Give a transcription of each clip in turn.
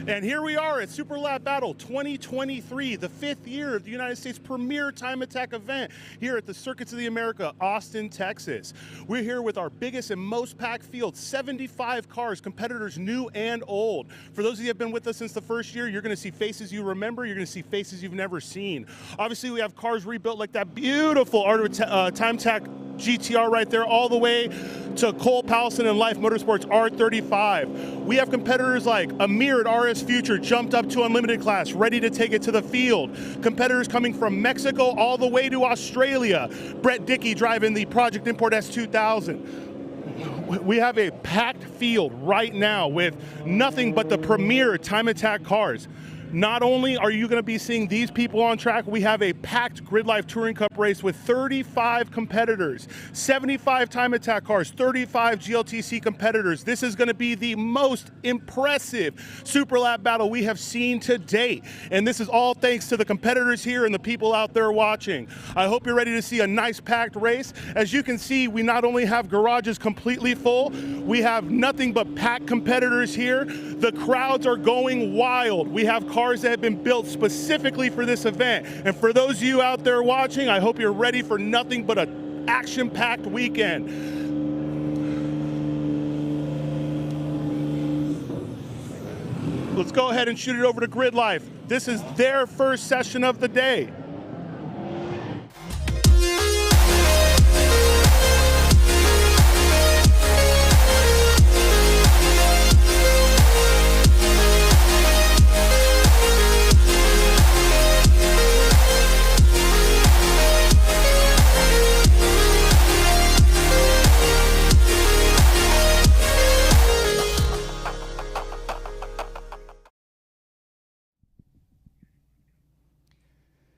And here we are at Super Lap Battle 2023, the 5th year of the United States premier time attack event here at the Circuits of the America, Austin, Texas. We're here with our biggest and most packed field, 75 cars, competitors new and old. For those of you who have been with us since the first year, you're going to see faces you remember, you're going to see faces you've never seen. Obviously, we have cars rebuilt like that beautiful Art of Time Attack GTR right there, all the way to Cole Pallison and Life Motorsports R35. We have competitors like Amir at RS Future jumped up to Unlimited class, ready to take it to the field. Competitors coming from Mexico all the way to Australia. Brett Dickey driving the Project Import S2000. We have a packed field right now with nothing but the premier time attack cars. Not only are you going to be seeing these people on track, we have a packed Grid Life Touring Cup race with 35 competitors, 75 time attack cars, 35 GLTC competitors. This is going to be the most impressive Super Lap battle we have seen to date. And this is all thanks to the competitors here and the people out there watching. I hope you're ready to see a nice packed race. As you can see, we not only have garages completely full, we have nothing but packed competitors here. The crowds are going wild. We have cars that have been built specifically for this event. And for those of you out there watching, I hope you're ready for nothing but an action-packed weekend. Let's go ahead and shoot it over to Grid Life. This is their first session of the day.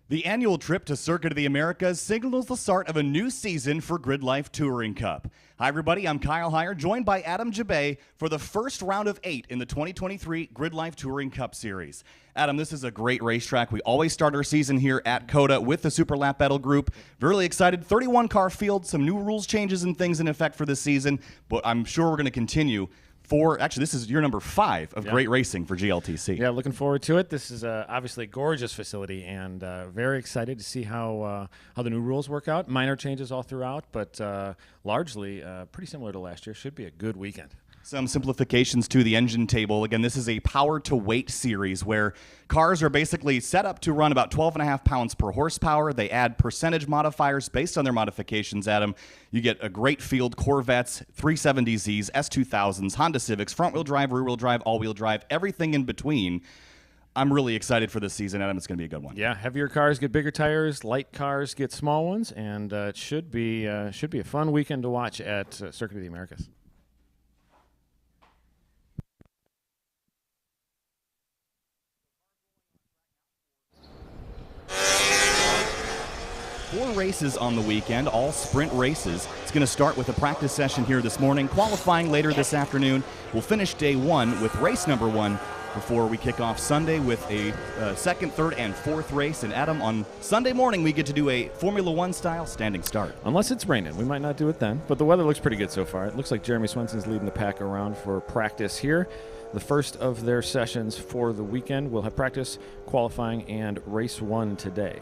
The annual trip to Circuit of the Americas signals the start of a new season for Grid Life Touring Cup. Hi everybody, I'm Kyle Heyer, joined by Adam Jabay for the first round of 8 in the 2023 Grid Life Touring Cup Series. Adam, this is a great racetrack. We always start our season here at COTA with the Super Lap Battle group. Really excited, 31 car field, some new rules changes and things in effect for this season, but I'm sure we're going to continue. Actually, this is your number 5 of great racing for GLTC. Yeah, looking forward to it. This is obviously a gorgeous facility, and very excited to see how the new rules work out. Minor changes all throughout, but largely pretty similar to last year. Should be a good weekend. Some simplifications to the engine table. Again, this is a power-to-weight series where cars are basically set up to run about 12.5 pounds per horsepower. They add percentage modifiers based on their modifications, Adam. You get a great field, Corvettes, 370Zs, S2000s, Honda Civics, front-wheel drive, rear-wheel drive, all-wheel drive, everything in between. I'm really excited for this season, Adam. It's going to be a good one. Yeah, heavier cars get bigger tires, light cars get small ones, and it should be a fun weekend to watch at Circuit of the Americas. 4 races on the weekend, all sprint races. It's going to start with a practice session here this morning, qualifying later this afternoon. We'll finish day 1 with race number 1 before we kick off Sunday with a second, third, and fourth race. And Adam, on Sunday morning, we get to do a Formula One style standing start. Unless it's raining. We might not do it then, but the weather looks pretty good so far. It looks like Jeremy Swenson's leading the pack around for practice here. The first of their sessions for the weekend. We'll have practice, qualifying, and race 1 today.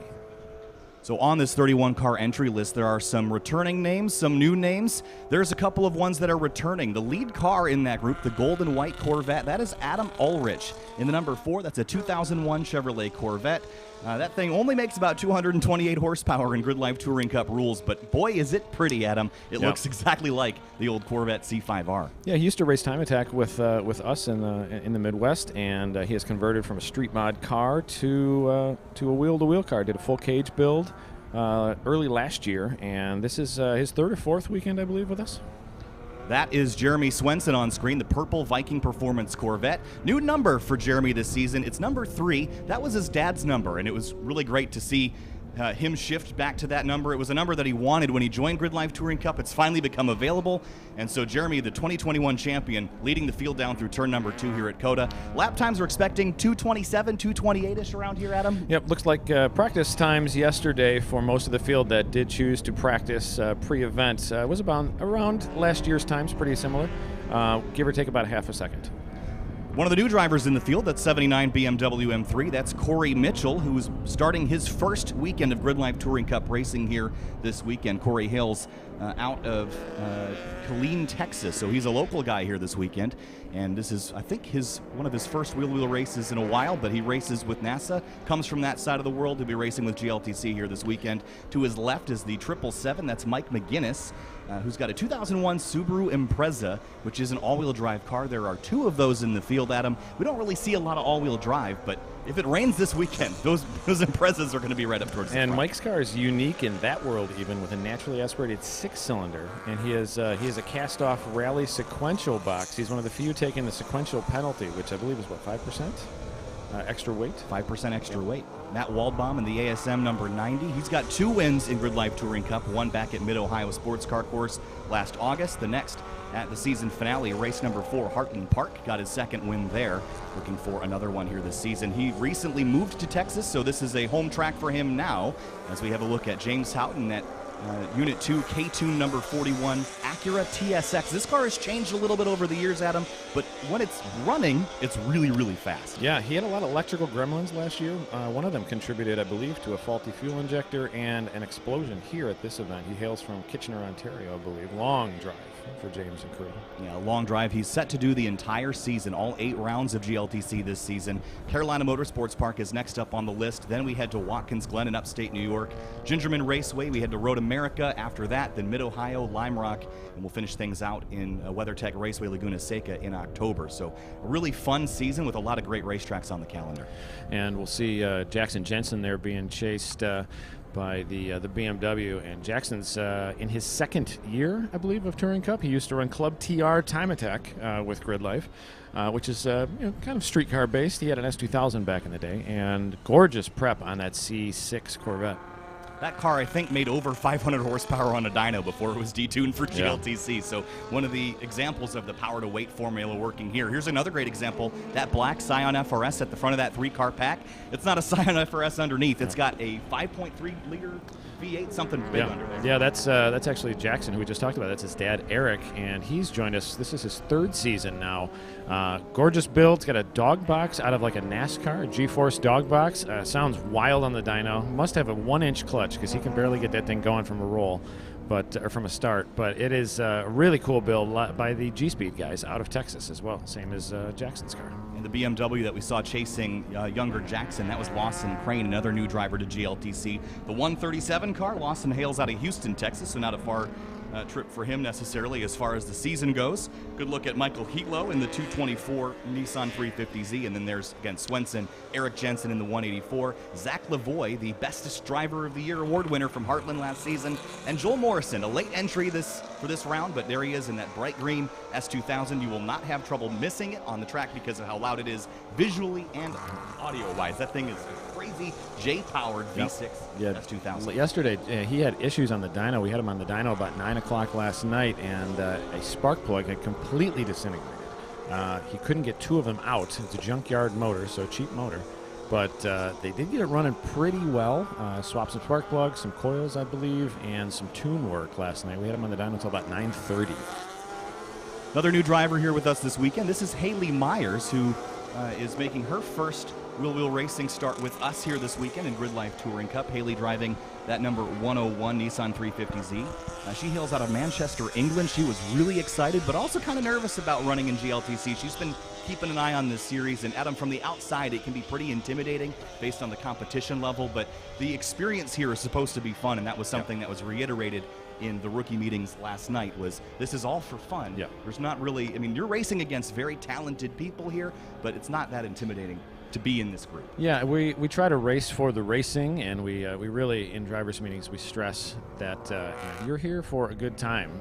So on this 31-car entry list, there are some returning names, some new names. There's a couple of ones that are returning. The lead car in that group, the gold and white Corvette, that is Adam Ulrich. In the number 4, that's a 2001 Chevrolet Corvette. That thing only makes about 228 horsepower in Grid Life Touring Cup rules, but boy, is it pretty, Adam. It looks exactly like the old Corvette C5R. Yeah, he used to race Time Attack with us in the Midwest, and he has converted from a street mod car to a wheel-to-wheel car. Did a full cage build early last year, and this is his 3rd or 4th weekend, I believe, with us. That is Jeremy Swenson on screen, the purple Viking Performance Corvette. New number for Jeremy this season. It's number 3. That was his dad's number, and it was really great to see him shift back to that number. It was a number that he wanted when he joined Grid Life Touring Cup. It's finally become available, and so Jeremy, the 2021 champion, leading the field down through turn number 2 here at COTA. Lap times we're expecting 227, 228-ish around here, Adam? Yep, looks like practice times yesterday for most of the field that did choose to practice pre-event was around last year's times, pretty similar, give or take about half a second. One of the new drivers in the field, that's 79 BMW M3. That's Corey Mitchell, who's starting his first weekend of Grid Life Touring Cup racing here this weekend. Corey hails out of Killeen, Texas, so he's a local guy here this weekend. And this is, I think, one of his first wheel-to-wheel races in a while, but he races with NASA, comes from that side of the world. He'll be racing with GLTC here this weekend. To his left is the 777. That's Mike McGinnis, who's got a 2001 Subaru Impreza, which is an all-wheel drive car. There are 2 of those in the field, Adam. We don't really see a lot of all-wheel drive, but if it rains this weekend, those Imprezas are going to be right up towards the front. And Mike's car is unique in that world, even with a naturally aspirated 6-cylinder, and he has a cast-off rally sequential box. He's one of the few taking the sequential penalty, which I believe is what, 5% extra weight. 5% extra weight. Matt Waldbaum in the ASM number 90. He's got 2 wins in Grid Life Touring Cup. One back at Mid-Ohio Sports Car Course last August. The next at the season finale, race number 4, Hartland Park. Got his 2nd win there. Looking for another one here this season. He recently moved to Texas, so this is a home track for him now. As we have a look at James Houghton at Unit 2, K-Tune number 41, Acura TSX. This car has changed a little bit over the years, Adam, but when it's running, it's really, really fast. Yeah, he had a lot of electrical gremlins last year. One of them contributed, I believe, to a faulty fuel injector and an explosion here at this event. He hails from Kitchener, Ontario, I believe. Long drive for James and crew. Yeah, long drive. He's set to do the entire season, all 8 rounds of GLTC this season. Carolina Motorsports Park is next up on the list. Then we head to Watkins Glen in upstate New York. Gingerman Raceway, we head to Road America after that, then Mid-Ohio, Lime Rock, and we'll finish things out in WeatherTech Raceway Laguna Seca in October. So a really fun season with a lot of great racetracks on the calendar. And we'll see Jackson Jensen there being chased by the BMW, and Jackson's in his 2nd year, I believe, of Touring Cup. He used to run Club TR Time Attack with Grid Life, which is kind of streetcar based. He had an S2000 back in the day, and gorgeous prep on that C6 Corvette. That car, I think, made over 500 horsepower on a dyno before it was detuned for GLTC. Yeah. So one of the examples of the power-to-weight formula working here. Here's another great example. That black Scion FRS at the front of that 3-car pack. It's not a Scion FRS underneath. It's got a 5.3-liter V8, something big under there. Yeah, that's actually Jackson, who we just talked about. That's his dad, Eric, and he's joined us. This is his 3rd season now. Gorgeous build. It's got a dog box out of like a NASCAR, a G-Force dog box. Sounds wild on the dyno. Must have a 1-inch clutch because he can barely get that thing going from a roll, or from a start. But it is a really cool build by the G-Speed guys out of Texas as well, same as Jackson's car. And the BMW that we saw chasing younger Jackson, that was Lawson Crane, another new driver to GLTC. The 137 car, Lawson hails out of Houston, Texas, so not a far trip for him necessarily as far as the season goes. Good look at Michael Heatlow in the 224 Nissan 350Z, and then there's, again, Swenson, Eric Jensen in the 184, Zach Lavoie, the Bestest Driver of the Year award winner from Heartland last season, and Joel Morrison, a late entry for this round, but there he is in that bright green S2000. You will not have trouble missing it on the track because of how loud it is visually and audio-wise. That thing is crazy J-powered V6 S2000. Yesterday, he had issues on the dyno. We had him on the dyno about 9 o'clock last night, and a spark plug had completely disintegrated. He couldn't get 2 of them out. It's a junkyard motor, so cheap motor. But they did get it running pretty well. Swapped some spark plugs, some coils, I believe, and some tune work last night. We had him on the dyno until about 9:30. Another new driver here with us this weekend. This is Haley Myers, who is making her first wheel-wheel racing start with us here this weekend in Grid Life Touring Cup. Haley driving that number 101 Nissan 350Z. She hails out of Manchester, England. She was really excited, but also kind of nervous about running in GLTC. She's been keeping an eye on this series, and Adam, from the outside, it can be pretty intimidating based on the competition level, but the experience here is supposed to be fun, and that was something that was reiterated in the rookie meetings last night. Was this is all for fun. Yeah. There's not really, I mean, you're racing against very talented people here, but it's not that intimidating to be in this group. Yeah, we try to race for the racing, and we really, in drivers meetings, we stress that you're here for a good time,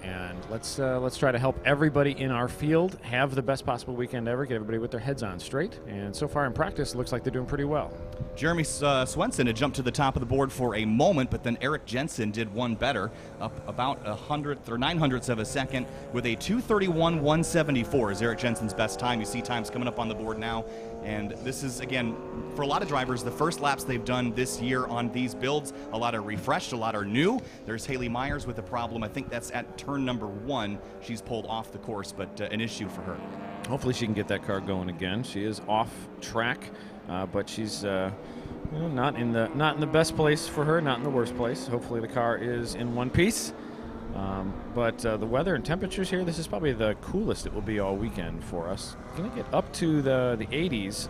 and let's try to help everybody in our field have the best possible weekend ever, get everybody with their heads on straight, and so far in practice, it looks like they're doing pretty well. Jeremy Swenson had jumped to the top of the board for a moment, but then Eric Jensen did one better, up about 100th or 900ths of a second with a 2:31.174 is Eric Jensen's best time. You see times coming up on the board now, and this is, again, for a lot of drivers, the first laps they've done this year on these builds. A lot are refreshed, a lot are new. There's Haley Myers with a problem. I think that's at turn number 1. She's pulled off the course, but an issue for her. hopefully she can get that car going again. She is off track, but she's not in the best place for her, not in the worst place. Hopefully the car is in one piece. But the weather and temperatures here, this is probably the coolest it will be all weekend for us. Going to get up to the 80s,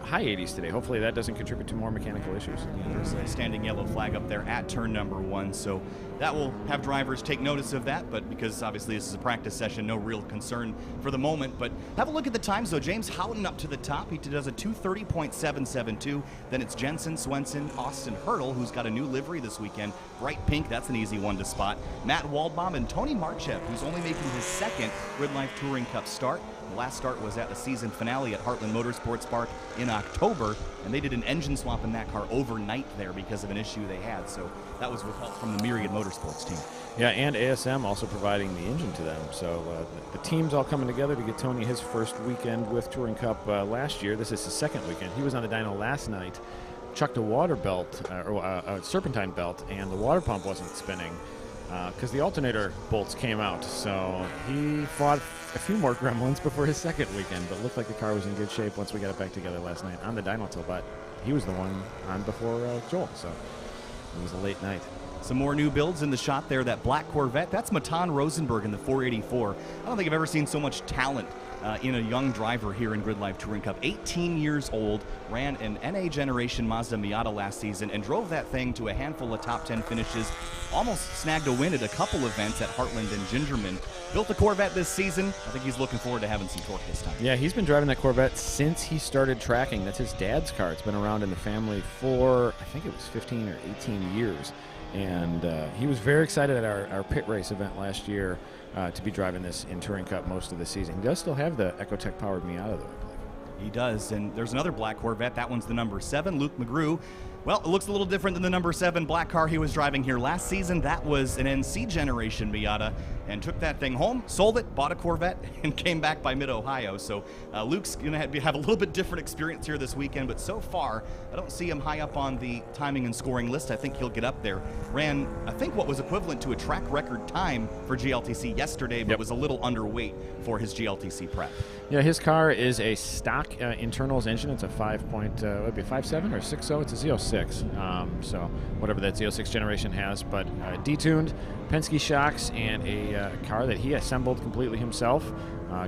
high 80s today. Hopefully that doesn't contribute to more mechanical issues. There's a standing yellow flag up there at turn number 1, so that will have drivers take notice of that, but because obviously this is a practice session, no real concern for the moment. But have a look at the times, though. James Houghton up to the top. He does a 2:30.772. Then it's Jensen, Swenson, Austin Hurdle, who's got a new livery this weekend. Bright pink, that's an easy one to spot. Matt Waldbaum and Tony Marchev, who's only making his second Grid Life Touring Cup start. The last start was at the season finale at Heartland Motorsports Park in October, and they did an engine swap in that car overnight there because of an issue they had. So that was with help from the Myriad Motorsports team. Yeah, and ASM also providing the engine to them. So the team's all coming together to get Tony his first weekend with Touring Cup last year. This is his second weekend. He was on the dyno last night, chucked a water belt, or a serpentine belt, and the water pump wasn't spinning because the alternator bolts came out. So he fought a few more gremlins before his second weekend, but looked like the car was in good shape once we got it back together last night on the dyno till, but he was the one on before Joel, so it was a late night. Some more new builds in the shot there. That black Corvette, that's Matan Rosenberg in the 484. I don't think I've ever seen so much talent in a young driver here in Grid Life Touring Cup. 18 years old, ran an NA generation Mazda Miata last season and drove that thing to a handful of top 10 finishes. Almost snagged a win at a couple events at Heartland and Gingerman. Built a Corvette this season. I think he's looking forward to having some torque this time. Yeah, he's been driving that Corvette since he started tracking. That's his dad's car. It's been around in the family for, I think it was 15 or 18 years. And he was very excited at our pit race event last year to be driving this in Touring Cup most of the season. He does still have the Ecotec powered Miata, though, I believe. He does, and there's another black Corvette. That one's the number 7, Luke McGrew. Well, it looks a little different than the number 7 black car he was driving here last season. That was an NC generation Miata, and took that thing home, sold it, bought a Corvette, and came back by mid-Ohio. So Luke's going to have a little bit different experience here this weekend, but so far, I don't see him high up on the timing and scoring list. I think he'll get up there. Ran, I think, what was equivalent to a track record time for GLTC yesterday, but was a little underweight for his GLTC prep. Yeah, his car is a stock internals engine. It's a 5.7 or 6.0. It's a Z06. So whatever that Z06 generation has, but detuned Penske shocks and a car that he assembled completely himself.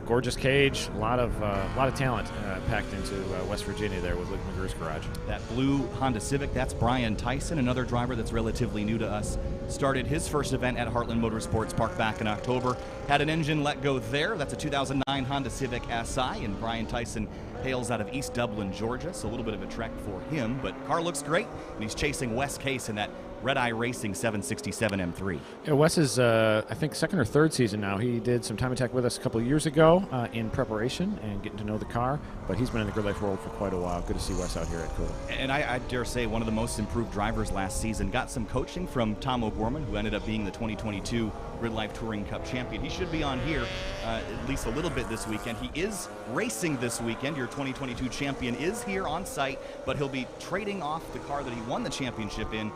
Gorgeous cage, a lot of talent packed into West Virginia there with Luke McGrew's garage. That blue Honda Civic, that's Brian Tyson, another driver that's relatively new to us. Started his first event at Heartland Motorsports Park back in October. Had an engine let go there. That's a 2009 Honda Civic SI, and Brian Tyson hails out of East Dublin, Georgia, so a little bit of a trek for him, but car looks great, and he's chasing Wes Case in that Red Eye Racing 767 M3. Yeah, Wes is, I think, second or third season now. He did some time attack with us a couple of years ago in preparation and getting to know the car, but he's been in the Grid Life world for quite a while. Good to see Wes out here at COTA. And I dare say one of the most improved drivers last season. Got some coaching from Tom O'Gorman, who ended up being the 2022 Grid Life Touring Cup champion. He should be on here at least a little bit this weekend. He is racing this weekend. Your 2022 champion is here on site, but he'll be trading off the car that he won the championship in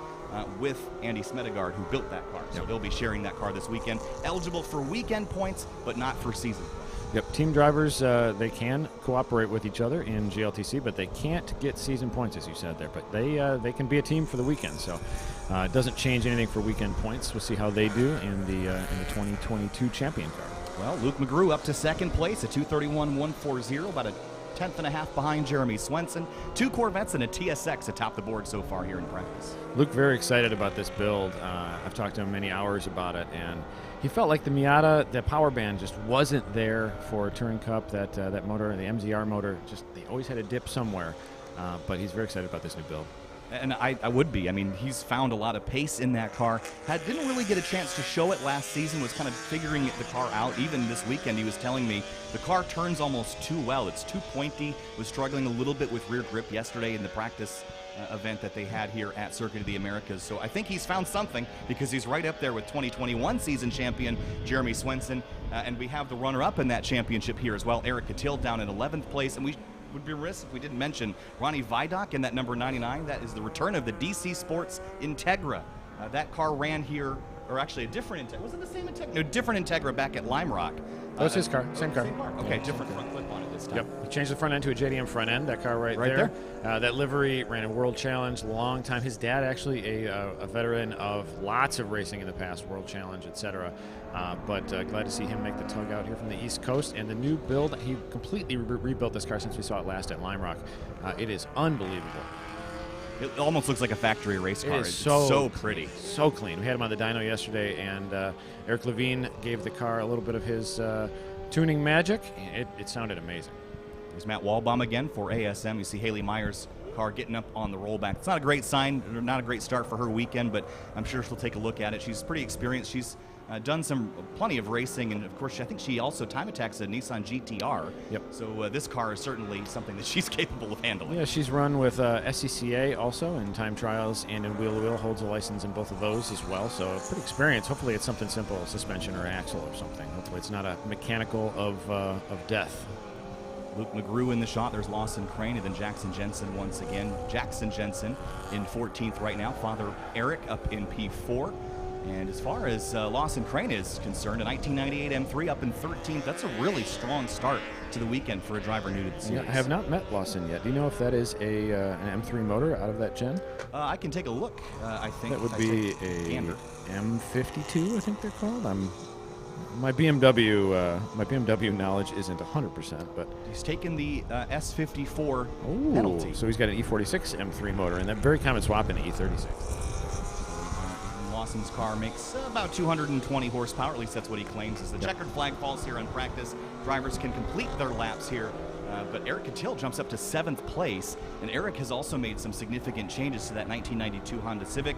with Andy Smedegard, who built that car. So they'll be sharing that car this weekend. Eligible for weekend points, but not for season points. Yep, team drivers, they can cooperate with each other in GLTC, but they can't get season points, as you said there. But they can be a team for the weekend, so it doesn't change anything for weekend points. We'll see how they do in the 2022 champion car. Well, Luke McGrew up to second place, a 2:31.140, about a tenth and a half behind Jeremy Swenson. 2 Corvettes and a TSX atop the board so far here in practice. Luke very excited about this build. I've talked to him many hours about it, and he felt like the Miata, the power band just wasn't there for Touring Cup. That motor, the MZR motor, just they always had a dip somewhere. But he's very excited about this new build. And I would be. I mean, he's found a lot of pace in that car. Didn't really get a chance to show it last season, was kind of figuring the car out. Even this weekend, he was telling me the car turns almost too well. It's too pointy. Was struggling a little bit with rear grip yesterday in the practice event that they had here at Circuit of the Americas. So I think he's found something, because he's right up there with 2021 season champion Jeremy Swenson. And we have the runner-up in that championship here as well, Eric Catil, down in 11th place. And we would be remiss if we didn't mention Ronnie Vidoc in that number 99. That is the return of the DC Sports Integra. That car ran here, or actually a different Integra. Was it the same Integra? No, different Integra back at Lime Rock. That was his car, same car. Okay, different front flip on it. this time. Yep, he changed the front end to a JDM front end. That car right there. That livery ran a World Challenge long time. His dad actually a veteran of lots of racing in the past, World Challenge, etc. But glad to see him make the tug out here from the East Coast. And the new build, he completely rebuilt this car since we saw it last at Lime Rock. It is unbelievable. It almost looks like a factory race car. It's so pretty. So clean. We had him on the dyno yesterday, and Eric Levine gave the car a little bit of his tuning magic. It sounded amazing. There's Matt Walbaum again for ASM. You see Haley Myers' car getting up on the rollback. It's not a great sign, or not a great start for her weekend, but I'm sure she'll take a look at it. She's pretty experienced. She's done plenty of racing, and of course, I think she also time attacks a Nissan GTR. Yep. So this car is certainly something that she's capable of handling. Yeah, she's run with SCCA also in time trials and in wheel-to-wheel, holds a license in both of those as well. So pretty experienced. Hopefully it's something simple, suspension or axle or something. Hopefully it's not a mechanical of death. Luke McGrew in the shot. There's Lawson Crane, and then Jackson Jensen once again. Jackson Jensen in 14th right now. Father Eric up in P4. And as far as Lawson Crane is concerned, a 1998 M3 up in 13th. That's a really strong start to the weekend for a driver new to the series. Yeah, I have not met Lawson yet. Do you know if that is an M3 motor out of that gen? I can take a look. I think that would be a M52, I think they're called. My BMW knowledge isn't 100%, but he's taken the S54 penalty. So he's got an E46 M3 motor, and that very common swap in the E36. Lawson's car makes about 220 horsepower, at least that's what he claims. As the checkered flag falls here in practice, drivers can complete their laps here. But Eric Catil jumps up to 7th place, and Eric has also made some significant changes to that 1992 Honda Civic.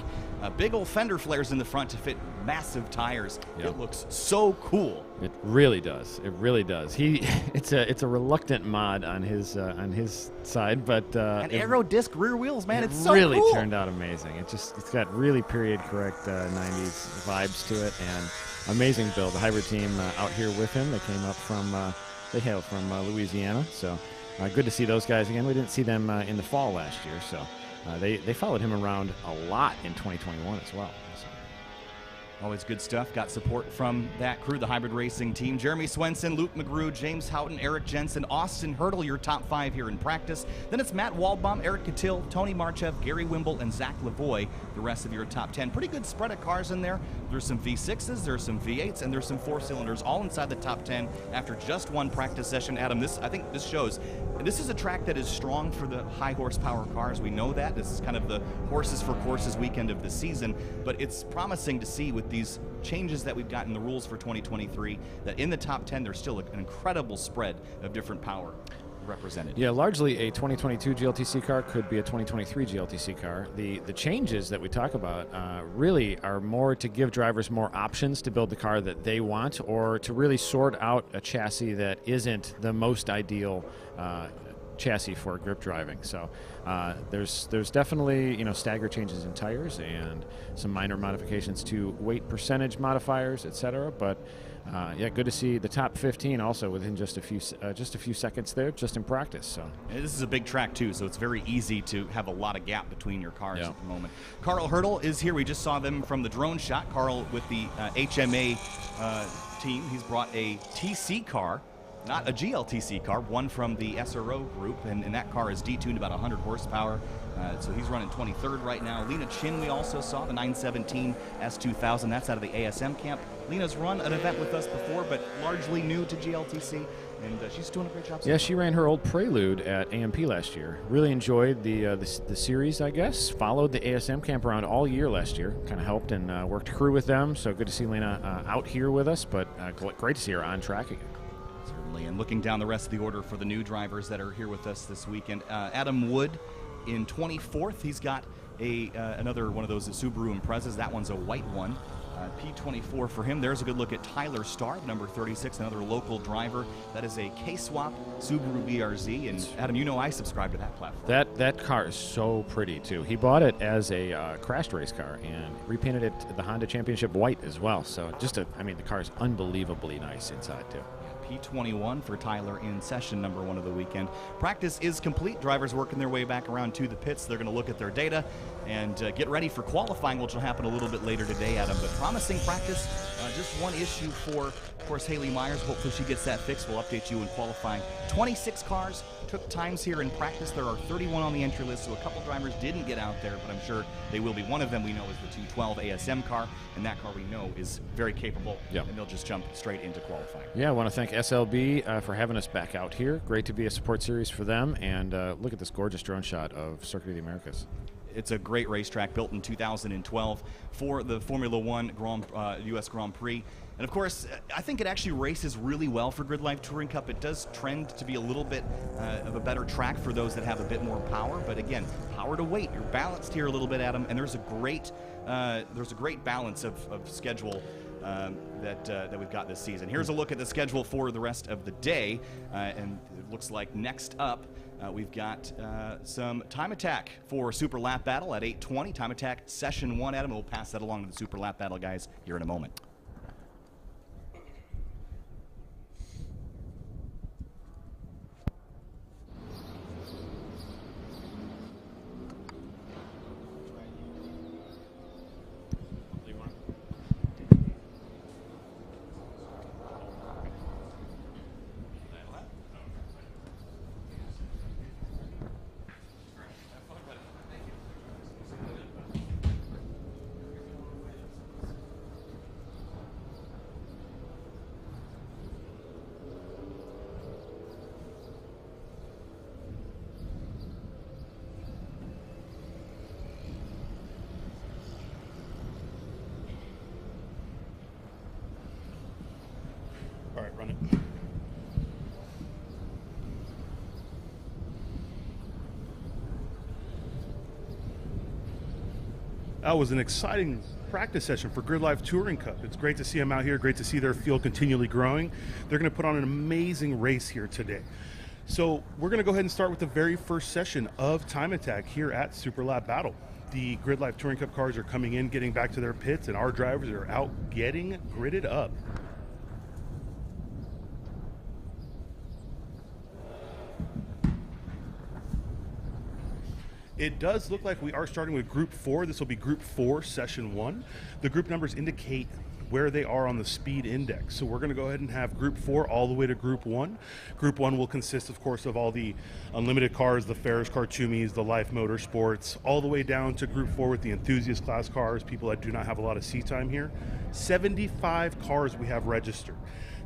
Big old fender flares in the front to fit massive tires. It looks so cool. It really does. It really does. It's a reluctant mod on his side, but and aero disc rear wheels, man, it's so really cool. Turned out amazing. It's got really period correct 90s vibes to it, and amazing build. The hybrid team out here with him. They came up from. They hail from Louisiana, so good to see those guys again. We didn't see them in the fall last year, so they followed him around a lot in 2021 as well. So. Always good stuff. Got support from that crew, the hybrid racing team. Jeremy Swenson, Luke McGrew, James Houghton, Eric Jensen, Austin Hurdle, your top 5 here in practice. Then it's Matt Waldbaum, Eric Catil, Tony Marchev, Gary Wimble, and Zach Lavoie, the rest of your top 10. Pretty good spread of cars in there. There's some V6s, there's some V8s, and there's some 4-cylinders all inside the top 10 after just one practice session. Adam, I think this shows, this is a track that is strong for the high horsepower cars. We know that. This is kind of the horses for courses weekend of the season, but it's promising to see with these changes that we've got in the rules for 2023 that in the top 10 there's still an incredible spread of different power represented. Yeah, largely a 2022 GLTC car could be a 2023 GLTC car. The changes that we talk about really are more to give drivers more options to build the car that they want, or to really sort out a chassis that isn't the most ideal chassis for grip driving. So there's definitely stagger changes in tires and some minor modifications to weight percentage modifiers, etc. But yeah, good to see the top 15 also within just a few seconds there, just in practice. So this is a big track too, so it's very easy to have a lot of gap between your cars at the moment. Carl Hurdle is here. We just saw them from the drone shot. Carl with the HMA team. He's brought a TC car. Not a GLTC car, one from the SRO group, and that car is detuned about 100 horsepower. So he's running 23rd right now. Lena Chin, we also saw, the 917 S2000. That's out of the ASM camp. Lena's run an event with us before, but largely new to GLTC, and she's doing a great job. Yeah, she ran her old Prelude at AMP last year. Really enjoyed the series, I guess. Followed the ASM camp around all year last year. Kind of helped and worked crew with them. So good to see Lena out here with us, but great to see her on track again. And looking down the rest of the order for the new drivers that are here with us this weekend, Adam Wood in 24th. He's got another one of those Subaru Imprezas. That one's a white one. P24 for him. There's a good look at Tyler Starr, number 36, another local driver. That is a K-Swap Subaru BRZ. And Adam, I subscribe to that platform. That car is so pretty too. He bought it as a crashed race car and repainted it the Honda Championship white as well. So the car is unbelievably nice inside too. P21 for Tyler in session number 1 of the weekend. Practice is complete. Drivers working their way back around to the pits. They're going to look at their data and get ready for qualifying, which will happen a little bit later today, Adam. But promising practice, just one issue for, of course, Haley Myers. Hopefully she gets that fixed. We'll update you in qualifying. 26 cars took times here in practice. There are 31 on the entry list, so a couple drivers didn't get out there, but I'm sure they will be. One of them we know is the 212 ASM car, and that car we know is very capable, and they'll just jump straight into qualifying. Yeah, I want to thank SLB for having us back out here. Great to be a support series for them, and look at this gorgeous drone shot of Circuit of the Americas. It's a great racetrack built in 2012 for the Formula One U.S. Grand Prix. And of course, I think it actually races really well for Grid Life Touring Cup. It does trend to be a little bit of a better track for those that have a bit more power. But again, power to weight. You're balanced here a little bit, Adam. And there's a great balance of schedule that we've got this season. Here's a look at the schedule for the rest of the day. And it looks like next up, we've got some Time Attack for Super Lap Battle at 8:20. Time Attack Session 1, Adam. We'll pass that along to the Super Lap Battle guys here in a moment. All right, run it. That was an exciting practice session for Grid Life Touring Cup. It's great to see them out here, great to see their field continually growing. They're going to put on an amazing race here today. So we're going to go ahead and start with the very first session of Time Attack here at Super Lap Battle. The Grid Life Touring Cup cars are coming in, getting back to their pits, and our drivers are out getting gridded up. It does look like we are starting with Group 4. This will be Group 4, Session 1. The group numbers indicate where they are on the speed index. So we're going to go ahead and have Group 4 all the way to Group 1. Group 1 will consist, of course, of all the unlimited cars, the Ferris Kartumis, the Life Motorsports, all the way down to Group 4 with the enthusiast class cars, people that do not have a lot of seat time here. 75 cars we have registered.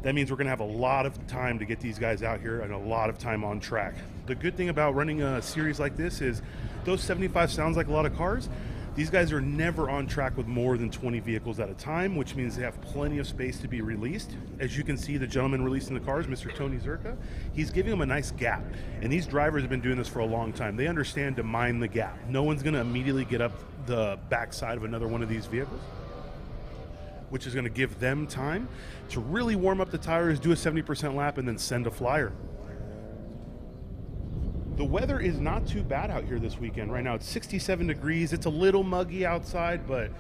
That means we're going to have a lot of time to get these guys out here and a lot of time on track. The good thing about running a series like this is those 75 sounds like a lot of cars. These guys are never on track with more than 20 vehicles at a time, which means they have plenty of space to be released. As you can see, the gentleman releasing the cars, Mr. Tony Zerka, he's giving them a nice gap. And these drivers have been doing this for a long time. They understand to mind the gap. No one's going to immediately get up the backside of another one of these vehicles, which is going to give them time to really warm up the tires, do a 70% lap, and then send a flyer. The weather is not too bad out here this weekend. Right now it's 67 degrees. It's a little muggy outside, but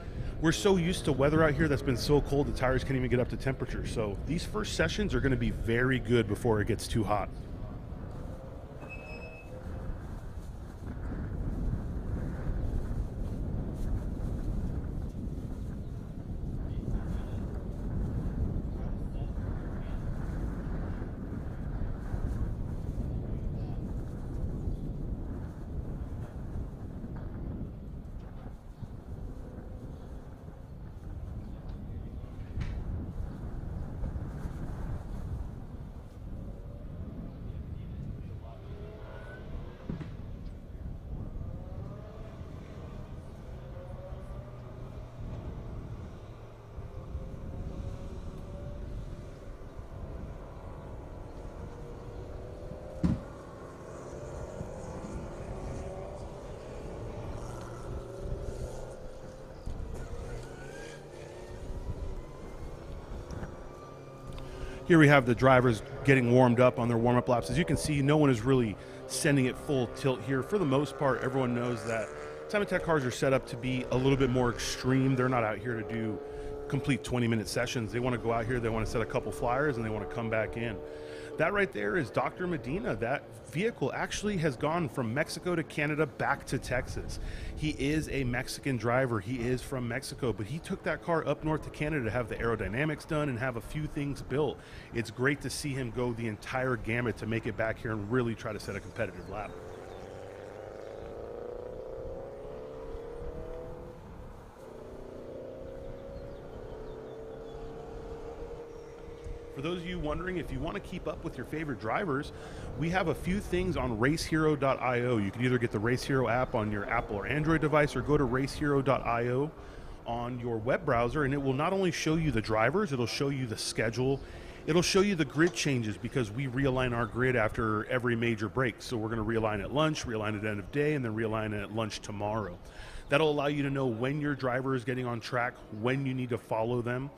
we're so used to weather out here that's been so cold the tires can't even get up to temperature. So these first sessions are going to be very good before it gets too hot. Here we have the drivers getting warmed up on their warm-up laps. As you can see, no one is really sending it full tilt here. For the most part, everyone knows that Time Attack cars are set up to be a little bit more extreme. They're not out here to do complete 20-minute sessions. They want to go out here, they want to set a couple flyers, and they want to come back in. That right there is Dr. Medina. That vehicle actually has gone from Mexico to Canada back to Texas. He is a Mexican driver. He is from Mexico, but he took that car up north to Canada to have the aerodynamics done and have a few things built. It's great to see him go the entire gamut to make it back here and really try to set a competitive lap. For those of you wondering, if you want to keep up with your favorite drivers, we have a few things on racehero.io. You can either get the Race Hero app on your Apple or Android device, or go to racehero.io on your web browser, and it will not only show you the drivers, it'll show you the schedule, it'll show you the grid changes, because we realign our grid after every major break. So we're going to realign at lunch, realign at end of day, and then realign at lunch tomorrow. That'll allow you to know when your driver is getting on track, when you need to follow them.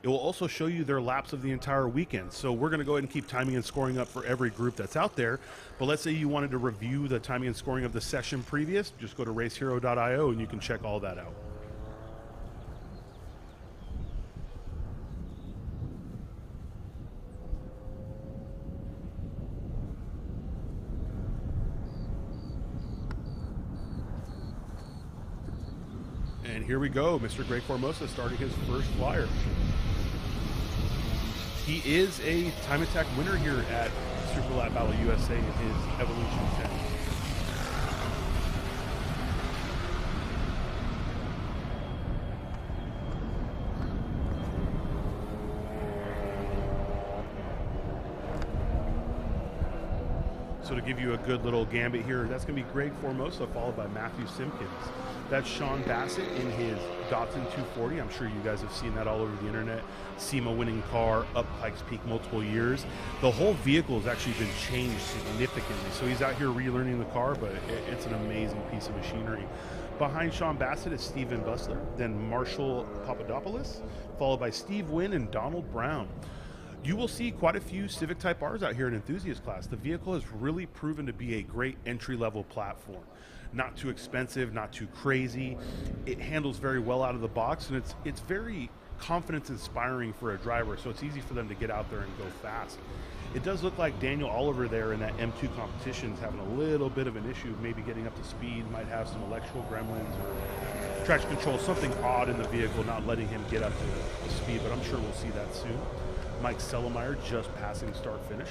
It will also show you their laps of the entire weekend. So we're going to go ahead and keep timing and scoring up for every group that's out there. But let's say you wanted to review the timing and scoring of the session previous, just go to racehero.io and you can check all that out. And here we go, Mr. Greg Formosa starting his first flyer. He is a time attack winner here at Super Lap Battle USA in his Evolution 10. So to give you a good little gambit here, that's going to be Greg Formosa followed by Matthew Simpkins. That's Sean Bassett in his Datsun 240. I'm sure you guys have seen that all over the internet. SEMA winning car, up Pikes Peak multiple years. The whole vehicle has actually been changed significantly. So he's out here relearning the car, but it's an amazing piece of machinery. Behind Sean Bassett is Stephen Bustler, then Marshall Papadopoulos, followed by Steve Wynn and Donald Brown. You will see quite a few Civic Type Rs out here in enthusiast class. The vehicle has really proven to be a great entry-level platform. Not too expensive, not too crazy. It handles very well out of the box, and it's very confidence-inspiring for a driver, so it's easy for them to get out there and go fast. It does look like Daniel Oliver there in that M2 competition is having a little bit of an issue, maybe getting up to speed, might have some electrical gremlins or traction control, something odd in the vehicle, not letting him get up to speed, but I'm sure we'll see that soon. Mike Sellemeyer just passing start-finish.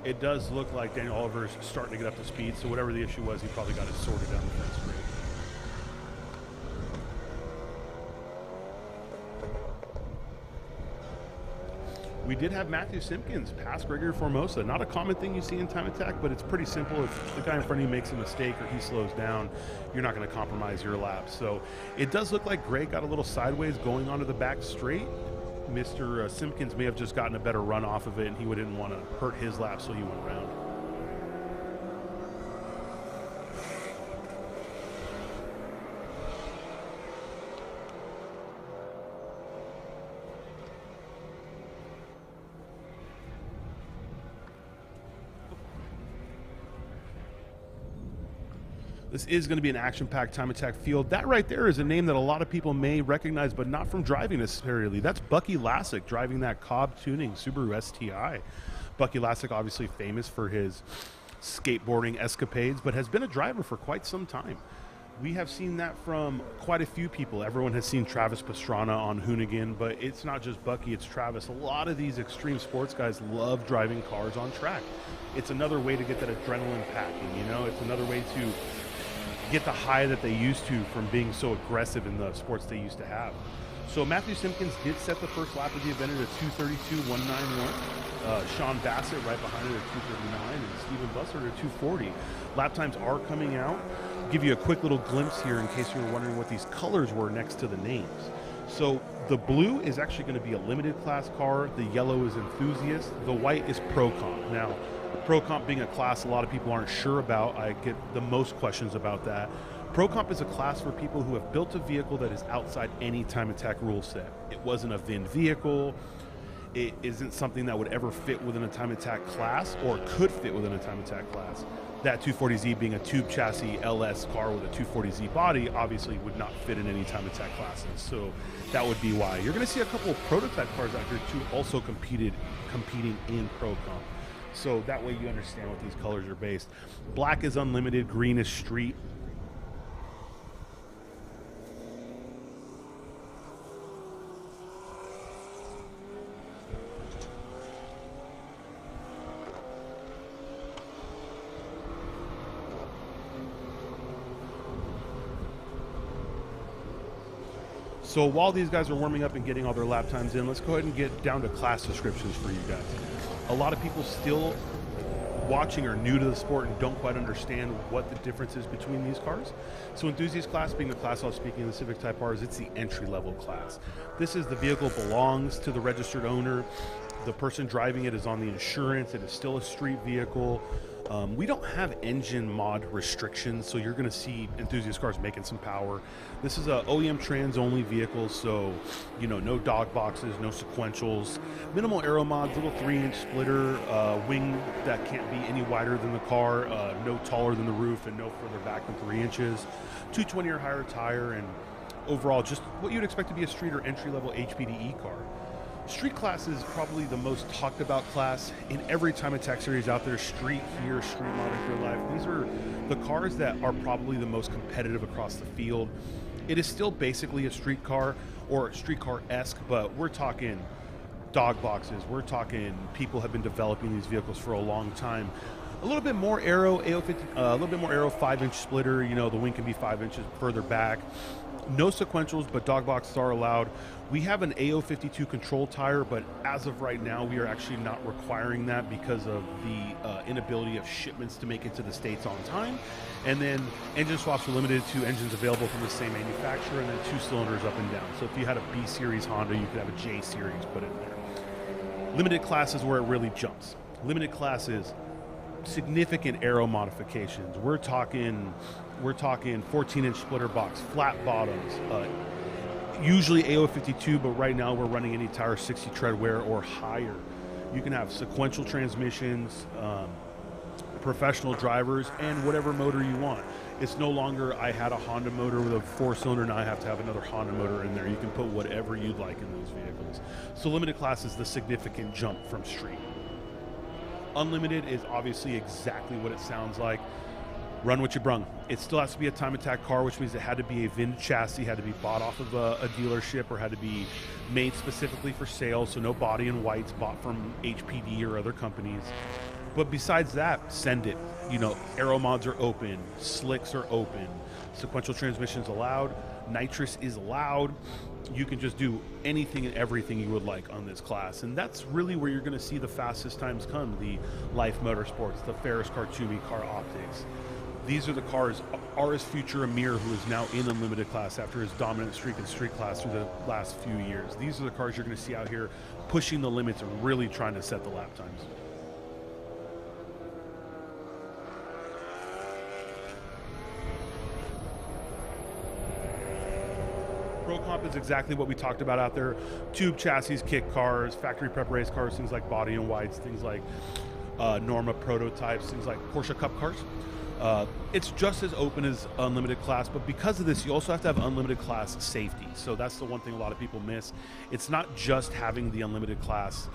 It does look like Daniel Oliver is starting to get up to speed, so whatever the issue was, he probably got it sorted down the front straight. We did have Matthew Simpkins pass Gregory Formosa. Not a common thing you see in time attack, but it's pretty simple. If the guy in front of you makes a mistake or he slows down, you're not going to compromise your lap. So it does look like Greg got a little sideways going onto the back straight. Mr. Simpkins may have just gotten a better run off of it, and he didn't want to hurt his lap, so he went around. This is going to be an action-packed time attack field. That right there is a name that a lot of people may recognize, but not from driving necessarily. That's Bucky Lasek driving that Cobb Tuning Subaru STI. Bucky Lasek, obviously famous for his skateboarding escapades, but has been a driver for quite some time. We have seen that from quite a few people. Everyone has seen Travis Pastrana on Hoonigan, but it's not just Bucky, it's Travis. A lot of these extreme sports guys love driving cars on track. It's another way to get that adrenaline packing, you know? It's another way to get the high that they used to from being so aggressive in the sports they used to have. So Matthew Simpkins did set the first lap of the event at a 2:32.191. Sean Bassett right behind it at 2:39, and Stephen Bustler at 2:40. Lap times are coming out. I'll give you a quick little glimpse here in case you were wondering what these colors were next to the names. So the blue is actually going to be a limited class car. The yellow is enthusiast. The white is Pro Comp. Now, Pro Comp being a class a lot of people aren't sure about. I get the most questions about that. Pro Comp is a class for people who have built a vehicle that is outside any time attack rule set. It wasn't a VIN vehicle. It isn't something that would ever fit within a time attack class or could fit within a time attack class. That 240Z being a tube chassis LS car with a 240Z body obviously would not fit in any time attack classes. So that would be why. You're going to see a couple of prototype cars out here too also competing in Pro Comp. So that way you understand what these colors are based. Black is unlimited, green is street. So while these guys are warming up and getting all their lap times in, let's go ahead and get down to class descriptions for you guys. A lot of people still watching are new to the sport and don't quite understand what the difference is between these cars. So enthusiast class, being the class I was speaking of, the Civic Type Rs, it's the entry level class. This is the vehicle belongs to the registered owner. The person driving it is on the insurance. It is still a street vehicle. We don't have engine mod restrictions, so you're going to see enthusiast cars making some power. This is a OEM trans only vehicle, so no dog boxes, no sequentials, minimal aero mods, little 3-inch splitter, wing that can't be any wider than the car, no taller than the roof, and no further back than 3 inches, 220 or higher tire, and overall just what you'd expect to be a street or entry level HPDE car. Street class is probably the most talked about class in every time attack series out there. Street here, street modern grid life. These are the cars that are probably the most competitive across the field. It is still basically a street car or street car-esque, but we're talking dog boxes. We're talking people have been developing these vehicles for a long time. A little bit more aero, AO50, a little bit more aero 5-inch splitter. The wing can be 5 inches further back. No sequentials, but dog boxes are allowed. We have an AO52 control tire, but as of right now, we are actually not requiring that because of the inability of shipments to make it to the States on time. And then engine swaps are limited to engines available from the same manufacturer, and then 2 cylinders up and down. So if you had a B series Honda, you could have a J series put in there. Limited class is where it really jumps. Limited class is significant aero modifications. We're talking 14-inch splitter box, flat bottoms, usually AO52, but right now we're running any tire 60 tread wear or higher. You can have sequential transmissions, professional drivers, and whatever motor you want. It's no longer I had a Honda motor with a 4-cylinder, now I have to have another Honda motor in there. You can put whatever you'd like in those vehicles. So limited class is the significant jump from street. Unlimited is obviously exactly what it sounds like. Run what you brung. It still has to be a time attack car, which means it had to be a VIN chassis, had to be bought off of a dealership, or had to be made specifically for sale, so no body in whites bought from HPD or other companies. But besides that, send it. Aero mods are open, slicks are open, sequential transmissions allowed, nitrous is allowed. You can just do anything and everything you would like on this class, and that's really where you're going to see the fastest times come. The Life Motorsports, the Ferris Khartoumi Car Optics. These are the cars. RS Future Amir, who is now in unlimited class after his dominant streak in street class through the last few years. These are the cars you're going to see out here pushing the limits and really trying to set the lap times. Pro Comp is exactly what we talked about out there. Tube chassis, kit cars, factory prep race cars, things like body and whites, things like Norma prototypes, things like Porsche Cup cars. It's just as open as unlimited class, but because of this, you also have to have unlimited class safety. So that's the one thing a lot of people miss. It's not just having the unlimited class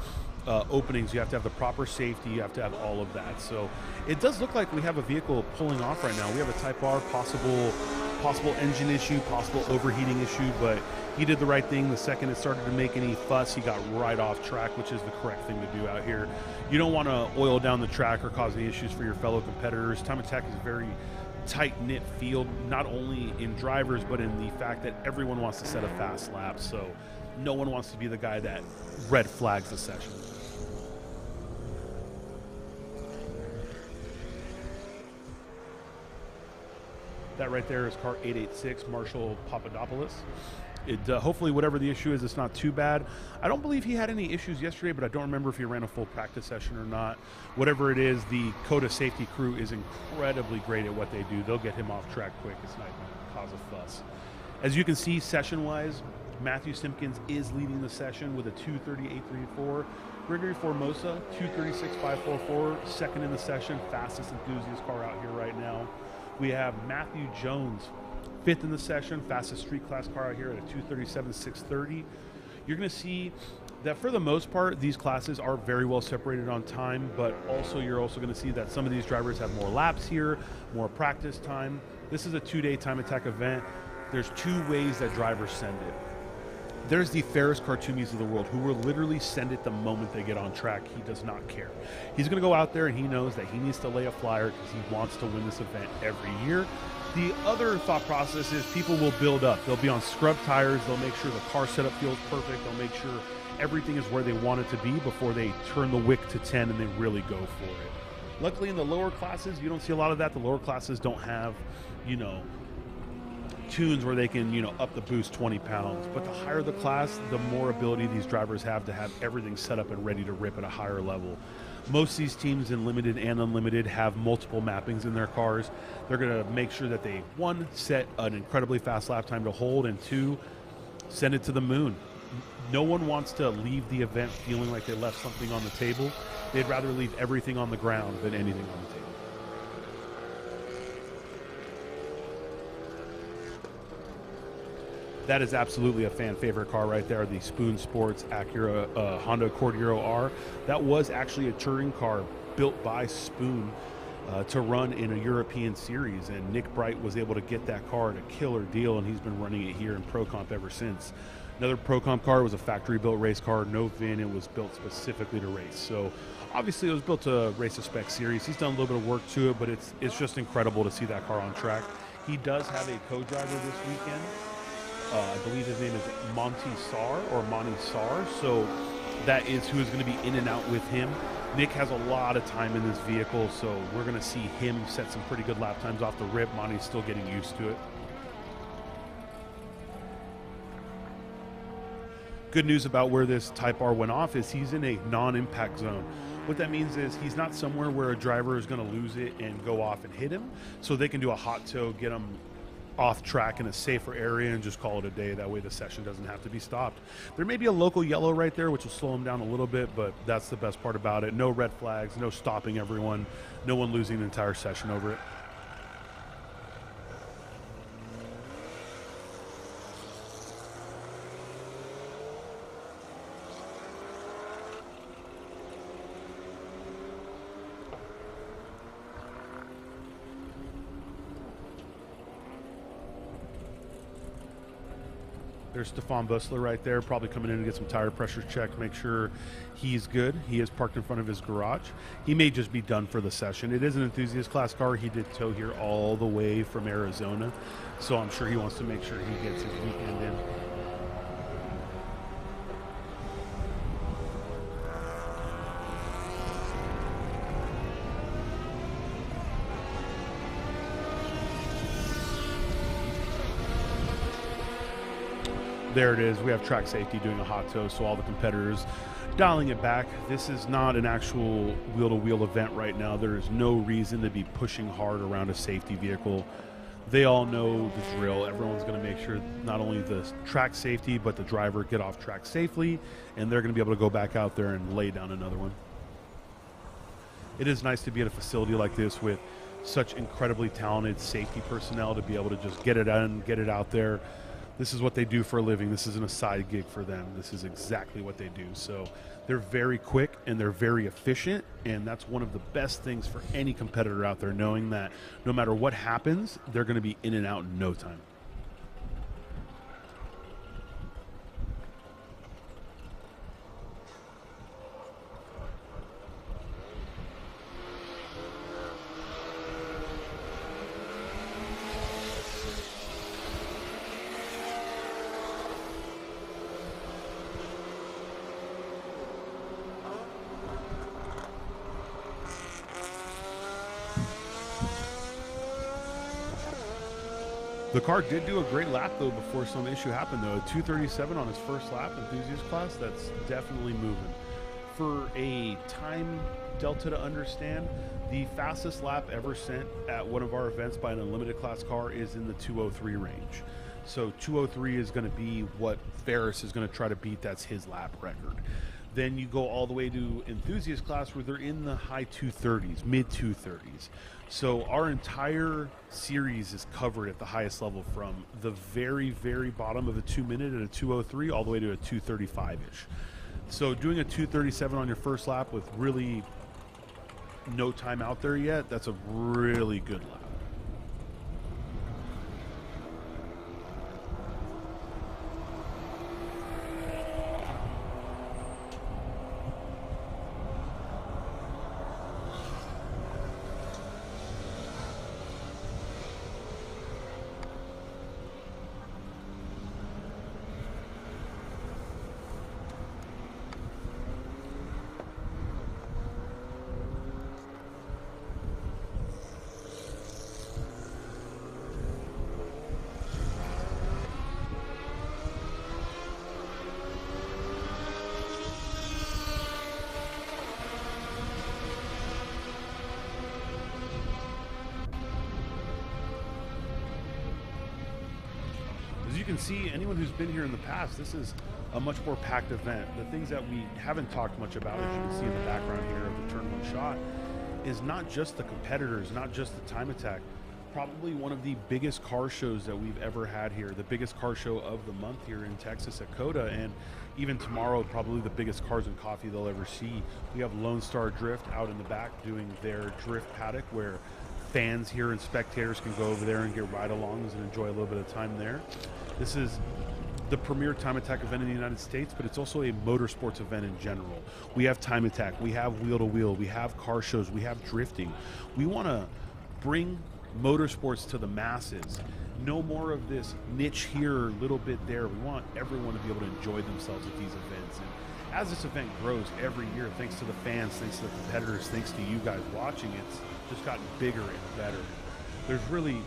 openings. You have to have the proper safety. You have to have all of that. So it does look like we have a vehicle pulling off right now. We have a Type R, possible engine issue, possible overheating issue, but he did the right thing. The second it started to make any fuss, he got right off track, which is the correct thing to do out here. You don't want to oil down the track or cause any issues for your fellow competitors. Time Attack is a very tight-knit field, not only in drivers, but in the fact that everyone wants to set a fast lap, so no one wants to be the guy that red flags the session. That right there is car 886, Marshall Papadopoulos. Hopefully whatever the issue is, it's not too bad. I don't believe he had any issues yesterday, but I don't remember if he ran a full practice session or not. Whatever it is, the COTA safety crew is incredibly great at what they do. They'll get him off track quick. It's not going to cause a fuss. As you can see, session-wise, Matthew Simpkins is leading the session with a 2:38.34. Gregory Formosa, 2:36.544, second in the session, fastest enthusiast car out here right now. We have Matthew Jones, fifth in the session, fastest street class car out here at a 2:37.630. You're going to see that for the most part, these classes are very well separated on time, but also you're also going to see that some of these drivers have more laps here, more practice time. This is a 2-day time attack event. There's 2 ways that drivers send it. There's the Ferris Khartoumis of the world who will literally send it the moment they get on track. He does not care. He's going to go out there and he knows that he needs to lay a flyer because he wants to win this event every year. The other thought process is people will build up. They'll be on scrub tires. They'll make sure the car setup feels perfect. They'll make sure everything is where they want it to be before they turn the wick to 10 and they really go for it. Luckily in the lower classes, you don't see a lot of that. The lower classes don't have, tunes where they can, up the boost 20 pounds. But the higher the class, the more ability these drivers have to have everything set up and ready to rip at a higher level. Most of these teams in limited and unlimited have multiple mappings in their cars. They're going to make sure that they, 1, set an incredibly fast lap time to hold, and 2, send it to the moon. No one wants to leave the event feeling like they left something on the table. They'd rather leave everything on the ground than anything on the table. That is absolutely a fan favorite car right there, the Spoon Sports Acura Honda Accord Euro R. That was actually a touring car built by Spoon to run in a European series, and Nick Bright was able to get that car at a killer deal, and he's been running it here in Pro Comp ever since. Another Pro Comp car was a factory-built race car, no VIN. It was built specifically to race. So obviously it was built to race a spec series. He's done a little bit of work to it, but it's just incredible to see that car on track. He does have a co-driver this weekend. I believe his name is Monty Sar, so that is who is going to be in and out with him. Nick has a lot of time in this vehicle, so we're going to see him set some pretty good lap times off the rip. Monty's still getting used to it. Good news about where this Type R went off is he's in a non-impact zone. What that means is he's not somewhere where a driver is going to lose it and go off and hit him, so they can do a hot tow, get him off track in a safer area and just call it a day. That way the session doesn't have to be stopped. There may be a local yellow right there, which will slow him down a little bit, but that's the best part about it. No red flags, no stopping everyone, no one losing the entire session over it. There's Stefan Bussler right there, probably coming in to get some tire pressure checked, make sure he's good. He is parked in front of his garage. He may just be done for the session. It is an enthusiast class car. He did tow here all the way from Arizona, so I'm sure he wants to make sure he gets his weekend in. There it is. We have track safety doing a hot tow, so all the competitors dialing it back. This is not an actual wheel-to-wheel event right now. There is no reason to be pushing hard around a safety vehicle. They all know the drill. Everyone's going to make sure not only the track safety, but the driver get off track safely, and they're going to be able to go back out there and lay down another one. It is nice to be at a facility like this with such incredibly talented safety personnel to be able to just get it in, get it out there. This is what they do for a living. This isn't a side gig for them. This is exactly what they do. So they're very quick and they're very efficient, and that's one of the best things for any competitor out there, knowing that no matter what happens, they're going to be in and out in no time. The car did do a great lap, though, before some issue happened, though. A 2:37 on his first lap, enthusiast class, that's definitely moving. For a time delta to understand, the fastest lap ever sent at one of our events by an unlimited class car is in the 2:03 range. So 203 is going to be what Ferris is going to try to beat. That's his lap record. Then you go all the way to enthusiast class where they're in the high 230s, mid 230s. So our entire series is covered at the highest level from the very, very bottom of a 2 minute at a 203 all the way to a 235-ish. So doing a 237 on your first lap with really no time out there yet, that's a really good lap. As you can see, anyone who's been here in the past, this is a much more packed event. The things that we haven't talked much about, as you can see in the background here of the Turn 1 Shot, is not just the competitors, not just the time attack. Probably one of the biggest car shows that we've ever had here, the biggest car show of the month here in Texas at COTA, and even tomorrow, probably the biggest Cars and Coffee they'll ever see. We have Lone Star Drift out in the back doing their drift paddock where fans here and spectators can go over there and get ride-alongs and enjoy a little bit of time there. This is the premier time attack event in the United States, but it's also a motorsports event in general. We have time attack, we have wheel-to-wheel, we have car shows, we have drifting. We want to bring motorsports to the masses. No more of this niche here, a little bit there. We want everyone to be able to enjoy themselves at these events. And as this event grows every year, thanks to the fans, thanks to the competitors, thanks to you guys watching, it's just gotten bigger and better. There's really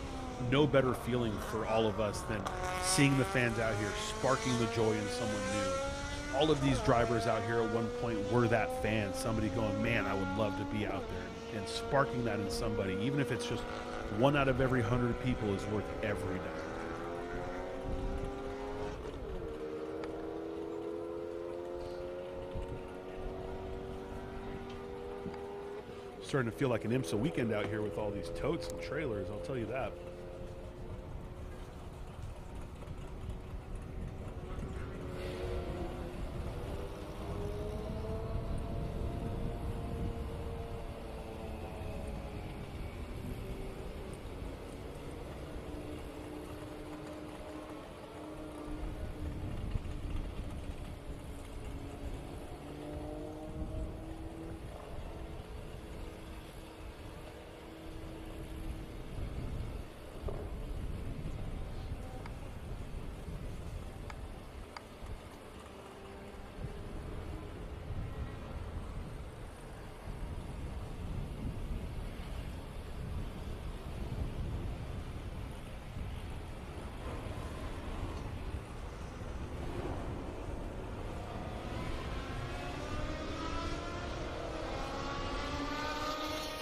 no better feeling for all of us than seeing the fans out here, sparking the joy in someone new. All of these drivers out here at one point were that fan, somebody going, man, I would love to be out there, and sparking that in somebody, even if it's just 1 out of every 100 people, is worth every dollar. Starting to feel like an IMSA weekend out here with all these totes and trailers, I'll tell you that.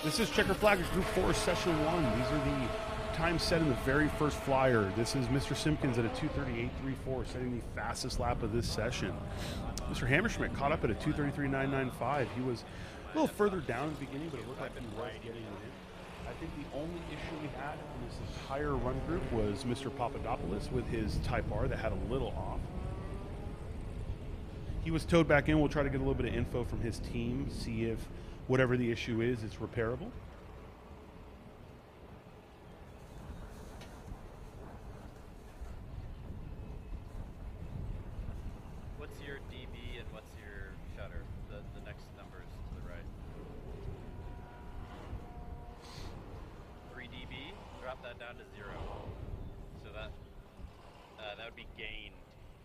This is Checker Flaggers Group 4, Session 1. These are the times set in the very first flyer. This is Mr. Simpkins at a 2:38.34, setting the fastest lap of this session. Mr. Hammerschmidt caught up at a 2:33.995. He was a little further down in the beginning, but it looked like he was getting in. I think the only issue we had in this entire run group was Mr. Papadopoulos with his Type R that had a little off. He was towed back in. We'll try to get a little bit of info from his team, see if whatever the issue is, it's repairable. What's your DB and what's your shutter? The next numbers to the right. 3 dB, drop that down to 0. So that would be gain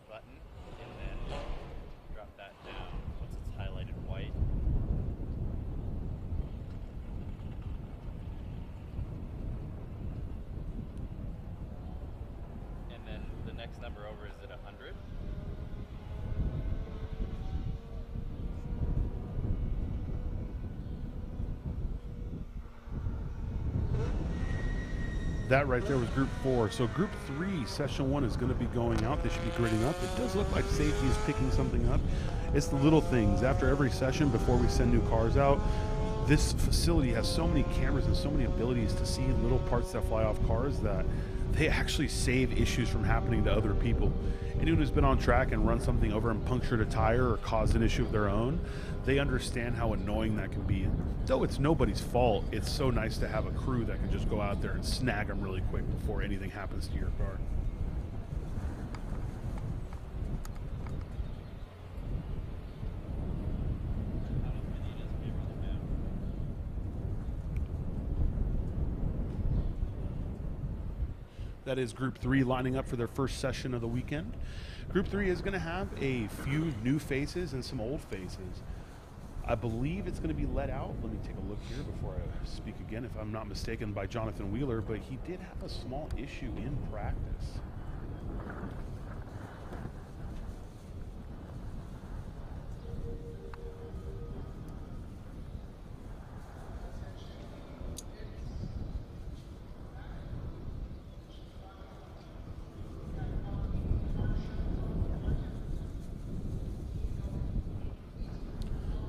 button, and then drop that down once it's highlighted white. And then the next number over is at 100. That right there was Group 4. So Group 3, Session 1 is going to be going out. They should be gridding up. It does look like safety is picking something up. It's the little things. After every session, before we send new cars out, this facility has so many cameras and so many abilities to see little parts that fly off cars that they actually save issues from happening to other people. Anyone who's been on track and run something over and punctured a tire or caused an issue of their own, they understand how annoying that can be. Though it's nobody's fault, it's so nice to have a crew that can just go out there and snag them really quick before anything happens to your car. That is Group 3 lining up for their first session of the weekend. Group 3 is going to have a few new faces and some old faces. I believe it's going to be let out. Let me take a look here before I speak again, if I'm not mistaken, by Jonathan Wheeler, but he did have a small issue in practice.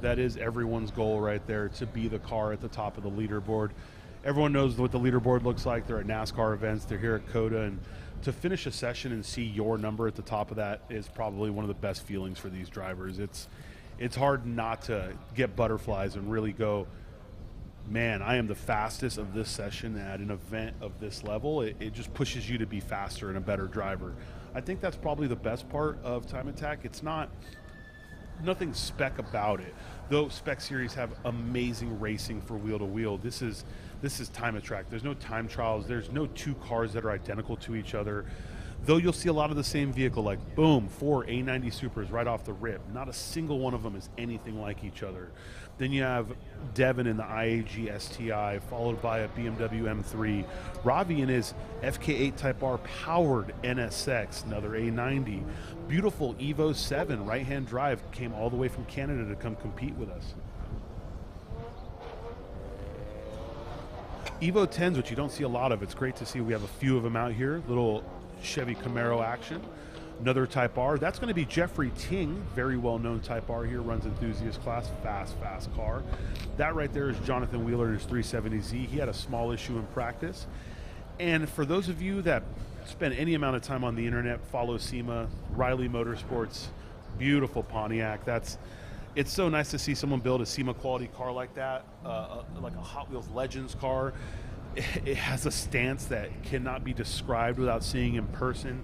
That is everyone's goal right there, to be the car at the top of the leaderboard. Everyone knows what the leaderboard looks like. They're at NASCAR events, they're here at COTA, and to finish a session and see your number at the top of that is probably one of the best feelings for these drivers. It's hard not to get butterflies and really go, man, I am the fastest of this session at an event of this level. It just pushes you to be faster and a better driver. I think that's probably the best part of Time Attack. It's nothing spec about it, though Spec Series have amazing racing for wheel to wheel. This is Time Attack. There's no time trials. There's no two cars that are identical to each other, though you'll see a lot of the same vehicle, like boom, 4 A90 Supers right off the rip. Not a single one of them is anything like each other. Then you have Devin in the IAG STI, followed by a BMW M3. Ravi in his FK8 Type R powered NSX, another A90. Beautiful Evo 7 right-hand drive, came all the way from Canada to come compete with us. Evo 10s, which you don't see a lot of. It's great to see we have a few of them out here. Little Chevy Camaro action. Another Type R. That's going to be Jeffrey Ting, very well-known Type R here, runs enthusiast class, fast car. That right there is Jonathan Wheeler in his 370Z. He had a small issue in practice. And for those of you that spend any amount of time on the internet, follow SEMA, Riley Motorsports, beautiful Pontiac. It's so nice to see someone build a SEMA quality car like that, like a Hot Wheels Legends car. It has a stance that cannot be described without seeing in person.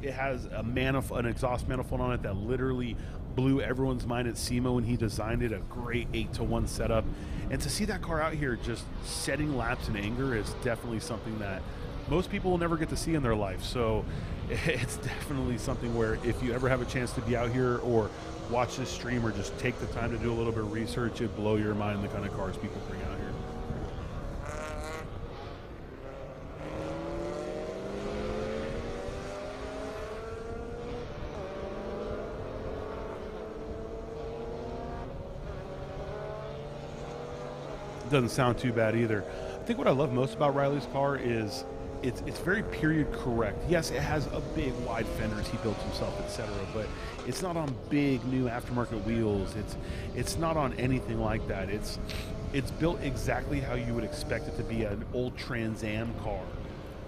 It has an exhaust manifold on it that literally blew everyone's mind at SEMA when he designed it. A great 8-to-1 setup. And to see that car out here just setting laps in anger is definitely something that most people will never get to see in their life. So it's definitely something where if you ever have a chance to be out here or watch this stream or just take the time to do a little bit of research, it'd blow your mind the kind of cars people bring out here. Doesn't sound too bad either. I think what I love most about Riley's car is it's very period correct. Yes, it has a big wide fenders he built himself, etc., but it's not on big new aftermarket wheels. It's not on anything like that. It's built exactly how you would expect it to be an old Trans Am car.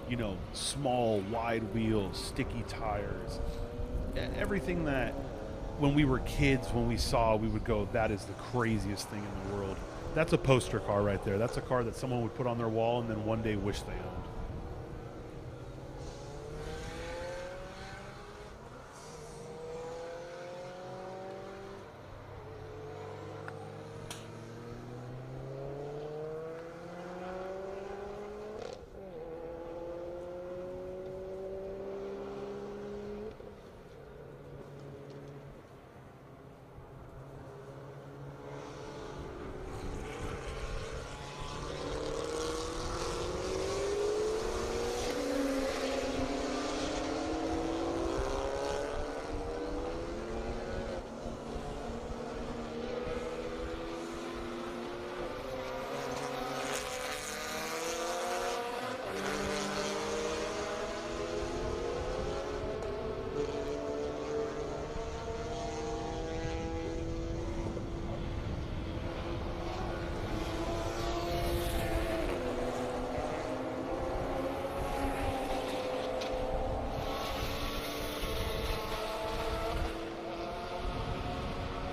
You know, small, wide wheels, sticky tires, everything that when we were kids, when we saw, we would go, that is the craziest thing in the world. That's a poster car right there. That's a car that someone would put on their wall and then one day wish they owned.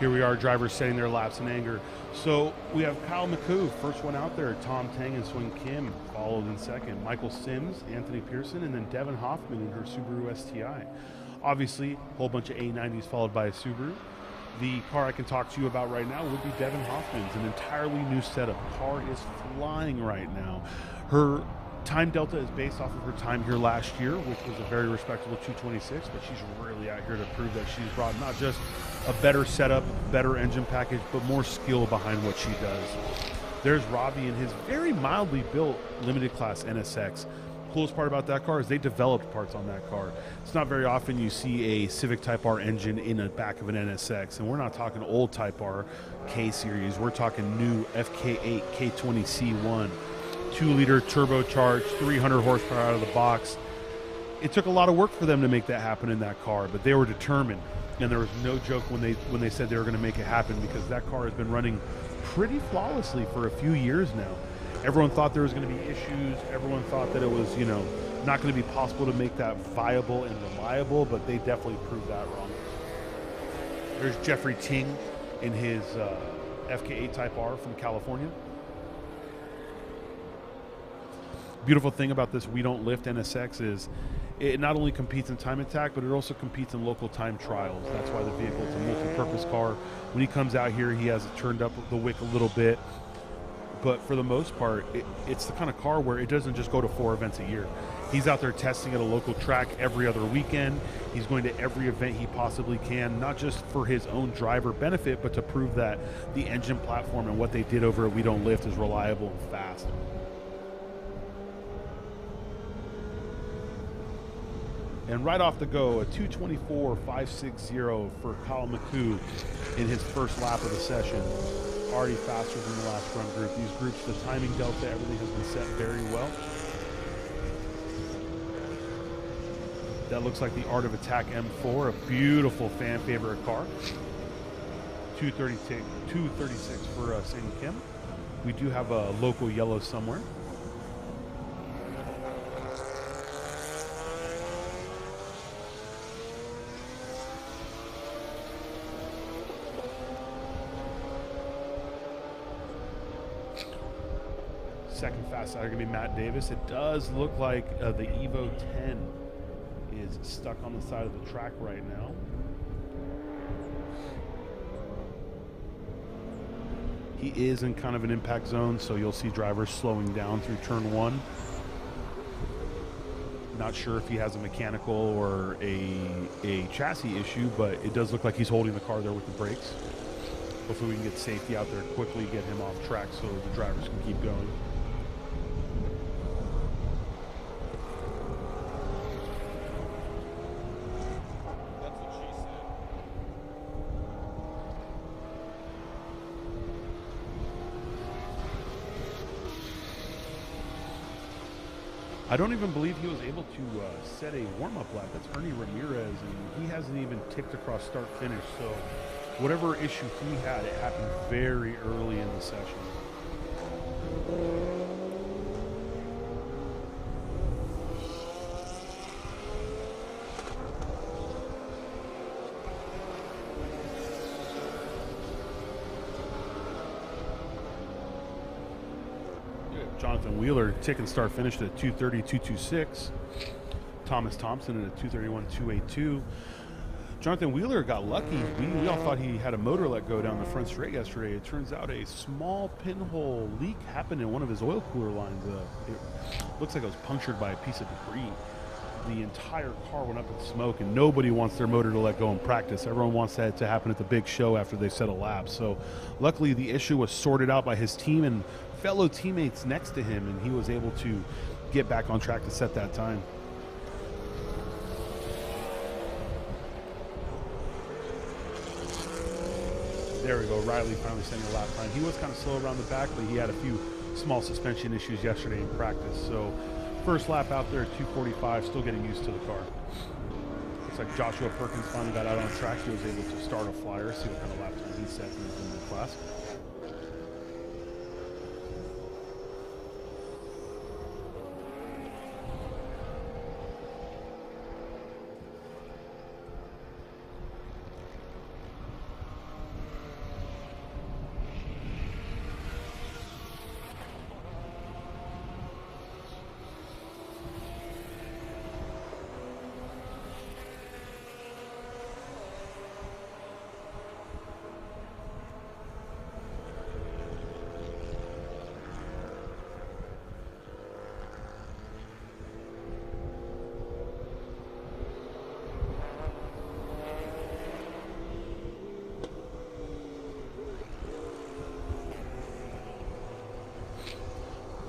Here we are, drivers setting their laps in anger. So we have Kyle McCoo, first one out there. Tom Tang and Swing Kim followed in second. Michael Sims, Anthony Pearson, and then Devin Hoffman in her Subaru STI. Obviously, a whole bunch of A90s followed by a Subaru. The car I can talk to you about right now would be Devin Hoffman's, an entirely new setup. Car is flying right now. Her time delta is based off of her time here last year, which was a very respectable 226, but she's really out here to prove that she's brought not just a better setup, better engine package, but more skill behind what she does. There's Ravi in his very mildly built limited class NSX. Coolest part about that car is they developed parts on that car. It's not very often you see a Civic Type R engine in the back of an NSX, and we're not talking old Type R K series. We're talking new FK8 K20 C1, 2-liter turbocharged, 300 horsepower out of the box. It took a lot of work for them to make that happen in that car, but they were determined, and there was no joke when they said they were going to make it happen, because that car has been running pretty flawlessly for a few years now. Everyone thought there was going to be issues. Everyone thought that it was, not going to be possible to make that viable and reliable, but they definitely proved that wrong. There's Jeffrey Ting in his FK8 Type R from California. Beautiful thing about this We Don't Lift NSX is it not only competes in time attack, but it also competes in local time trials. That's why the vehicle is a multi-purpose car. When he comes out here, he has it turned up the wick a little bit. But for the most part, it's the kind of car where it doesn't just go to 4 events a year. He's out there testing at a local track every other weekend. He's going to every event he possibly can, not just for his own driver benefit, but to prove that the engine platform and what they did over at We Don't Lift is reliable and fast. And right off the go, a 224.560 for Kyle McCoo in his first lap of the session. Already faster than the last run group. These groups, the timing delta, everything has been set very well. That looks like the Art of Attack M4, a beautiful fan favorite car. 236 for Sing Kim. We do have a local yellow somewhere. Second fast side are going to be Matt Davis. It does look like the Evo 10 is stuck on the side of the track right now. He is in kind of an impact zone, so you'll see drivers slowing down through turn 1. Not sure if he has a mechanical or a chassis issue, but it does look like he's holding the car there with the brakes. Hopefully we can get safety out there quickly, get him off track so the drivers can keep going. I don't even believe he was able to set a warm-up lap. That's Ernie Ramirez, and he hasn't even ticked across start-finish. So whatever issue he had, it happened very early in the session. Jonathan Wheeler tick and start finished at 230.226. Thomas Thompson at a 231.282. Jonathan Wheeler got lucky. We all thought he had a motor let go down the front straight yesterday. It turns out a small pinhole leak happened in one of his oil cooler lines. It looks like it was punctured by a piece of debris. The entire car went up in smoke, and nobody wants their motor to let go in practice. Everyone wants that to happen at the big show after they set a lap. So luckily the issue was sorted out by his team and fellow teammates next to him, and he was able to get back on track to set that time. There we go. Riley finally setting a lap time. He was kind of slow around the back, but he had a few small suspension issues yesterday in practice. So first lap out there at 2:45, still getting used to the car. Looks like Joshua Perkins finally got out on track. He was able to start a flyer, see what kind of lap time he set in the class.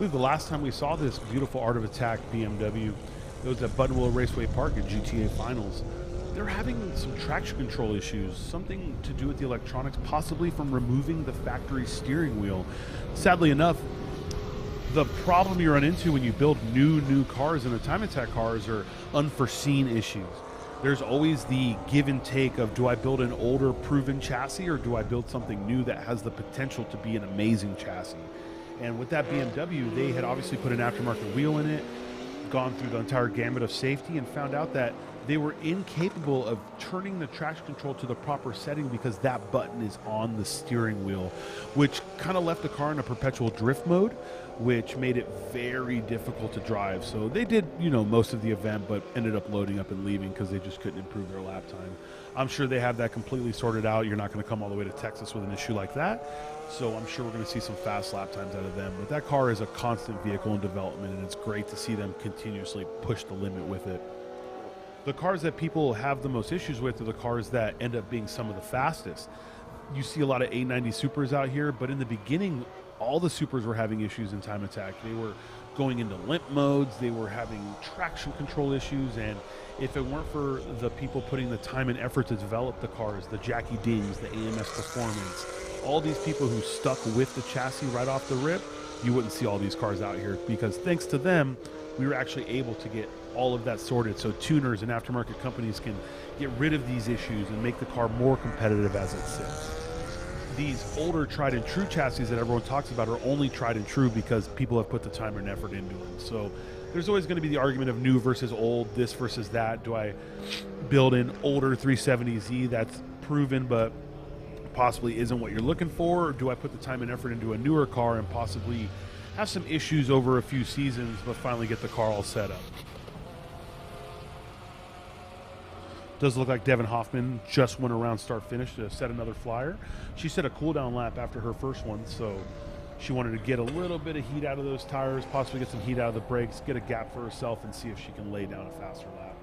believe the last time we saw this beautiful Art of Attack BMW, it was at Buttonwillow Raceway Park at GTA Finals. They're having some traction control issues, something to do with the electronics, possibly from removing the factory steering wheel. Sadly enough, the problem you run into when you build new cars in the Time Attack cars are unforeseen issues. There's always the give and take of, do I build an older proven chassis or do I build something new that has the potential to be an amazing chassis? And with that BMW, they had obviously put an aftermarket wheel in it, gone through the entire gamut of safety, and found out that they were incapable of turning the traction control to the proper setting because that button is on the steering wheel, which kind of left the car in a perpetual drift mode, which made it very difficult to drive. So they did, most of the event, but ended up loading up and leaving because they just couldn't improve their lap time. I'm sure they have that completely sorted out. You're not going to come all the way to Texas with an issue like that. So I'm sure we're going to see some fast lap times out of them. But that car is a constant vehicle in development, and it's great to see them continuously push the limit with it. The cars that people have the most issues with are the cars that end up being some of the fastest. You see a lot of 890 Supers out here, but in the beginning, all the Supers were having issues in Time Attack. They were going into limp modes, they were having traction control issues, and if it weren't for the people putting the time and effort to develop the cars, the Jackie Dings, the AMS Performance, all these people who stuck with the chassis right off the rip, you wouldn't see all these cars out here, because thanks to them, we were actually able to get all of that sorted, so tuners and aftermarket companies can get rid of these issues and make the car more competitive as it sits. These older tried and true chassis that everyone talks about are only tried and true because people have put the time and effort into them. So there's always going to be the argument of new versus old, this versus that. Do I build an older 370Z that's proven but possibly isn't what you're looking for, or do I put the time and effort into a newer car and possibly have some issues over a few seasons but finally get the car all set up? Does look like Devin Hoffman just went around start finish to set another flyer. She set a cool down lap after her first one, so she wanted to get a little bit of heat out of those tires, possibly get some heat out of the brakes, get a gap for herself, and see if she can lay down a faster lap.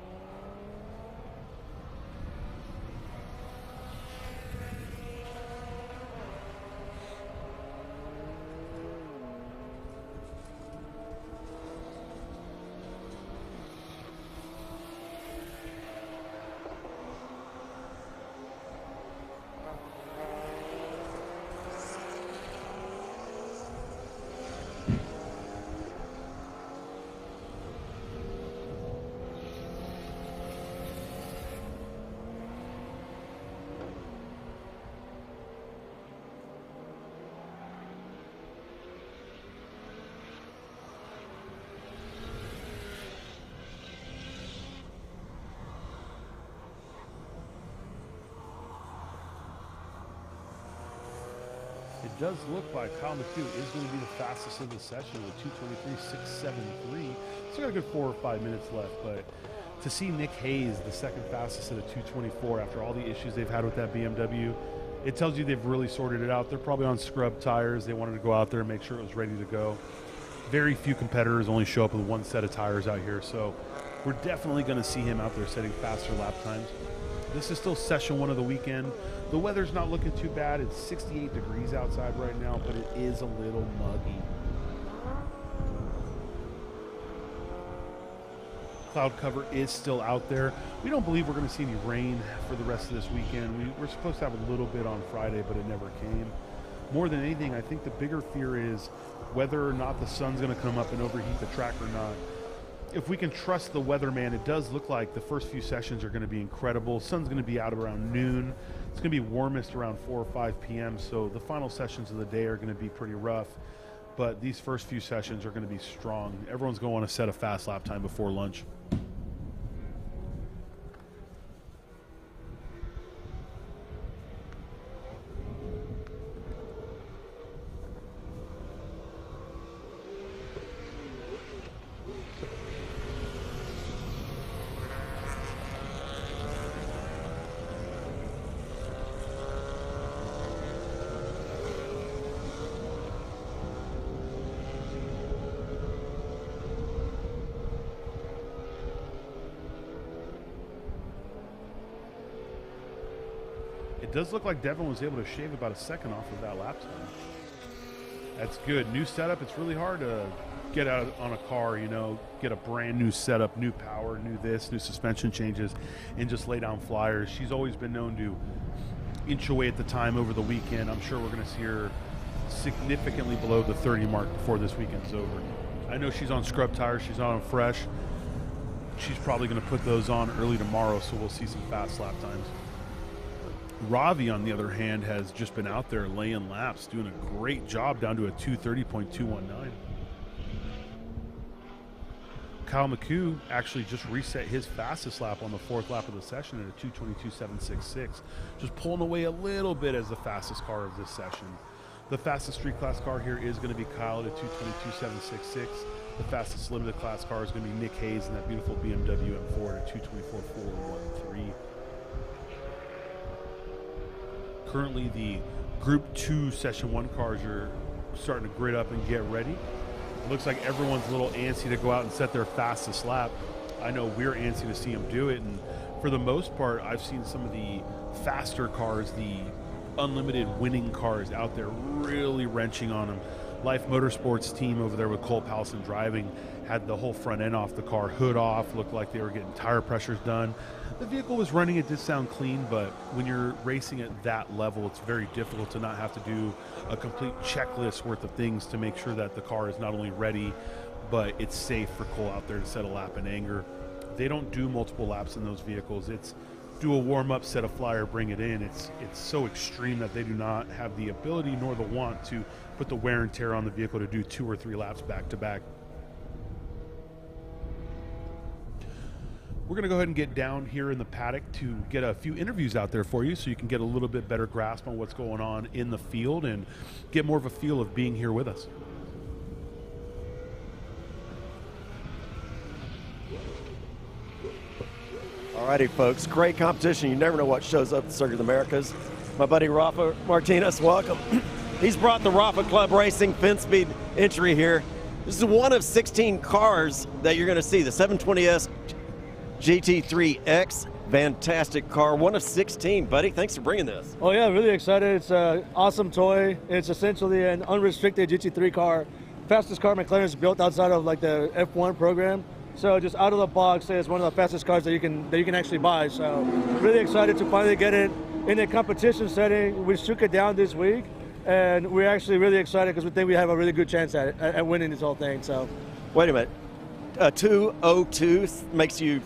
It does look like Kyle McHugh is going to be the fastest of the session with 2:23.673. Still got a good 4 or 5 minutes left, but to see Nick Hayes, the second fastest at a 2:24 after all the issues they've had with that BMW, it tells you they've really sorted it out. They're probably on scrub tires. They wanted to go out there and make sure it was ready to go. Very few competitors only show up with one set of tires out here, so we're definitely going to see him out there setting faster lap times. This is still session 1 of the weekend. The weather's not looking too bad. It's 68 degrees outside right now, but it is a little muggy. Cloud cover is still out there. We don't believe we're going to see any rain for the rest of this weekend. We're supposed to have a little bit on Friday, but it never came. More than anything, I think the bigger fear is whether or not the sun's going to come up and overheat the track or not. If we can trust the weatherman, it does look like the first few sessions are going to be incredible. Sun's going to be out around noon. It's going to be warmest around 4 or 5 p.m., so the final sessions of the day are going to be pretty rough. But these first few sessions are going to be strong. Everyone's going to want to set a fast lap time before lunch. It does look like Devin was able to shave about a second off of that lap time. That's good. New setup. It's really hard to get out on a car, you know, get a brand new setup, new power, new this, new suspension changes, and just lay down flyers. She's always been known to inch away at the time over the weekend. I'm sure we're going to see her significantly below the 30 mark before this weekend's over. I know she's on scrub tires, she's not on fresh. She's probably going to put those on early tomorrow, so we'll see some fast lap times. Ravi, on the other hand, has just been out there laying laps, doing a great job down to a 2:30.219. Kyle McHugh actually just reset his fastest lap on the 4th lap of the session at a 2:22.766, just pulling away a little bit as the fastest car of this session. The fastest street class car here is going to be Kyle at a 2:22.766. The fastest limited class car is going to be Nick Hayes in that beautiful BMW M4 at a 2:24.413. Currently, the Group 2 Session 1 cars are starting to grid up and get ready. It looks like everyone's a little antsy to go out and set their fastest lap. I know we're antsy to see them do it, and for the most part, I've seen some of the faster cars, the unlimited winning cars out there really wrenching on them. Life Motorsports team over there with Cole Powelson driving had the whole front end off the car, hood off, looked like they were getting tire pressures done. The vehicle was running, it did sound clean, but when you're racing at that level, it's very difficult to not have to do a complete checklist worth of things to make sure that the car is not only ready, but it's safe for Cole out there to set a lap in anger. They don't do multiple laps in those vehicles. It's do a warm-up, set a flyer, bring it in. It's so extreme that they do not have the ability nor the want to put the wear and tear on the vehicle to do 2 or 3 laps back to back. We're going to go ahead and get down here in the paddock to get a few interviews out there for you so you can get a little bit better grasp on what's going on in the field and get more of a feel of being here with us. Alrighty, folks, great competition. You never know what shows up at the Circuit of the Americas. My buddy Rafa Martinez, welcome. He's brought the Rafa Club Racing FinSpeed entry here. This is one of 16 cars that you're going to see, the 720S GT3X. Fantastic car, one of 16. Buddy, thanks for bringing this. Oh yeah, really excited. It's an awesome toy. It's essentially an unrestricted GT3 car. Fastest car McLaren's built outside of like the F1 program. So just out of the box, it's one of the fastest cars that you can actually buy. So really excited to finally get it in a competition setting. We shook it down this week, and we're actually really excited because we think we have a really good chance at winning this whole thing. So, wait a minute, 202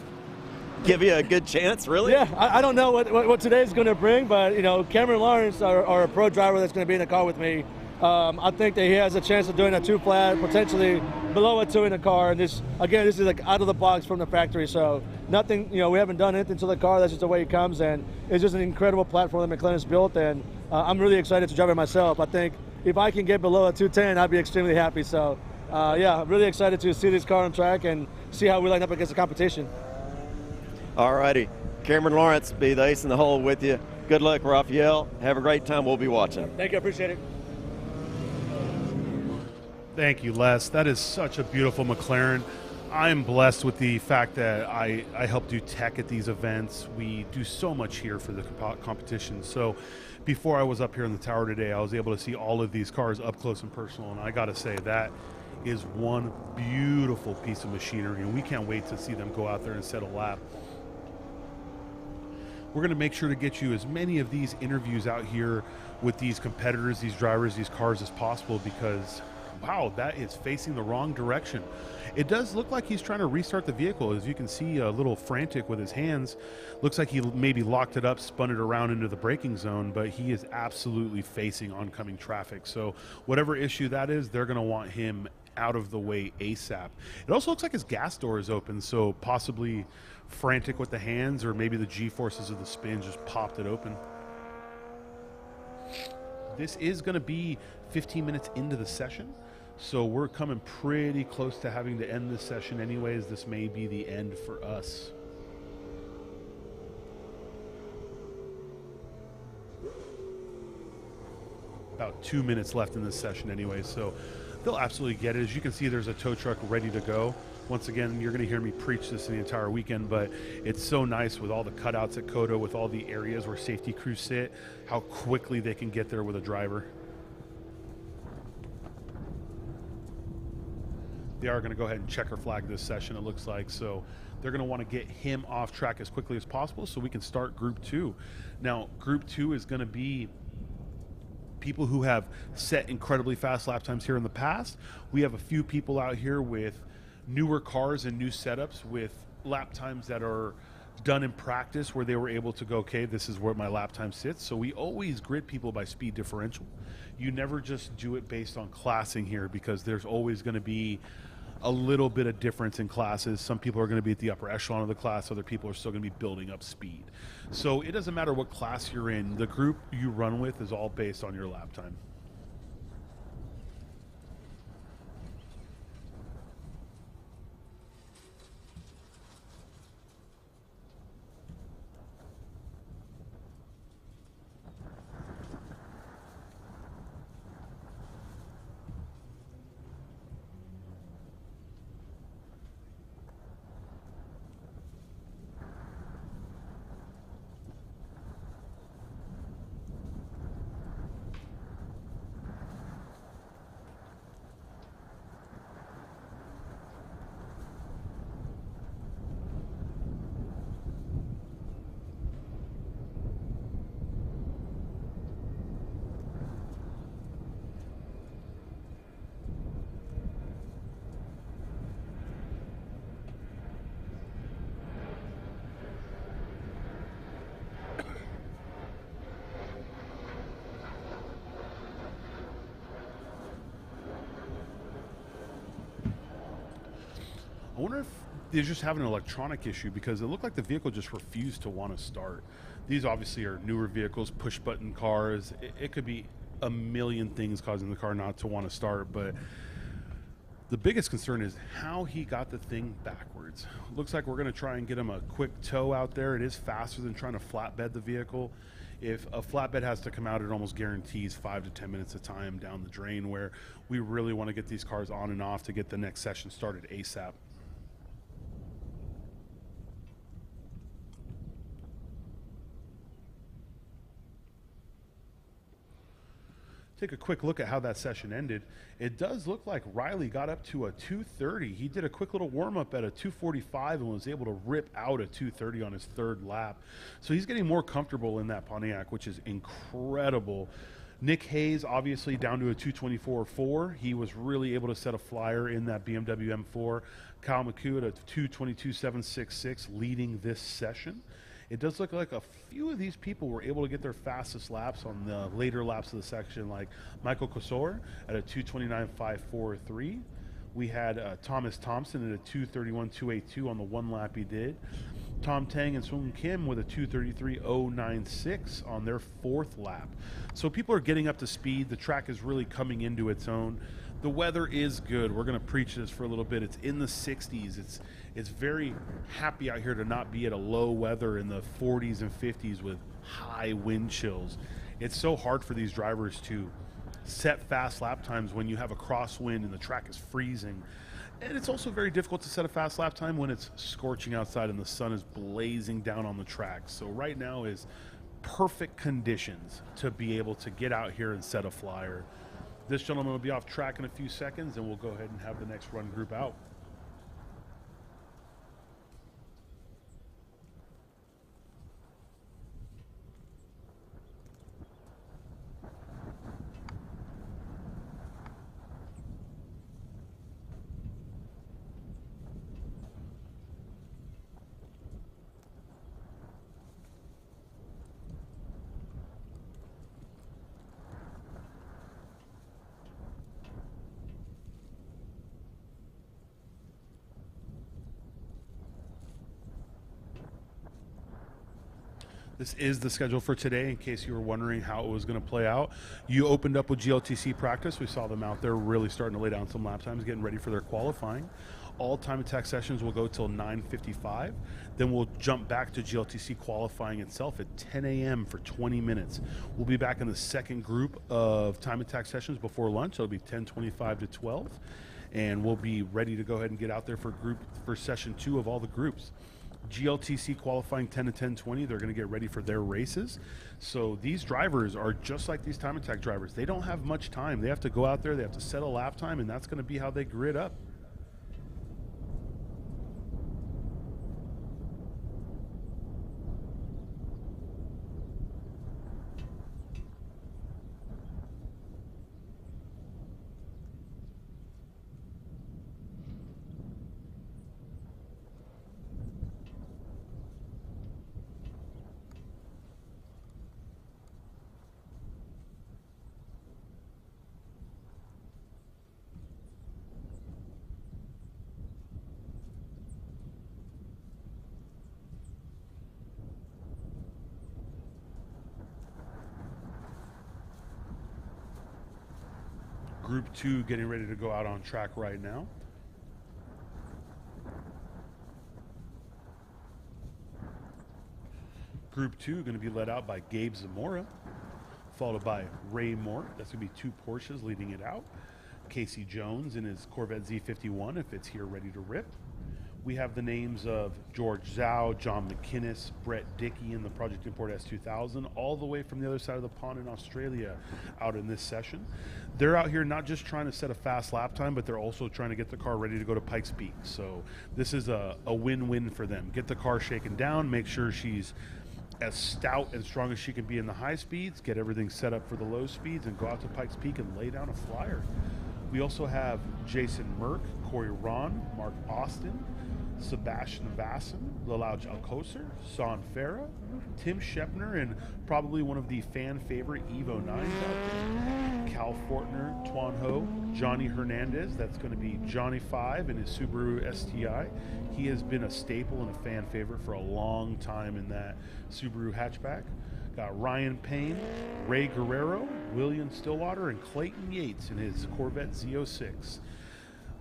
give you a good chance, really? Yeah, I don't know what today's going to bring, but you know, Cameron Lawrence, our pro driver that's going to be in the car with me, I think that he has a chance of doing a 2 flat, potentially below a 2 in the car. And this is like out of the box from the factory. So nothing, you know, we haven't done anything to the car. That's just the way it comes. And it's just an incredible platform that McLaren's built. And I'm really excited to drive it myself. I think if I can get below a 210, I'd be extremely happy. So yeah, I'm really excited to see this car on track and see how we line up against the competition. All righty. Cameron Lawrence, be the ace in the hole with you. Good luck, Raphael. Have a great time. We'll be watching. Thank you. I appreciate it. Thank you, Les. That is such a beautiful McLaren. I'm blessed with the fact that I help do tech at these events. We do so much here for the competition. So before I was up here in the tower today, I was able to see all of these cars up close and personal. And I got to say, that is one beautiful piece of machinery. And we can't wait to see them go out there and set a lap. We're going to make sure to get you as many of these interviews out here with these competitors, these drivers, these cars as possible, because wow, that is facing the wrong direction. It does look like he's trying to restart the vehicle. As you can see, a little frantic with his hands. Looks like he maybe locked it up, spun it around into the braking zone, but he is absolutely facing oncoming traffic. So whatever issue that is, they're going to want him out of the way ASAP. It also looks like his gas door is open, so possibly frantic with the hands, or maybe the G-forces of the spin just popped it open. This is going to be 15 minutes into the session. So we're coming pretty close to having to end this session anyways. This may be the end for us. About 2 minutes left in this session anyway, so they'll absolutely get it. As you can see, there's a tow truck ready to go. Once again, you're going to hear me preach this the entire weekend, but it's so nice with all the cutouts at COTA, with all the areas where safety crews sit, how quickly they can get there with a driver. they are going to go ahead and checker flag this session, it looks like. So they're going to want to get him off track as quickly as possible so we can start Group 2. Now, Group 2 is going to be people who have set incredibly fast lap times here in the past. We have a few people out here with newer cars and new setups with lap times that are done in practice where they were able to go, okay, this is where my lap time sits. So we always grid people by speed differential. You never just do it based on classing here, because there's always going to be a little bit of difference in classes. Some people are going to be at the upper echelon of the class, other people are still going to be building up speed. So it doesn't matter what class you're in, the group you run with is all based on your lap time. I wonder if they're just having an electronic issue, because it looked like the vehicle just refused to want to start. These obviously are newer vehicles, push button cars. It could be a million things causing the car not to want to start, but the biggest concern is how he got the thing backwards. Looks like we're going to try and get him a quick tow out there. It is faster than trying to flatbed the vehicle. If a flatbed has to come out, it almost guarantees 5 to 10 minutes of time down the drain, where we really want to get these cars on and off to get the next session started ASAP. Take a quick look at how that session ended. It does look like Riley got up to a 2:30. He did a quick little warm-up at a 2:45 and was able to rip out a 2:30 on his third lap. So he's getting more comfortable in that Pontiac, which is incredible. Nick Hayes, obviously, down to a 2:24.4. He was really able to set a flyer in that BMW M4. Kyle McHugh at a 2:22.766, leading this session. It does look like a few of these people were able to get their fastest laps on the later laps of the section, like Michael Kosor at a 2:29.543. We had Thomas Thompson at a 2:31.282 on the one lap he did. Tom Tang and Sung Kim with a 2:33.096 on their fourth lap. So people are getting up to speed. The track is really coming into its own. The weather is good. We're going to preach this for a little bit. It's in the 60s. It's very happy out here to not be at a low weather in the 40s and 50s with high wind chills. It's so hard for these drivers to set fast lap times when you have a crosswind and the track is freezing. And it's also very difficult to set a fast lap time when it's scorching outside and the sun is blazing down on the track. So right now is perfect conditions to be able to get out here and set a flyer. This gentleman will be off track in a few seconds, and we'll go ahead and have the next run group out. This is the schedule for today, in case you were wondering how it was going to play out. You opened up with GLTC practice. We saw them out there really starting to lay down some lap times, getting ready for their qualifying. All time attack sessions will go till 9:55. Then we'll jump back to GLTC qualifying itself at 10 a.m. for 20 minutes. We'll be back in the second group of time attack sessions before lunch. It'll be 10:25 to 12. And we'll be ready to go ahead and get out there for session 2 of all the groups. GLTC qualifying 10 to 10:20. They're going to get ready for their races. So these drivers are just like these time attack drivers. They don't have much time. They have to go out there, they have to set a lap time, and that's going to be how they grid up. Group 2 getting ready to go out on track right now. Group 2 going to be led out by Gabe Zamora, followed by Ray Mort. That's going to be 2 Porsches leading it out. Casey Jones in his Corvette Z51 if it's here ready to rip. We have the names of George Zhao, John McInnes, Brett Dickey in the Project Import S2000, all the way from the other side of the pond in Australia out in this session. They're out here not just trying to set a fast lap time, but they're also trying to get the car ready to go to Pikes Peak. So this is a win-win for them. Get the car shaken down, make sure she's as stout and strong as she can be in the high speeds, get everything set up for the low speeds, and go out to Pikes Peak and lay down a flyer. We also have Jason Merck, Corey Ron, Mark Austin, Sebastian Vasson, Lalauj Alcocer, Son Farah, Tim Shepner, and probably one of the fan favorite Evo 9s out there, Cal Fortner, Tuan Ho, Johnny Hernandez. That's going to be Johnny 5 in his Subaru STI. He has been a staple and a fan favorite for a long time in that Subaru hatchback. Got Ryan Payne, Ray Guerrero, William Stillwater, and Clayton Yates in his Corvette Z06.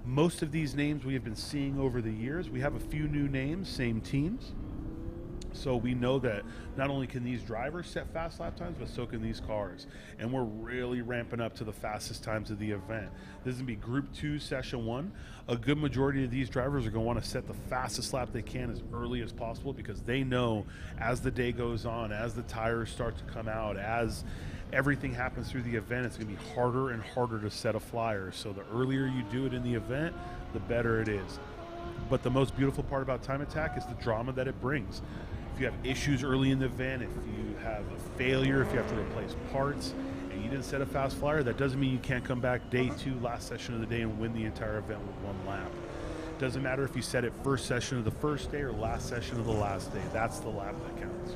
Most of these names we have been seeing over the years. We have a few new names, same teams. So we know that not only can these drivers set fast lap times, but so can these cars. And we're really ramping up to the fastest times of the event. This is going to be Group 2, Session 1. A good majority of these drivers are going to want to set the fastest lap they can as early as possible, because they know as the day goes on, as the tires start to come out, as everything happens through the event, it's going to be harder and harder to set a flyer. So the earlier you do it in the event, the better it is. But the most beautiful part about Time Attack is the drama that it brings. If you have issues early in the event, if you have a failure, if you have to replace parts, and you didn't set a fast flyer, that doesn't mean you can't come back day 2, last session of the day, and win the entire event with 1 lap. Doesn't matter if you set it first session of the first day or last session of the last day. That's the lap that counts.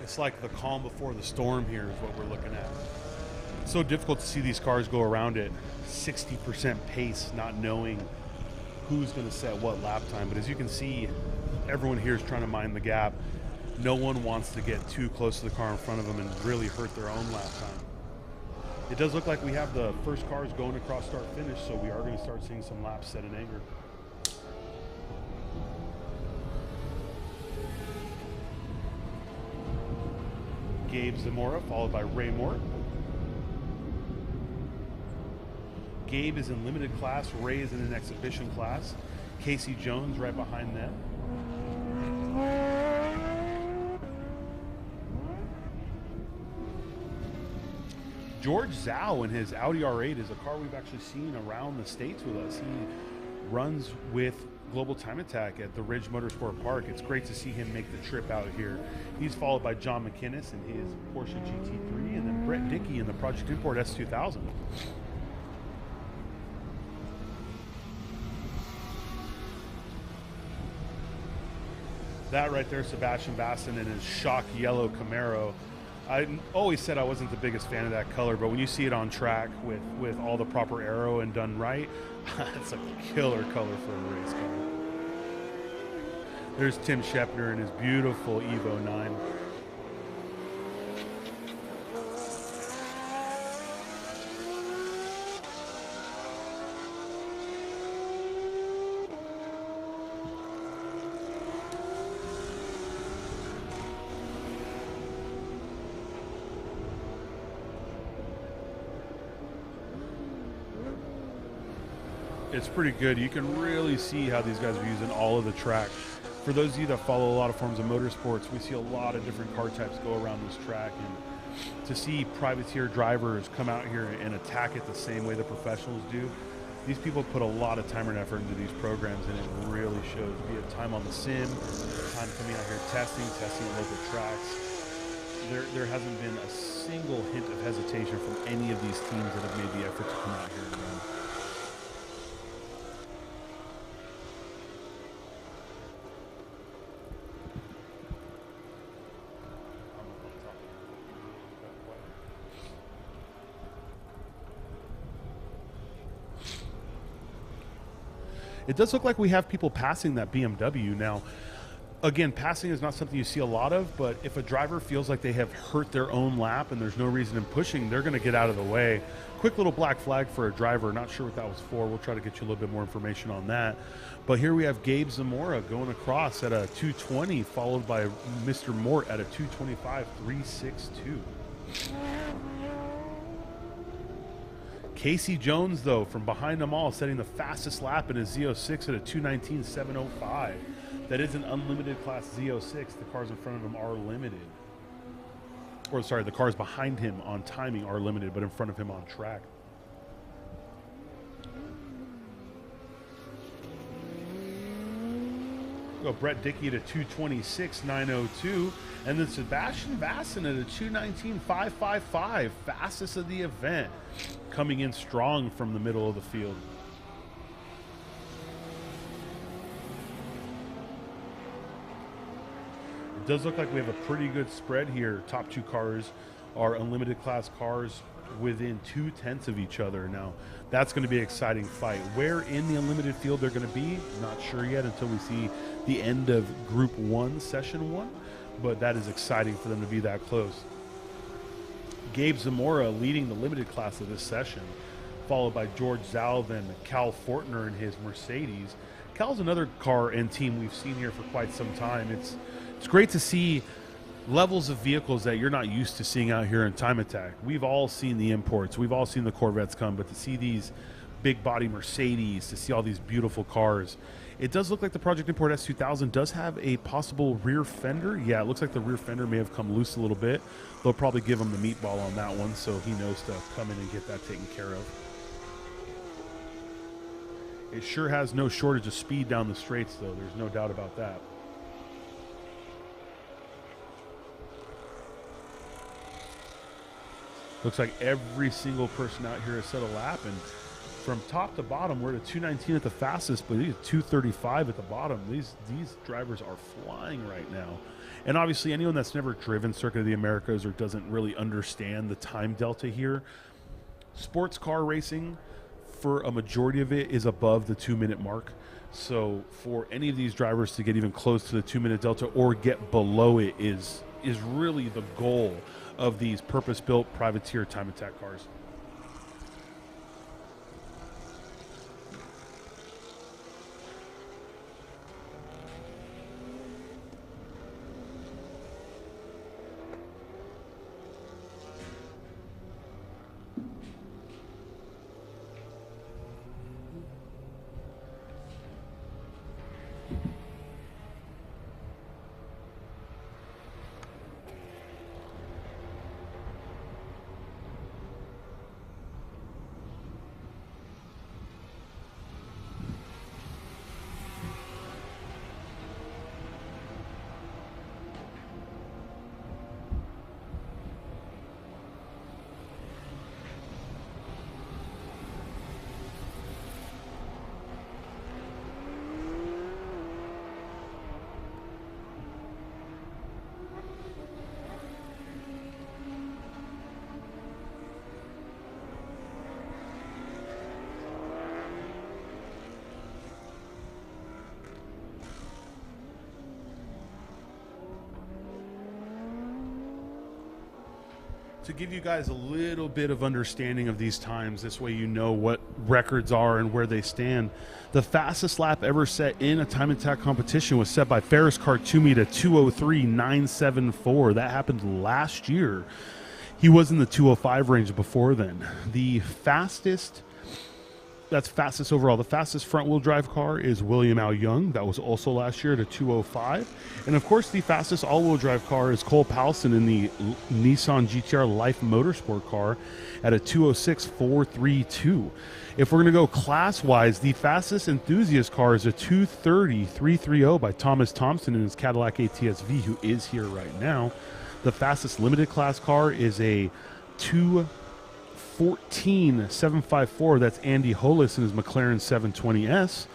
It's like the calm before the storm here is what we're looking at. It's so difficult to see these cars go around at 60% pace, not knowing who's going to set what lap time. But as you can see, everyone here is trying to mind the gap. No one wants to get too close to the car in front of them and really hurt their own lap time. It does look like we have the first cars going across start finish, so we are going to start seeing some laps set in anger. Gabe Zamora, followed by Ray Mort. Gabe is in limited class, Ray is in an exhibition class. Casey Jones right behind them. George Zhao in his Audi R8 is a car we've actually seen around the States with us. He runs with Global Time Attack at the Ridge Motorsport Park. It's great to see him make the trip out here. He's followed by John McInnes in his Porsche GT3, and then Brett Dickey in the Project Import S2000. That right there, Sebastian Vasson in his shock yellow Camaro. I always said I wasn't the biggest fan of that color, but when you see it on track with all the proper aero and done right, it's a killer color for a race car. There's Tim Shepner in his beautiful Evo 9. It's pretty good. You can really see how these guys are using all of the track. For those of you that follow a lot of forms of motorsports, we see a lot of different car types go around this track. And to see privateer drivers come out here and attack it the same way the professionals do, these people put a lot of time and effort into these programs, and it really shows. Be it time on the sim, time coming out here testing at local tracks. There hasn't been a single hint of hesitation from any of these teams that have made the effort to come out here and run. It does look like we have people passing that BMW now. Again, passing is not something you see a lot of, but if a driver feels like they have hurt their own lap and there's no reason in pushing, they're going to get out of the way. Quick little black flag for a driver. Not sure what that was for. We'll try to get you a little bit more information on that. But here we have Gabe Zamora going across at a 220, followed by Mr. Mort at a 225.362. Casey Jones, though, from behind them all, setting the fastest lap in his Z06 at a 219.705. That is an unlimited class Z06. The cars in front of him are limited. Or, sorry, the cars behind him on timing are limited, but in front of him on track. Go Brett Dickey at a 226.902. And then Sebastian Vasson at a 219.555. Fastest of the event. Coming in strong from the middle of the field. It does look like we have a pretty good spread here. Top two cars are unlimited class cars within 0.2 of each other. Now, that's going to be an exciting fight. Where in the unlimited field they're going to be, not sure yet until we see the end of Group 1, Session 1. But that is exciting for them to be that close. Gabe Zamora leading the limited class of this session, followed by George Zalv and Cal Fortner in his Mercedes. Cal's another car and team we've seen here for quite some time. It's great to see levels of vehicles that you're not used to seeing out here in Time Attack. We've all seen the imports. We've all seen the Corvettes come, but to see these big body Mercedes, to see all these beautiful cars. It does look like the Project Import S2000 does have a possible rear fender. Yeah, it looks like the rear fender may have come loose a little bit. They'll probably give him the meatball on that one, so he knows to come in and get that taken care of. It sure has no shortage of speed down the straights, though. There's no doubt about that. Looks like every single person out here has set a lap, and from top to bottom, we're at a 219 at the fastest, but he's 235 at the bottom. These drivers are flying right now. And obviously, anyone that's never driven Circuit of the Americas or doesn't really understand the time delta here, sports car racing, for a majority of it, is above the 2-minute mark. So for any of these drivers to get even close to the 2-minute delta or get below it is really the goal of these purpose-built privateer time attack cars. To give you guys a little bit of understanding of these times, this way you know what records are and where they stand. The fastest lap ever set in a time attack competition was set by Ferris Khartoumi to 2:03.974. That happened last year. He was in the 2:05 range before then. The fastest, that's fastest overall. The fastest front-wheel drive car is William Al Young. That was also last year at a 2:05. And of course, the fastest all-wheel drive car is Cole Powelson in the Nissan GTR Life Motorsport car at a 2:06.432. If we're going to go class-wise, the fastest enthusiast car is a 2:30.330 by Thomas Thompson in his Cadillac ATS-V, who is here right now. The fastest limited class car is a 2:14.754. That's Andy Hollis in his McLaren 720S.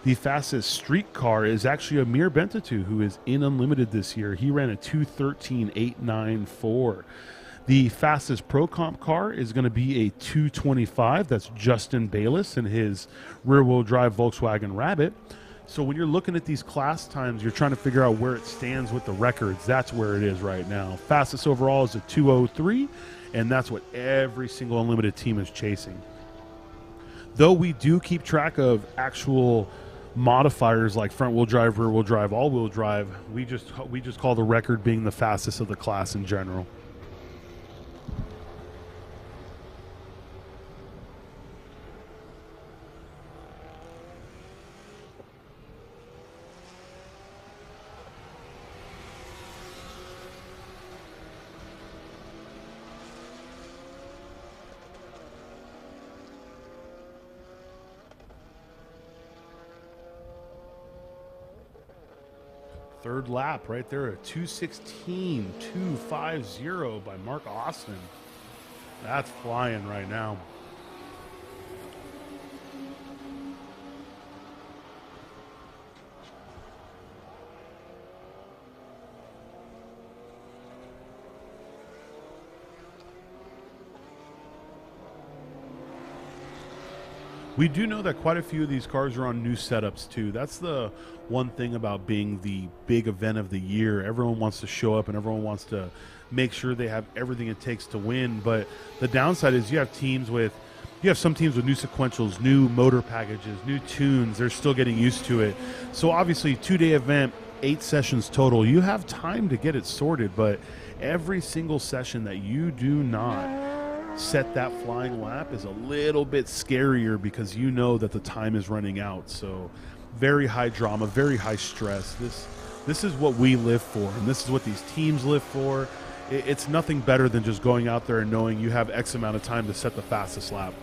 The fastest street car is actually Amir Bentatu, who is in Unlimited this year. He ran a 2:13.894. The fastest Pro Comp car is going to be a 2:25. That's Justin Bayliss in his rear-wheel drive Volkswagen Rabbit. So when you're looking at these class times, you're trying to figure out where it stands with the records. That's where it is right now. Fastest overall is a 2:03, and that's what every single Unlimited team is chasing. Though we do keep track of actual modifiers like front-wheel drive, rear-wheel drive, all-wheel drive, we just call the record being the fastest of the class in general. Third lap right there at 2:16.250 by Mark Austin. That's flying right now. We do know that quite a few of these cars are on new setups too. That's the one thing about being the big event of the year. Everyone wants to show up and everyone wants to make sure they have everything it takes to win. But the downside is you have some teams with new sequentials, new motor packages, new tunes. They're still getting used to it. So obviously 2-day event, 8 sessions total. You have time to get it sorted, but every single session that you do not set that flying lap is a little bit scarier because you know that the time is running out. So very high drama, very high stress. This is what we live for, and this is what these teams live for. It's nothing better than just going out there and knowing you have X amount of time to set the fastest lap.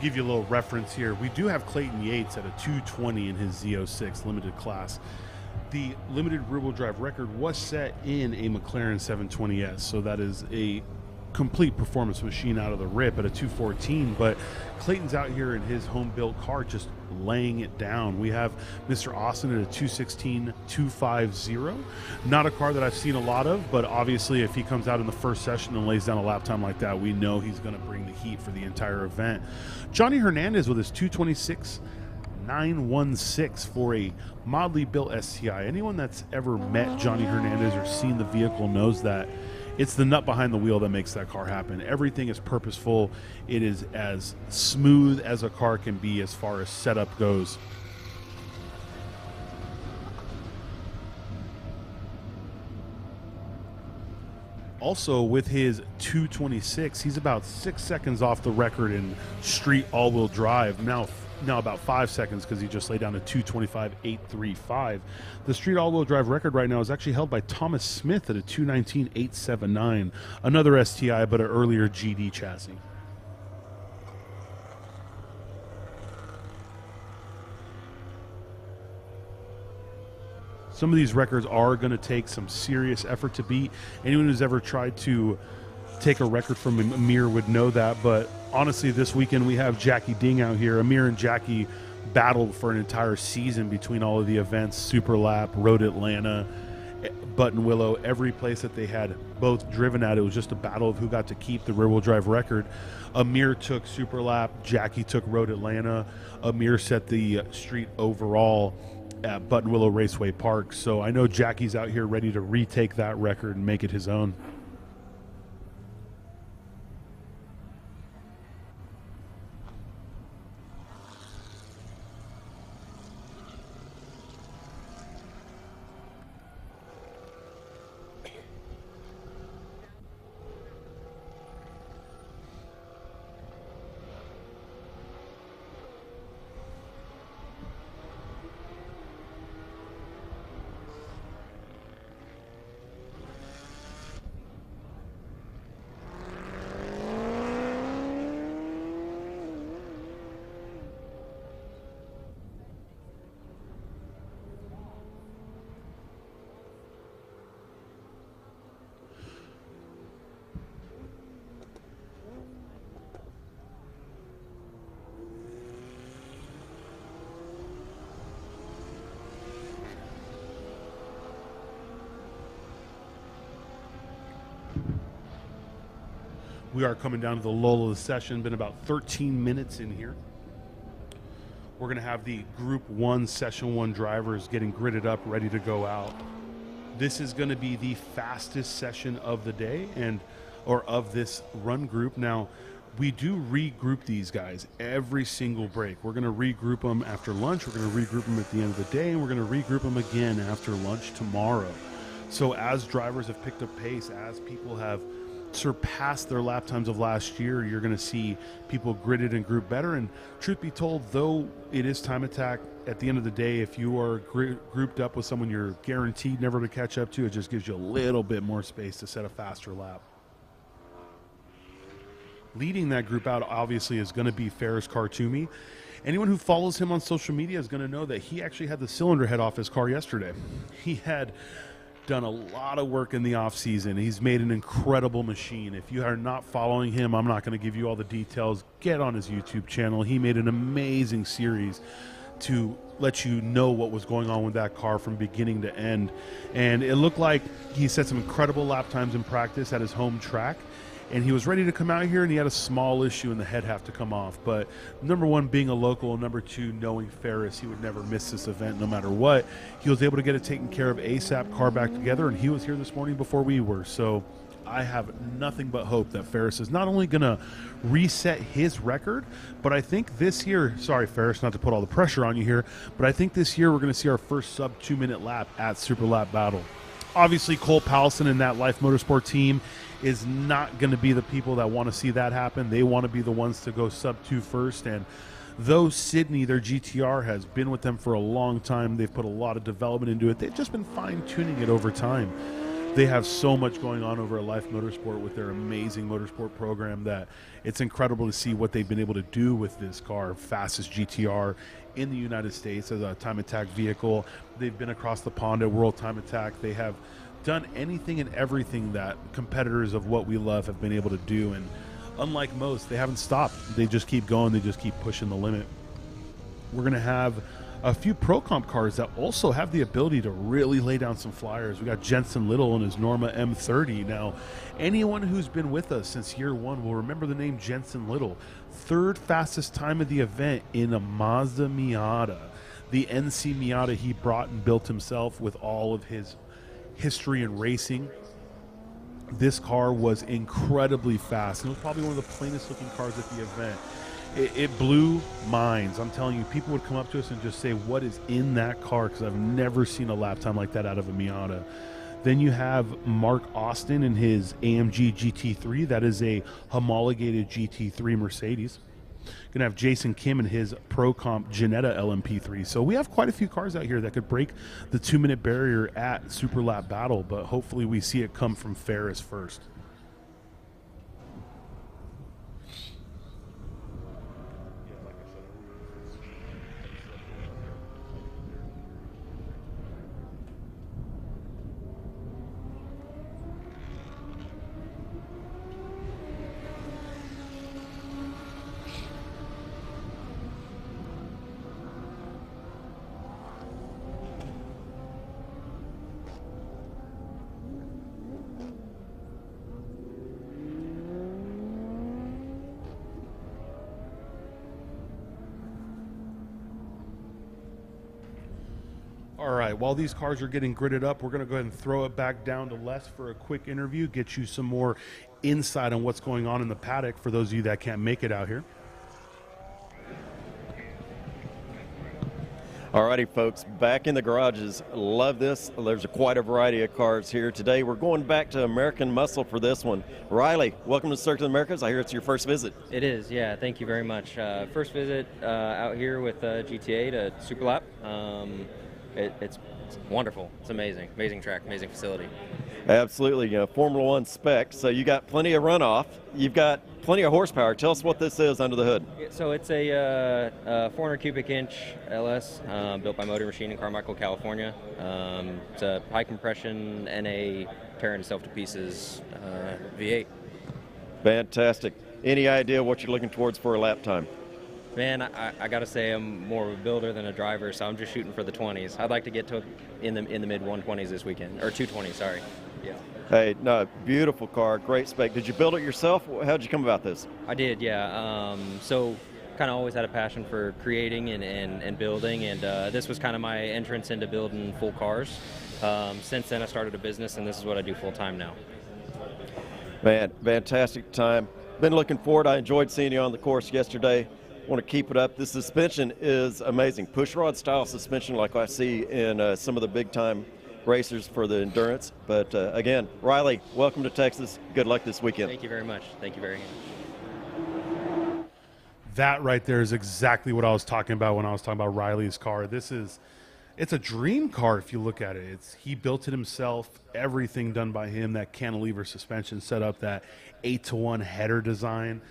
Give you a little reference here. We do have Clayton Yates at a 2:20 in his Z06 limited class. The limited rear-wheel drive record was set in a McLaren 720S, so that is a complete performance machine out of the rip at a 214, but Clayton's out here in his home-built car just laying it down. We have Mr. Austin at a 216 250. Not a car that I've seen a lot of, but obviously if he comes out in the first session and lays down a lap time like that, we know he's going to bring the heat for the entire event. Johnny Hernandez with his 226 916 for a modly built STI. Anyone that's ever met Johnny Hernandez or seen the vehicle knows that it's the nut behind the wheel that makes that car happen. Everything is purposeful. It is as smooth as a car can be as far as setup goes. Also, with his 226, he's about 6 seconds off the record in street all-wheel drive. Now about 5 seconds because he just laid down a 225.835. The street all-wheel drive record right now is actually held by Thomas Smith at a 219.879. Another STI, but an earlier GD chassis. Some of these records are going to take some serious effort to beat. Anyone who's ever tried to take a record from Amir would know that, but honestly, this weekend we have Jackie Ding out here. Amir and Jackie battled for an entire season between all of the events, Super Lap, Road Atlanta, Button Willow, every place that they had both driven at. It was just a battle of who got to keep the rear-wheel drive record. Amir took Super Lap, Jackie took Road Atlanta. Amir set the street overall at Button Willow Raceway Park. So I know Jackie's out here ready to retake that record and make it his own. We are coming down to the lull of the session. Been about 13 minutes in here. We're going to have the Group 1, Session 1 drivers getting gridded up, ready to go out. This is going to be the fastest session of the day or of this run group. Now, we do regroup these guys every single break. We're going to regroup them after lunch. We're going to regroup them at the end of the day, and we're going to regroup them again after lunch tomorrow. So as drivers have picked up pace, as people have surpassed their lap times of last year, you're going to see people gridded and grouped better. And truth be told, though it is time attack, at the end of the day, if you are grouped up with someone you're guaranteed never to catch up to, it just gives you a little bit more space to set a faster lap. Leading that group out, obviously, is going to be Faris Khartoumi. Anyone who follows him on social media is going to know that he actually had the cylinder head off his car yesterday. He had done a lot of work in the off season. He's made an incredible machine. If you are not following him, I'm not going to give you all the details. Get on his YouTube channel. He made an amazing series to let you know what was going on with that car from beginning to end. And it looked like he set some incredible lap times in practice at his home track. And he was ready to come out here, and he had a small issue in the head have to come off. But number one, being a local, and number two, knowing Faris, he would never miss this event no matter what. He was able to get it taken care of ASAP, car back together, and he was here this morning before we were. So I have nothing but hope that Faris is not only going to reset his record, but I think this year, sorry Faris, not to put all the pressure on you here, but I think this year we're going to see our first sub 2-minute lap at Super Lap Battle. Obviously, Cole Powelson and that Life Motorsport team is not going to be the people that want to see that happen. They want to be the ones to go sub 2 first. And though Sydney, their GTR, has been with them for a long time, they've put a lot of development into it. They've just been fine-tuning it over time. They have so much going on over at Life Motorsport with their amazing motorsport program that it's incredible to see what they've been able to do with this car, fastest GTR in the United States as a time attack vehicle. They've been across the pond at World Time Attack. They have done anything and everything that competitors of what we love have been able to do. And unlike most, they haven't stopped. They just keep going. They just keep pushing the limit. We're going to have a few Pro Comp cars that also have the ability to really lay down some flyers. We got Jensen Little and his Norma M30. Now, anyone who's been with us since year one will remember the name Jensen Little. Third fastest time of the event in a Mazda Miata. The NC Miata he brought and built himself with all of his history in racing. This car was incredibly fast. It was probably one of the plainest looking cars at the event. It blew minds. I'm telling you, people would come up to us and just say, what is in that car? Because I've never seen a lap time like that out of a Miata. Then you have Mark Austin and his AMG GT3. That is a homologated GT3 Mercedes. Going to have Jason Kim and his Pro Comp Ginetta LMP3. So we have quite a few cars out here that could break the 2-minute barrier at Super Lap Battle, but hopefully we see it come from Ferris first. All right, while these cars are getting gridded up, we're going to go ahead and throw it back down to Les for a quick interview, get you some more insight on what's going on in the paddock for those of you that can't make it out here. All righty, folks, back in the garages. Love this. There's quite a variety of cars here today. We're going back to American Muscle for this one. Riley, welcome to Circuit of the Americas. I hear it's your first visit. It is, yeah. Thank you very much. First visit out here with GTA to Super Lap. It's wonderful. It's amazing. Amazing track, amazing facility. Absolutely. Formula One spec. So you got plenty of runoff. You've got plenty of horsepower. Tell us what this is under the hood. So it's a 400 cubic inch LS built by Motor Machine in Carmichael, California. It's a high compression NA tearing itself to pieces V8. Fantastic. Any idea what you're looking towards for a lap time? Man, I got to say I'm more of a builder than a driver, so I'm just shooting for the 20s. I'd like to get to in the mid 120s this weekend, or 220, sorry. Yeah. Hey, no, beautiful car, great spec. Did you build it yourself? How'd you come about this? I did, yeah. So kind of always had a passion for creating and building, and this was kind of my entrance into building full cars. Since then, I started a business, and this is what I do full time now. Man, fantastic time. Been looking forward. I enjoyed seeing you on the course yesterday. Want to keep it up. The suspension is amazing. Pushrod style suspension like I see in some of the big time racers for the endurance. But again, Riley, welcome to Texas. Good luck this weekend. Thank you very much. Thank you very much. That right there is exactly what I was talking about when I was talking about Riley's car. It's a dream car if you look at it. He built it himself, everything done by him, that cantilever suspension setup, that 8-to-1 header design.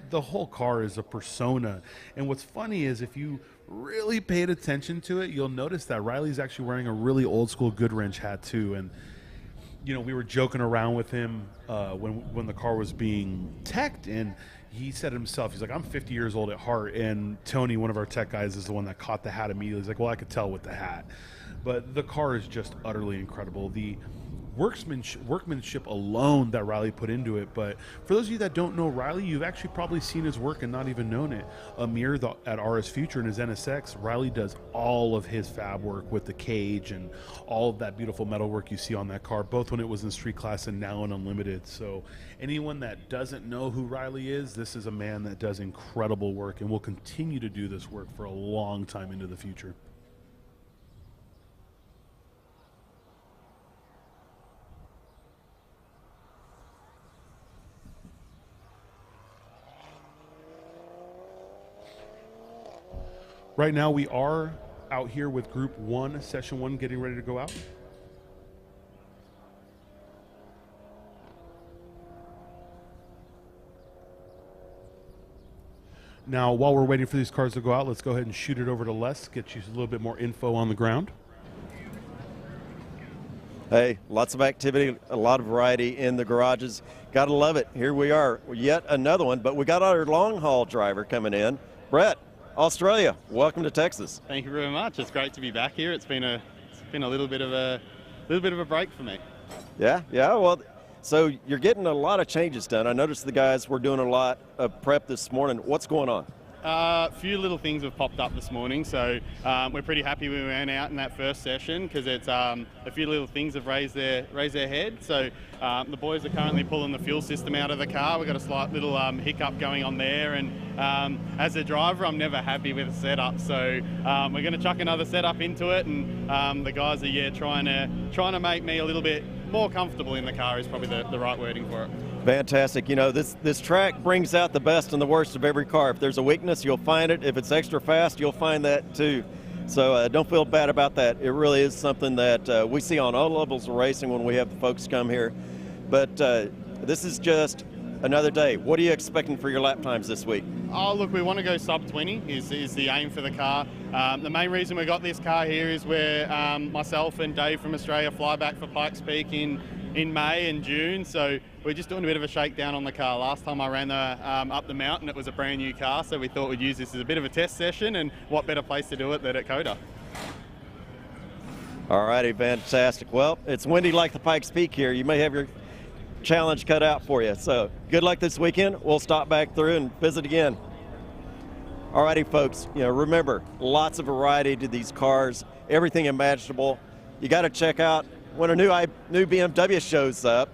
The whole car is a persona. And what's funny is if you really paid attention to it, you'll notice that Riley's actually wearing a really old school Goodwrench hat too. And you know, we were joking around with him when the car was being teched, and he said himself, he's like, I'm 50 years old at heart. And Tony, one of our tech guys, is the one that caught the hat immediately. He's like, well, I could tell with the hat. But the car is just utterly incredible. The workmanship alone that Riley put into it. But for those of you that don't know Riley, you've actually probably seen his work and not even known it. Amir at RS Future and his NSX, Riley does all of his fab work with the cage and all of that beautiful metal work you see on that car, both when it was in street class and now in Unlimited. So anyone that doesn't know who Riley is, this is a man that does incredible work and will continue to do this work for a long time into the future. Right now we are out here with Group 1, Session 1, getting ready to go out. Now, while we're waiting for these cars to go out, let's go ahead and shoot it over to Les, get you a little bit more info on the ground. Hey, lots of activity, a lot of variety in the garages. Got to love it. Here we are, yet another one, but we got our long haul driver coming in. Brett, Australia, welcome to Texas. Thank you very much. It's great to be back here. It's been a little bit of a break for me. Yeah. Well, so you're getting a lot of changes done. I noticed the guys were doing a lot of prep this morning. What's going on? A few little things have popped up this morning, so we're pretty happy we went out in that first session because it's a few little things have raised their head. So the boys are currently pulling the fuel system out of the car. We've got a slight little hiccup going on there, and as a driver, I'm never happy with the setup. So we're going to chuck another setup into it, and the guys are trying to make me a little bit more comfortable in the car is probably the right wording for it. Fantastic. You know, this track brings out the best and the worst of every car. If there's a weakness, you'll find it. If it's extra fast, you'll find that too. So don't feel bad about that. It really is something that we see on all levels of racing when we have the folks come here. But this is just another day. What are you expecting for your lap times this week? Oh, look, we want to go sub 20 is the aim for the car. The main reason we got this car here is where myself and Dave from Australia fly back for Pikes Peak in May and June, so we're just doing a bit of a shakedown on the car. Last time I ran up the mountain, it was a brand new car, so we thought we'd use this as a bit of a test session, and what better place to do it than at COTA. All righty, fantastic. Well, it's windy like the Pikes Peak here. You may have your challenge cut out for you, so good luck this weekend. We'll stop back through and visit again. All righty, folks, remember, lots of variety to these cars, everything imaginable. You got to check out when a new BMW shows up.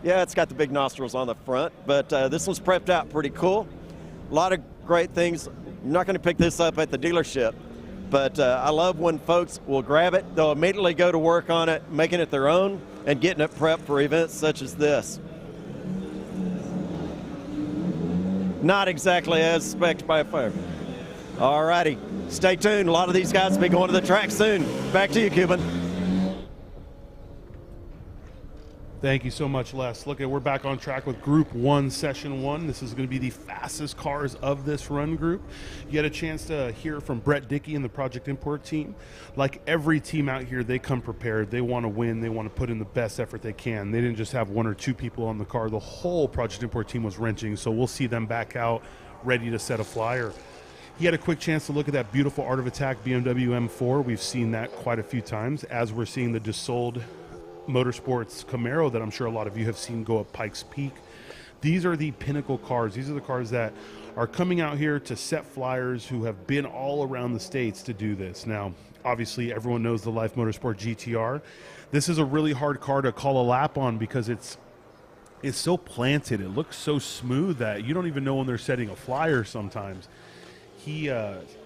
Yeah, it's got the big nostrils on the front, but this one's prepped out pretty cool. A lot of great things. I'm not going to pick this up at the dealership, but I love when folks will grab it, they'll immediately go to work on it, making it their own, and getting it prepped for events such as this. Not exactly as spec'd by a fire. All righty, stay tuned. A lot of these guys will be going to the track soon. Back to you, Cuban. Thank you so much, Les. Look, we're back on track with Group 1, Session 1. This is going to be the fastest cars of this run group. You had a chance to hear from Brett Dickey and the Project Import team. Like every team out here, they come prepared. They want to win. They want to put in the best effort they can. They didn't just have one or two people on the car. The whole Project Import team was wrenching, so we'll see them back out ready to set a flyer. He had a quick chance to look at that beautiful Art of Attack BMW M4. We've seen that quite a few times, as we're seeing the Dassault Motorsports Camaro that I'm sure a lot of you have seen go up Pikes Peak. These are the pinnacle cars. These are the cars that are coming out here to set flyers who have been all around the States to do this. Now, obviously, everyone knows the Life Motorsport GTR. This is a really hard car to call a lap on because it's so planted. It looks so smooth that you don't even know when they're setting a flyer sometimes. He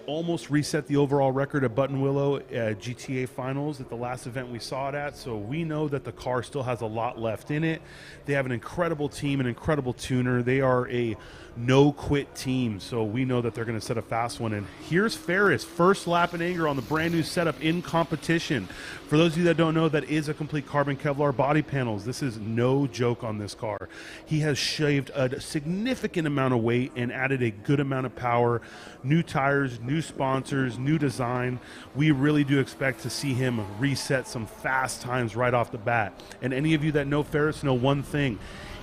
almost reset the overall record at Buttonwillow GTA Finals at the last event we saw it at, so we know that the car still has a lot left in it. They have an incredible team, an incredible tuner. They are a no-quit team, so we know that they're going to set a fast one. And here's Ferris, first lap in anger on the brand new setup in competition. For those of you that don't know, that is a complete carbon Kevlar body panels. This is no joke on this car. He has shaved a significant amount of weight and added a good amount of power. New tires, new sponsors, new design. We really do expect to see him reset some fast times right off the bat. And any of you that know Ferris know one thing.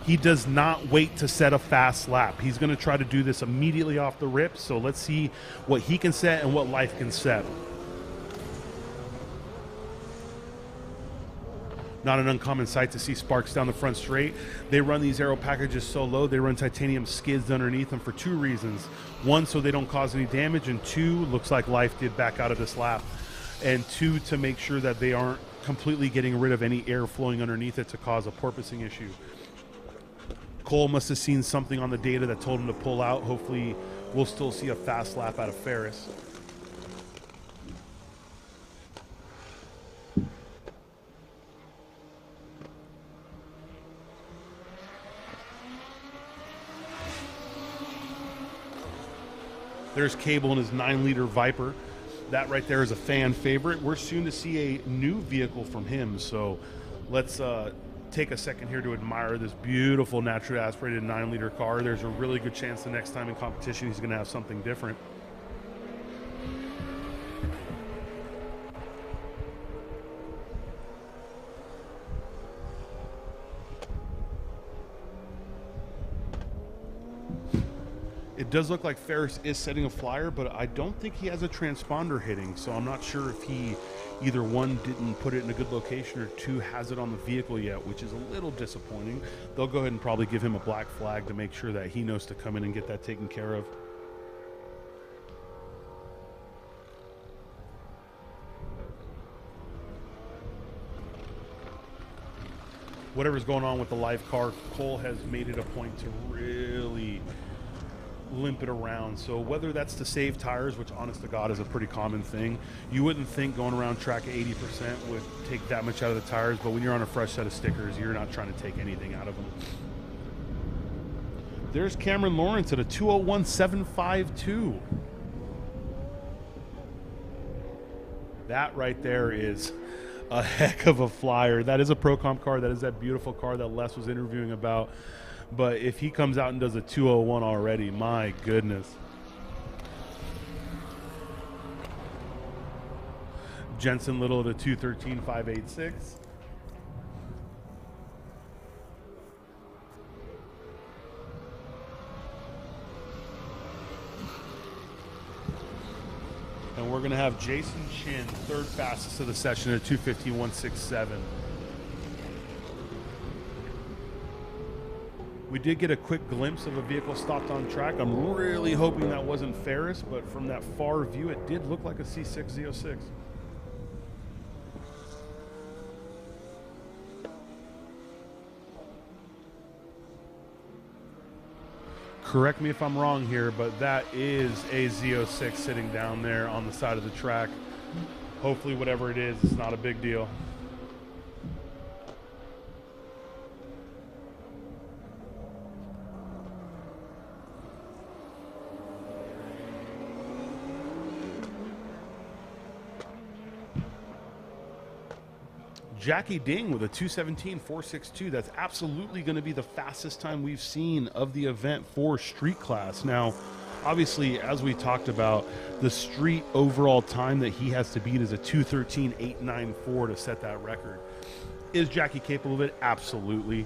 He does not wait to set a fast lap. He's going to try to do this immediately off the rip. So let's see what he can set and what Life can set. Not an uncommon sight to see sparks down the front straight. They run these aero packages so low, they run titanium skids underneath them for two reasons. One, so they don't cause any damage, and two, looks like Life did back out of this lap. And two, to make sure that they aren't completely getting rid of any air flowing underneath it to cause a porpoising issue. Cole must have seen something on the data that told him to pull out. Hopefully we'll still see a fast lap out of Ferris. There's Cable in his 9-liter Viper. That right there is a fan favorite. We're soon to see a new vehicle from him, so let's take a second here to admire this beautiful naturally aspirated 9-liter car. There's a really good chance the next time in competition he's going to have something different. does look like Ferris is setting a flyer, but I don't think he has a transponder hitting, so I'm not sure if he either one didn't put it in a good location or two has it on the vehicle yet, which is a little disappointing. They'll go ahead and probably give him a black flag to make sure that he knows to come in and get that taken care of. Whatever's going on with the live car, Cole has made it a point to really limp it around. So whether that's to save tires, which honest to God is a pretty common thing, you wouldn't think going around track at 80% would take that much out of the tires, but when you're on a fresh set of stickers, you're not trying to take anything out of them. There's Cameron Lawrence at a 201.752. That right there is a heck of a flyer. That is a Pro Comp car. That is that beautiful car that Les was interviewing about. But if he comes out and does a 201 already, my goodness. Jensen Little at a 213.586. And we're going to have Jason Chin, third fastest of the session at 215.167. We did get a quick glimpse of a vehicle stopped on track. I'm really hoping that wasn't Ferris, but from that far view, it did look like a C6 Z06. Correct me if I'm wrong here, but that is a Z06 sitting down there on the side of the track. Hopefully whatever it is, it's not a big deal. Jackie Ding with a 217.462. That's absolutely going to be the fastest time we've seen of the event for street class. Now, obviously, as we talked about, the street overall time that he has to beat is a 213.894 to set that record. Is Jackie capable of it? Absolutely.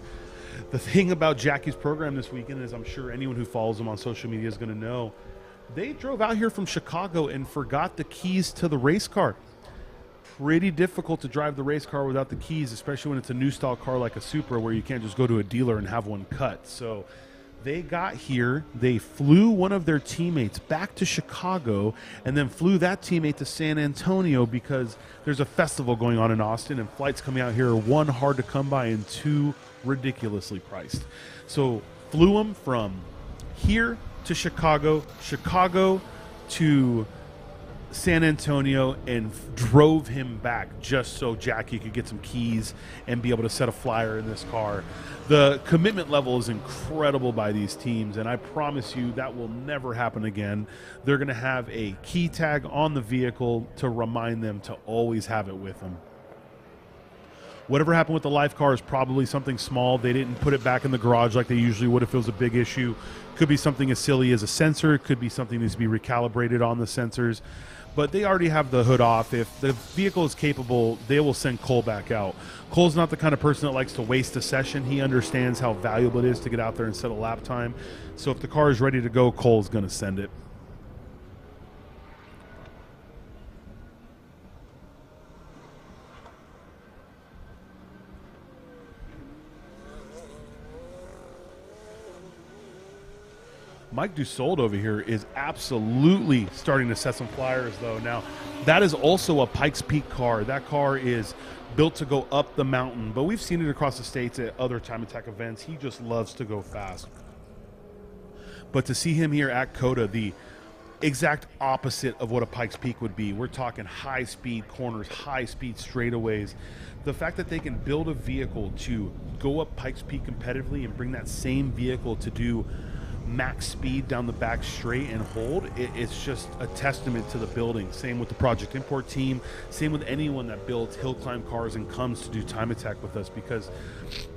The thing about Jackie's program this weekend is, I'm sure anyone who follows him on social media is going to know, they drove out here from Chicago and forgot the keys to the race car. Pretty difficult to drive the race car without the keys, especially when it's a new style car like a Supra where you can't just go to a dealer and have one cut. So they got here, they flew one of their teammates back to Chicago and then flew that teammate to San Antonio because there's a festival going on in Austin and flights coming out here are one, hard to come by, and two, ridiculously priced. So flew them from here to Chicago, Chicago to San Antonio, and drove him back just so Jackie could get some keys and be able to set a flyer in this car. The commitment level is incredible by these teams, and I promise you that will never happen again. They're going to have a key tag on the vehicle to remind them to always have it with them. Whatever happened with the life car is probably something small. They didn't put it back in the garage like they usually would if it was a big issue. Could be something as silly as a sensor. It could be something that needs to be recalibrated on the sensors. But they already have the hood off. If the vehicle is capable, they will send Cole back out. Cole's not the kind of person that likes to waste a session. He understands how valuable it is to get out there and set a lap time. So if the car is ready to go, Cole's going to send it. Mike Dussault over here is absolutely starting to set some flyers, though. Now, that is also a Pikes Peak car. That car is built to go up the mountain, but we've seen it across the states at other Time Attack events. He just loves to go fast. But to see him here at COTA, the exact opposite of what a Pikes Peak would be. We're talking high-speed corners, high-speed straightaways. The fact that they can build a vehicle to go up Pikes Peak competitively and bring that same vehicle to do max speed down the back straight and hold, it's just a testament to the building. Same with the Project Import team, same with anyone that builds hill climb cars and comes to do Time Attack with us, because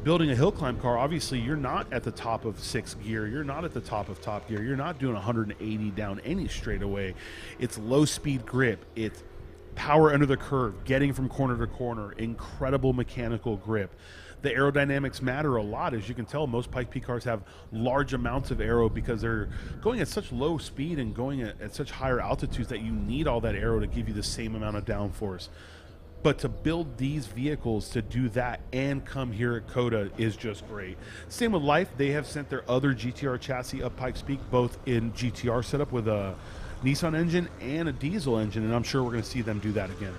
building a hill climb car, obviously you're not at the top of 6th gear, you're not at the top of top gear, you're not doing 180 down any straightaway. It's low speed grip, it's power under the curve, getting from corner to corner, incredible mechanical grip. the aerodynamics matter a lot. As you can tell, most Pikes Peak cars have large amounts of aero because they're going at such low speed and going at such higher altitudes that you need all that aero to give you the same amount of downforce. But to build these vehicles to do that and come here at COTA is just great. Same with Life. They have sent their other GTR chassis up Pikes Peak, both in GTR setup with a Nissan engine and a diesel engine, and I'm sure we're going to see them do that again.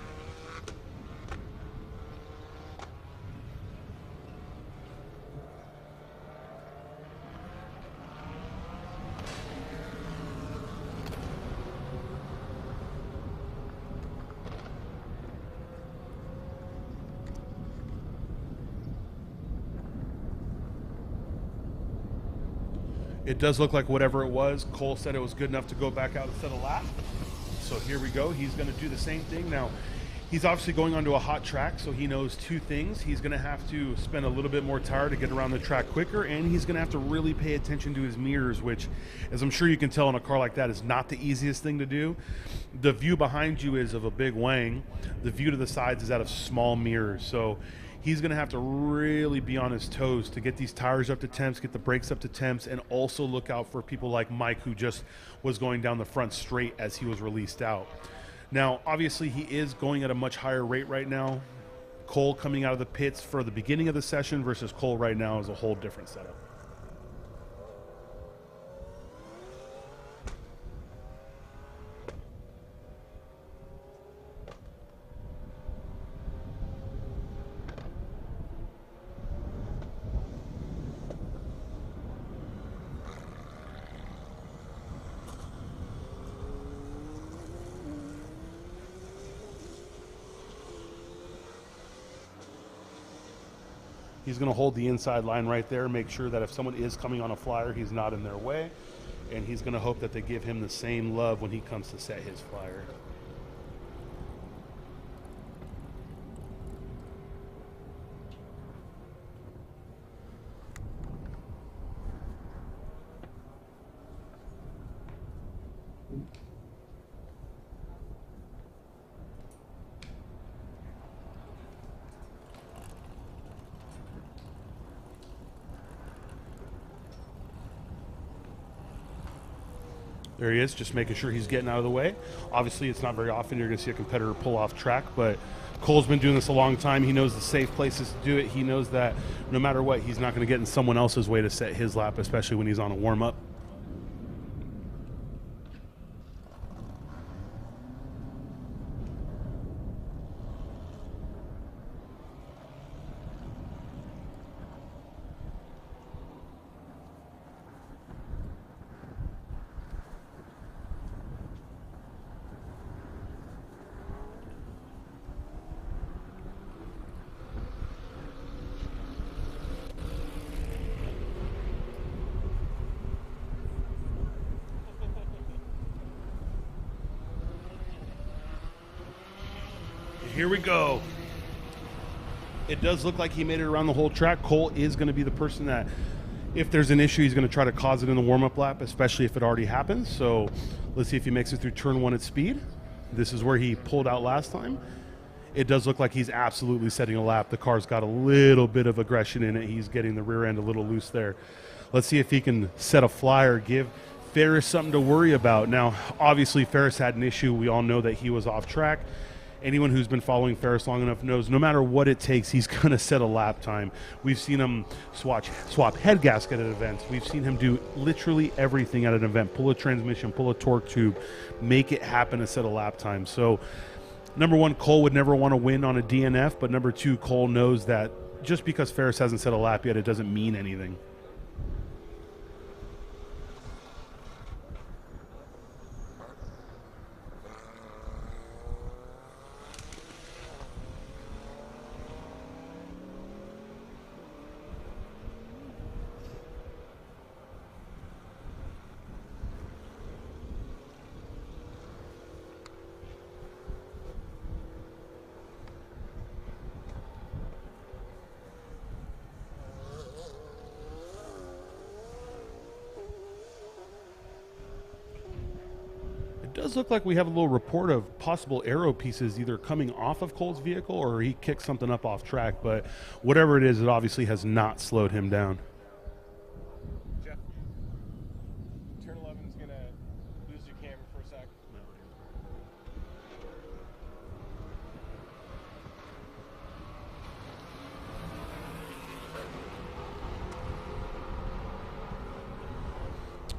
It does look like whatever it was, Cole said it was good enough to go back out and set a lap. So here we go. He's going to do the same thing. Now, he's obviously going onto a hot track, so he knows two things. He's going to have to spend a little bit more tire to get around the track quicker, and he's going to have to really pay attention to his mirrors, which, as I'm sure you can tell in a car like that, is not the easiest thing to do. The view behind you is of a big Wang. The view to the sides is out of small mirrors. So he's going to have to really be on his toes to get these tires up to temps, get the brakes up to temps, and also look out for people like Mike, who just was going down the front straight as he was released out. Now, obviously, he is going at a much higher rate right now. Cole coming out of the pits for the beginning of the session versus Cole right now is a whole different setup. He's going to hold the inside line right there, make sure that if someone is coming on a flyer, he's not in their way. And he's going to hope that they give him the same love when he comes to set his flyer. There he is, just making sure he's getting out of the way. Obviously, it's not very often you're going to see a competitor pull off track, but Cole's been doing this a long time. He knows the safe places to do it. He knows that no matter what, he's not going to get in someone else's way to set his lap, especially when he's on a warm-up. Here we go. It does look like he made it around the whole track. Cole is going to be the person that, if there's an issue, he's going to try to cause it in the warm-up lap, especially if it already happens. So let's see if he makes it through turn one at speed. This is where he pulled out last time. It does look like he's absolutely setting a lap. The car's got a little bit of aggression in it. He's getting the rear end a little loose there. Let's see if he can set a flyer, give Ferris something to worry about. Now, obviously, Ferris had an issue. We all know that he was off track. Anyone who's been following Ferris long enough knows no matter what it takes, he's going to set a lap time. We've seen him swap head gasket at events. We've seen him do literally everything at an event. Pull a transmission, pull a torque tube, make it happen to set a lap time. So, number one, Cole would never want to win on a DNF, but number two, Cole knows that just because Ferris hasn't set a lap yet, it doesn't mean anything. does look like we have a little report of possible aero pieces either coming off of Cole's vehicle or he kicked something up off track, but whatever it is, it obviously has not slowed him down. Jeff, turn 11 is going to lose your camera for a sec.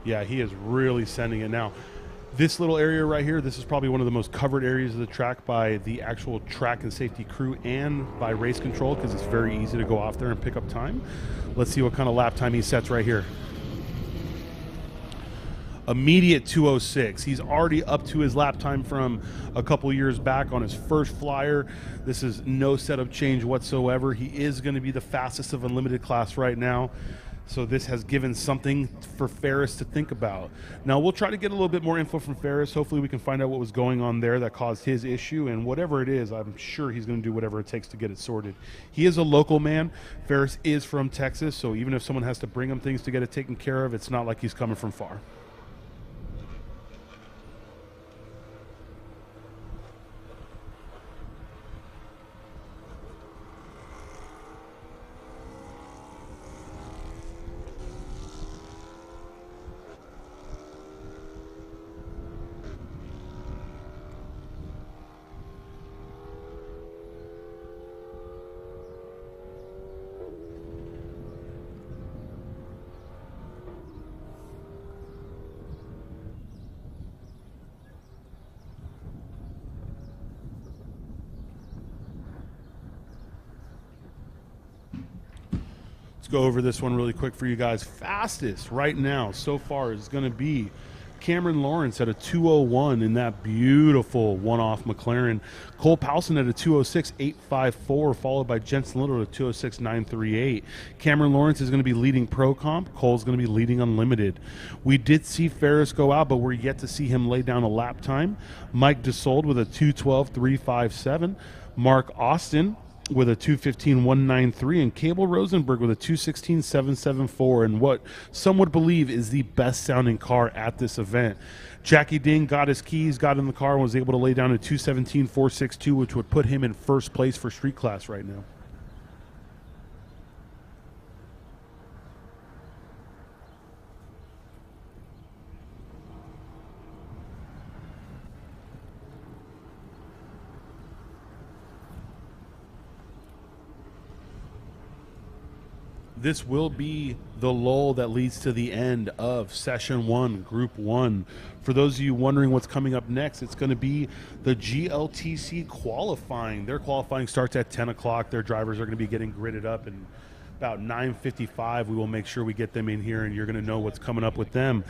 Yeah, he is really sending it now. This little area right here, this is probably one of the most covered areas of the track by the actual track and safety crew and by race control because it's very easy to go off there and pick up time. Let's see what kind of lap time he sets right here. Immediate 2:06. He's already up to his lap time from a couple years back on his first flyer. This is no setup change whatsoever. He is going to be the fastest of Unlimited class right now. So this has given something for Ferris to think about. Now we'll try to get a little bit more info from Ferris. Hopefully we can find out what was going on there that caused his issue, and whatever it is, I'm sure he's going to do whatever it takes to get it sorted. He is a local man. Ferris is from Texas, so even if someone has to bring him things to get it taken care of, it's not like he's coming from far. Let's go over this one really quick for you guys. Fastest right now so far is going to be Cameron Lawrence at a 2:01 in that beautiful one-off McLaren. Cole Powson at a 2:06.854, followed by Jensen Little at a 2:06.938. Cameron Lawrence is going to be leading Pro Comp. Cole's going to be leading Unlimited. We did see Ferris go out, but we're yet to see him lay down a lap time. Mike Desold with a 2:12.357. Mark Austin with a 2:15.193, and Cable Rosenberg with a 2:16.774, and what some would believe is the best sounding car at this event. Jackie Ding got his keys, got in the car, and was able to lay down a 2:17.462, which would put him in first place for street class right now. This will be the lull that leads to the end of Session 1, Group 1. For those of you wondering what's coming up next, it's going to be the GLTC qualifying. Their qualifying starts at 10 o'clock. Their drivers are going to be getting gridded up, and about 9:55 we will make sure we get them in here, and you're going to know what's coming up with them.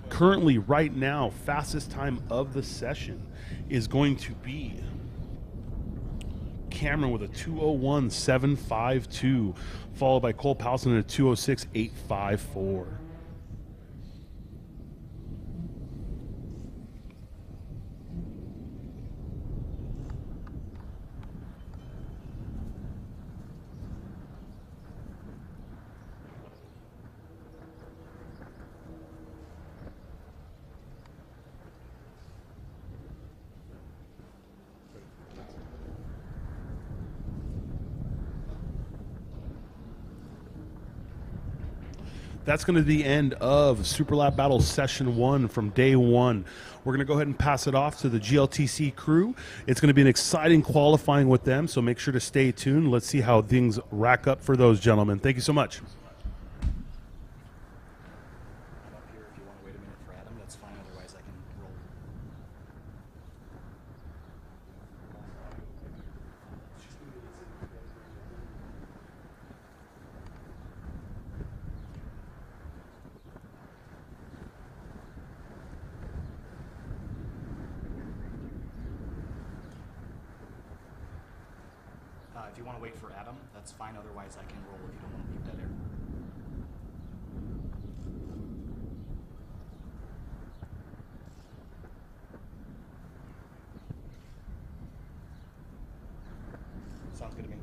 Currently, right now, fastest time of the session is going to be Cameron with a 2:01.752, followed by Cole Powson at a 2:06.854. That's going to be the end of Super Lap Battle Session 1 from day one. We're going to go ahead and pass it off to the GLTC crew. It's going to be an exciting qualifying with them, so make sure to stay tuned. Let's see how things rack up for those gentlemen. Thank you so much. If you want to wait for Adam, that's fine. Otherwise, I can roll if you don't want to leave dead air. Sounds good to me.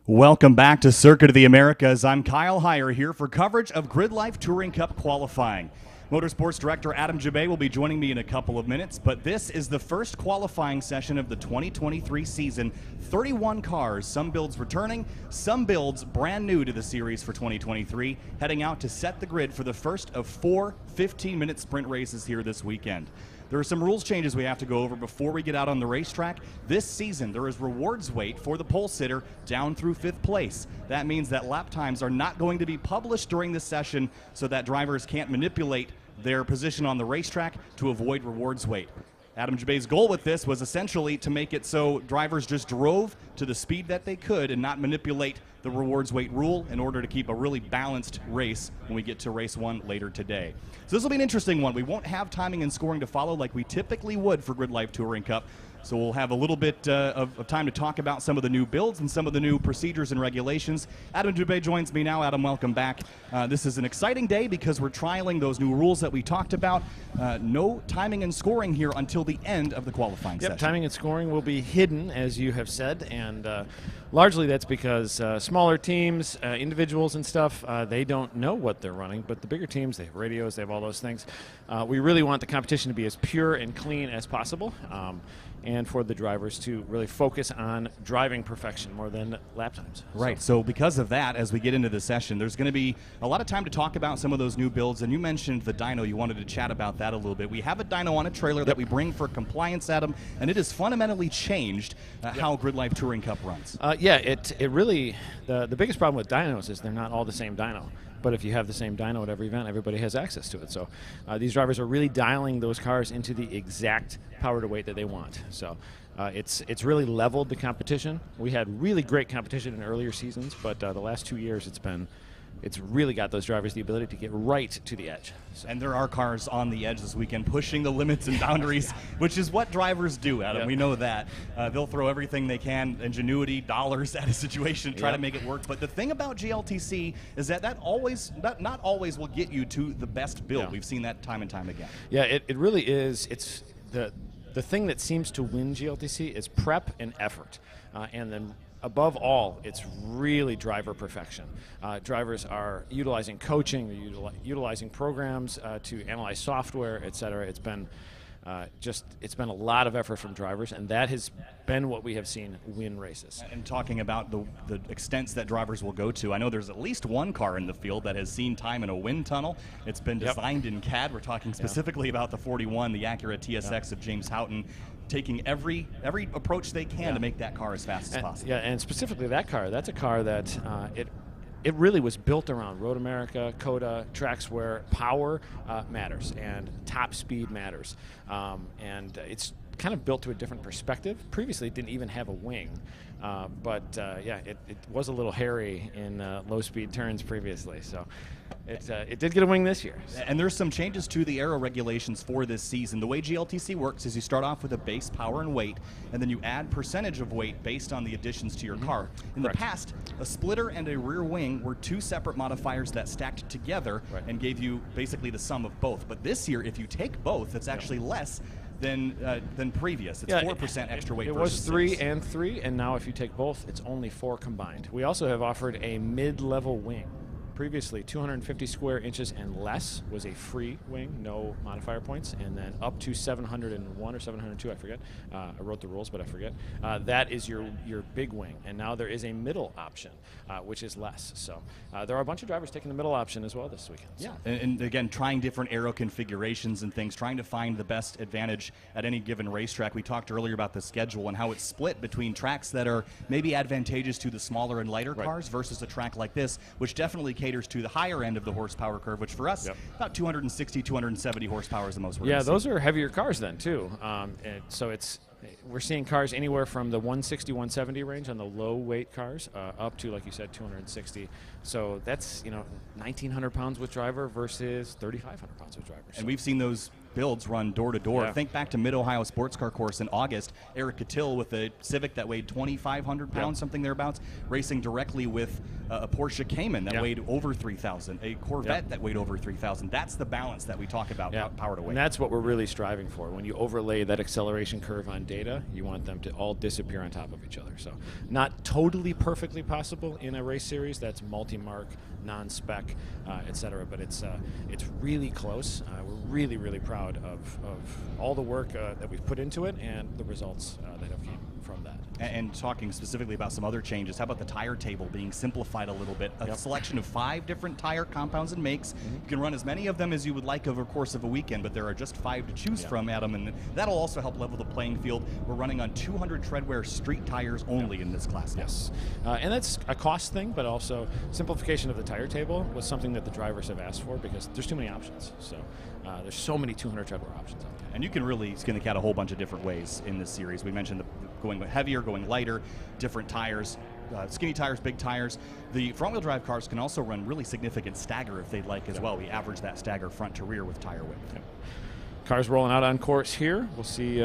Welcome back to Circuit of the Americas. I'm Kyle Heyer here for coverage of Grid Life Touring Cup qualifying. Motorsports Director Adam Jabay will be joining me in a couple of minutes, but this is the first qualifying session of the 2023 season. 31 cars, some builds returning, some builds brand new to the series for 2023, heading out to set the grid for the first of 4 15-minute sprint races here this weekend. There are some rules changes we have to go over before we get out on the racetrack. This season, there is rewards weight for the pole sitter down through 5th place. That means that lap times are not going to be published during this session so that drivers can't manipulate their position on the racetrack to avoid rewards weight. Adam Jabay's goal with this was essentially to make it so drivers just drove to the speed that they could and not manipulate the rewards weight rule in order to keep a really balanced race when we get to race 1 later today. So this will be an interesting one. We won't have timing and scoring to follow like we typically would for Grid Life Touring Cup. So we'll have a little bit of time to talk about some of the new builds and some of the new procedures and regulations. Adam Jabay joins me now. Adam, welcome back. This is an exciting day because we're trialing those new rules that we talked about. No timing and scoring here until the end of the qualifying session. Timing and scoring will be hidden, as you have said, and largely that's because smaller teams, individuals and stuff, they don't know what they're running, but the bigger teams, they have radios, they have all those things. We really want the competition to be as pure and clean as possible. And for the drivers to really focus on driving perfection more than lap times. Right, so because of that, as we get into the session, there's going to be a lot of time to talk about some of those new builds, and you mentioned the dyno. You wanted to chat about that a little bit. We have a dyno on a trailer that we bring for compliance, Adam, and it has fundamentally changed how Grid Life Touring Cup runs. It really, the biggest problem with dynos is they're not all the same dyno. But if you have the same dyno at every event, everybody has access to it. So these drivers are really dialing those cars into the exact power to weight that they want. So it's really leveled the competition. We had really great competition in earlier seasons, but the last 2 years it's really got those drivers the ability to get right to the edge. So. And there are cars on the edge this weekend pushing the limits and boundaries, which is what drivers do, Adam. We know that. They'll throw everything they can, ingenuity, dollars at a situation, try to make it work. But the thing about GLTC is that not always will get you to the best build. We've seen that time and time again. Yeah, it really is. It's the thing that seems to win GLTC is prep and effort. And then above all, it's really driver perfection. Drivers are utilizing coaching, they're utilizing programs to analyze software, et cetera. It's been a lot of effort from drivers, and that has been what we have seen win races. And talking about the extents that drivers will go to, I know there's at least one car in the field that has seen time in a wind tunnel. It's been designed in CAD. We're talking specifically about the 41, the Acura TSX of James Houghton, taking every approach they can to make that car as fast as possible. Yeah, and specifically that car, that's a car that it really was built around Road America, COTA, tracks where power matters and top speed matters. And it's kind of built to a different perspective. Previously, it didn't even have a wing. It was a little hairy in low-speed turns previously. So it did get a wing this year. And there's some changes to the aero regulations for this season. The way GLTC works is you start off with a base power and weight, and then you add percentage of weight based on the additions to your car. In the past, a splitter and a rear wing were two separate modifiers that stacked together and gave you basically the sum of both. But this year, if you take both, it's actually less than previous. It's 4% extra weight. It was 3 and 3, and now if you take both, it's only 4 combined. We also have offered a mid-level wing. Previously, 250 square inches and less was a free wing, no modifier points, and then up to 701 or 702, I forget. I wrote the rules, but I forget. That is your big wing, and now there is a middle option, which is less. So there are a bunch of drivers taking the middle option as well this weekend. Yeah, and again, trying different aero configurations and things, trying to find the best advantage at any given racetrack. We talked earlier about the schedule and how it's split between tracks that are maybe advantageous to the smaller and lighter cars versus a track like this, which definitely caters to the higher end of the horsepower curve, which for us, about 260, 270 horsepower is the most we're going to see. Those are heavier cars then, too. So we're seeing cars anywhere from the 160, 170 range on the low-weight cars up to, like you said, 260. So that's, 1,900 pounds with driver versus 3,500 pounds with driver. And we've seen those builds run door to door. Yeah. Think back to Mid-Ohio Sports Car Course in August. Eric Cattell with a Civic that weighed 2,500 pounds, something thereabouts, racing directly with a Porsche Cayman that weighed over 3,000, a Corvette that weighed over 3,000. That's the balance that we talk about, power to weight. And that's what we're really striving for. When you overlay that acceleration curve on data, you want them to all disappear on top of each other. So not totally perfectly possible in a race series that's multi-mark, non-spec, etc. But it's really close. We're really, really proud of all the work that we've put into it and the results that have come from that. And talking specifically about some other changes, how about the tire table being simplified a little bit? A selection of 5 different tire compounds and makes. You can run as many of them as you would like over the course of a weekend, but there are just 5 to choose from, Adam, and that'll also help level the playing field. We're running on 200 treadwear street tires only in this class now. Yes, and that's a cost thing, but also simplification of the tire table was something that the drivers have asked for because there's too many options. So there's so many 200 treadwear options out there. And you can really skin the cat a whole bunch of different ways in this series. We mentioned going heavier, going lighter, different tires, skinny tires, big tires. The front-wheel drive cars can also run really significant stagger if they'd like as well. We average that stagger front to rear with tire width. Cars rolling out on course here. We'll see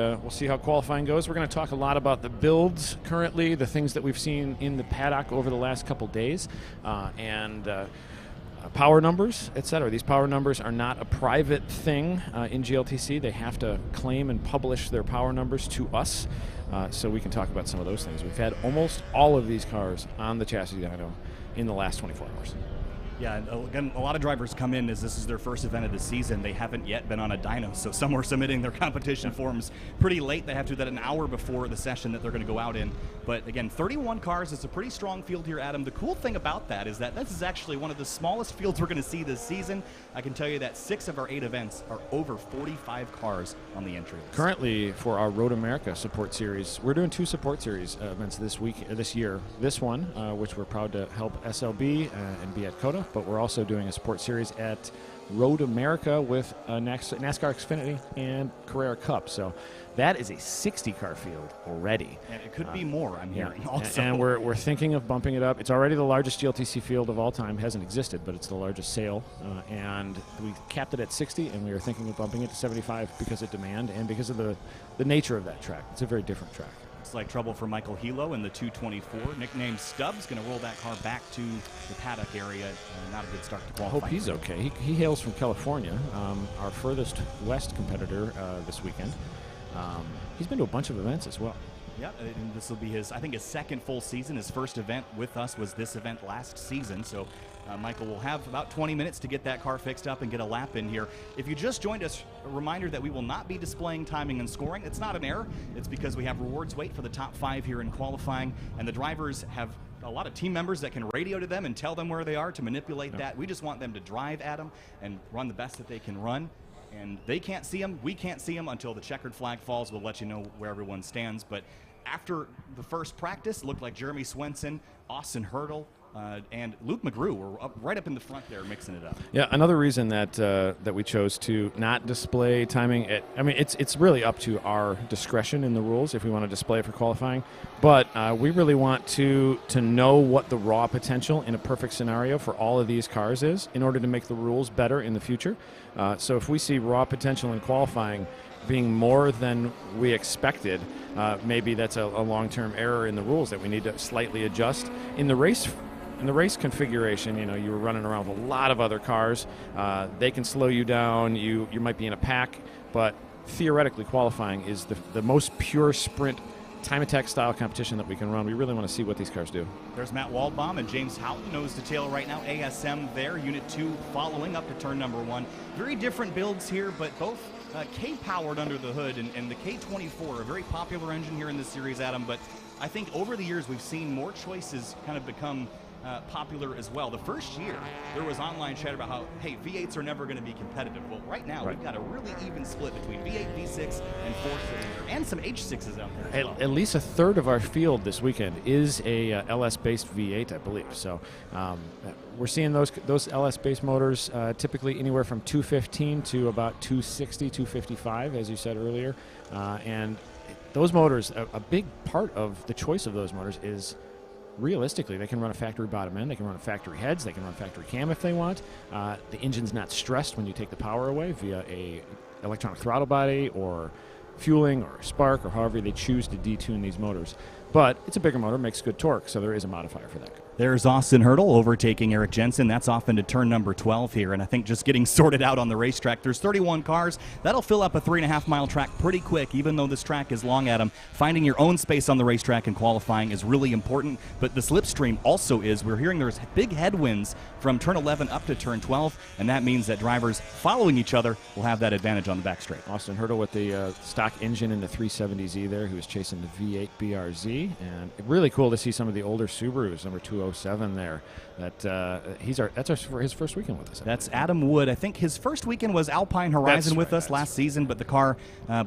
how qualifying goes. We're going to talk a lot about the builds currently, the things that we've seen in the paddock over the last couple days, and power numbers, etc. These power numbers are not a private thing in GLTC. They have to claim and publish their power numbers to us, so we can talk about some of those things. We've had almost all of these cars on the chassis dyno in the last 24 hours. Yeah, and again, a lot of drivers come in as this is their first event of the season. They haven't yet been on a dyno, so some are submitting their competition forms pretty late. They have to do that an hour before the session that they're going to go out in. But again, 31 cars is a pretty strong field here, Adam. The cool thing about that is that this is actually one of the smallest fields we're going to see this season. I can tell you that 6 of our 8 events are over 45 cars on the entry list. Currently, for our Road America support series, we're doing 2 support series events this year. This one, which we're proud to help SLB and be at COTA, but we're also doing a support series at Road America with NASCAR Xfinity and Carrera Cup. So that is a 60-car field already. And it could be more, I'm hearing also. And we're thinking of bumping it up. It's already the largest GLTC field of all time. Hasn't existed, but it's the largest sale. And we capped it at 60, and we are thinking of bumping it to 75 because of demand and because of the nature of that track. It's a very different track. It's like trouble for Michael Hilo in the 224. Nicknamed Stubbs, going to roll that car back to the paddock area. Not a good start to I qualifying. hope he's okay. He hails from California, our furthest west competitor this weekend. He's been to a bunch of events as well. Yeah, and this will be his second full season. His first event with us was this event last season. So Michael will have about 20 minutes to get that car fixed up and get a lap in here. If you just joined us, a reminder that we will not be displaying timing and scoring. It's not an error. It's because we have rewards wait for the top 5 here in qualifying, and the drivers have a lot of team members that can radio to them and tell them where they are to manipulate that. We just want them to drive at them and run the best that they can run. And they can't see them, we can't see them until the checkered flag falls. We'll let you know where everyone stands. But after the first practice, it looked like Jeremy Swenson, Austin Hurdle, and Luke McGrew were right up in the front there mixing it up. Yeah, another reason that we chose to not display timing, it's really up to our discretion in the rules if we want to display it for qualifying, but we really want to know what the raw potential in a perfect scenario for all of these cars is in order to make the rules better in the future. So if we see raw potential in qualifying being more than we expected, maybe that's a long-term error in the rules that we need to slightly adjust. In the race configuration, you were running around with a lot of other cars. They can slow you down. You might be in a pack, but theoretically qualifying is the most pure sprint time attack style competition that we can run. We really want to see what these cars do. There's Matt Waldbaum and James Houghton nose to tail right now. ASM there, Unit 2 following up to turn number 1. Very different builds here, but both K-powered under the hood, and the K24, a very popular engine here in this series, Adam, but I think over the years we've seen more choices kind of become popular as well. The first year, there was online chatter about how, hey, V8s are never going to be competitive. Well, right now, we've got a really even split between V8, V6, and 4-cylinder, and some H6s out there as well. At least a third of our field this weekend is a LS-based V8, I believe. So we're seeing those LS-based motors typically anywhere from 215 to about 260, 255, as you said earlier. And those motors, a big part of the choice of those motors is realistically, they can run a factory bottom end, they can run a factory heads, they can run factory cam if they want. The engine's not stressed when you take the power away via a electronic throttle body or fueling or spark or however they choose to detune these motors. But it's a bigger motor, makes good torque, so there is a modifier for that car. There's Austin Hurdle overtaking Eric Jensen. That's off into turn number 12 here, and I think just getting sorted out on the racetrack. There's 31 cars. That'll fill up a 3.5-mile track pretty quick, even though this track is long, Adam. Finding your own space on the racetrack and qualifying is really important, but the slipstream also is. We're hearing there's big headwinds from turn 11 up to turn 12, and that means that drivers following each other will have that advantage on the back straight. Austin Hurdle with the stock engine in the 370Z there, who was chasing the V8 BRZ, and really cool to see some of the older Subarus, number 207 there. That's his first weekend with us. That's Adam Wood. I think his first weekend was Alpine Horizon with us last season, but the car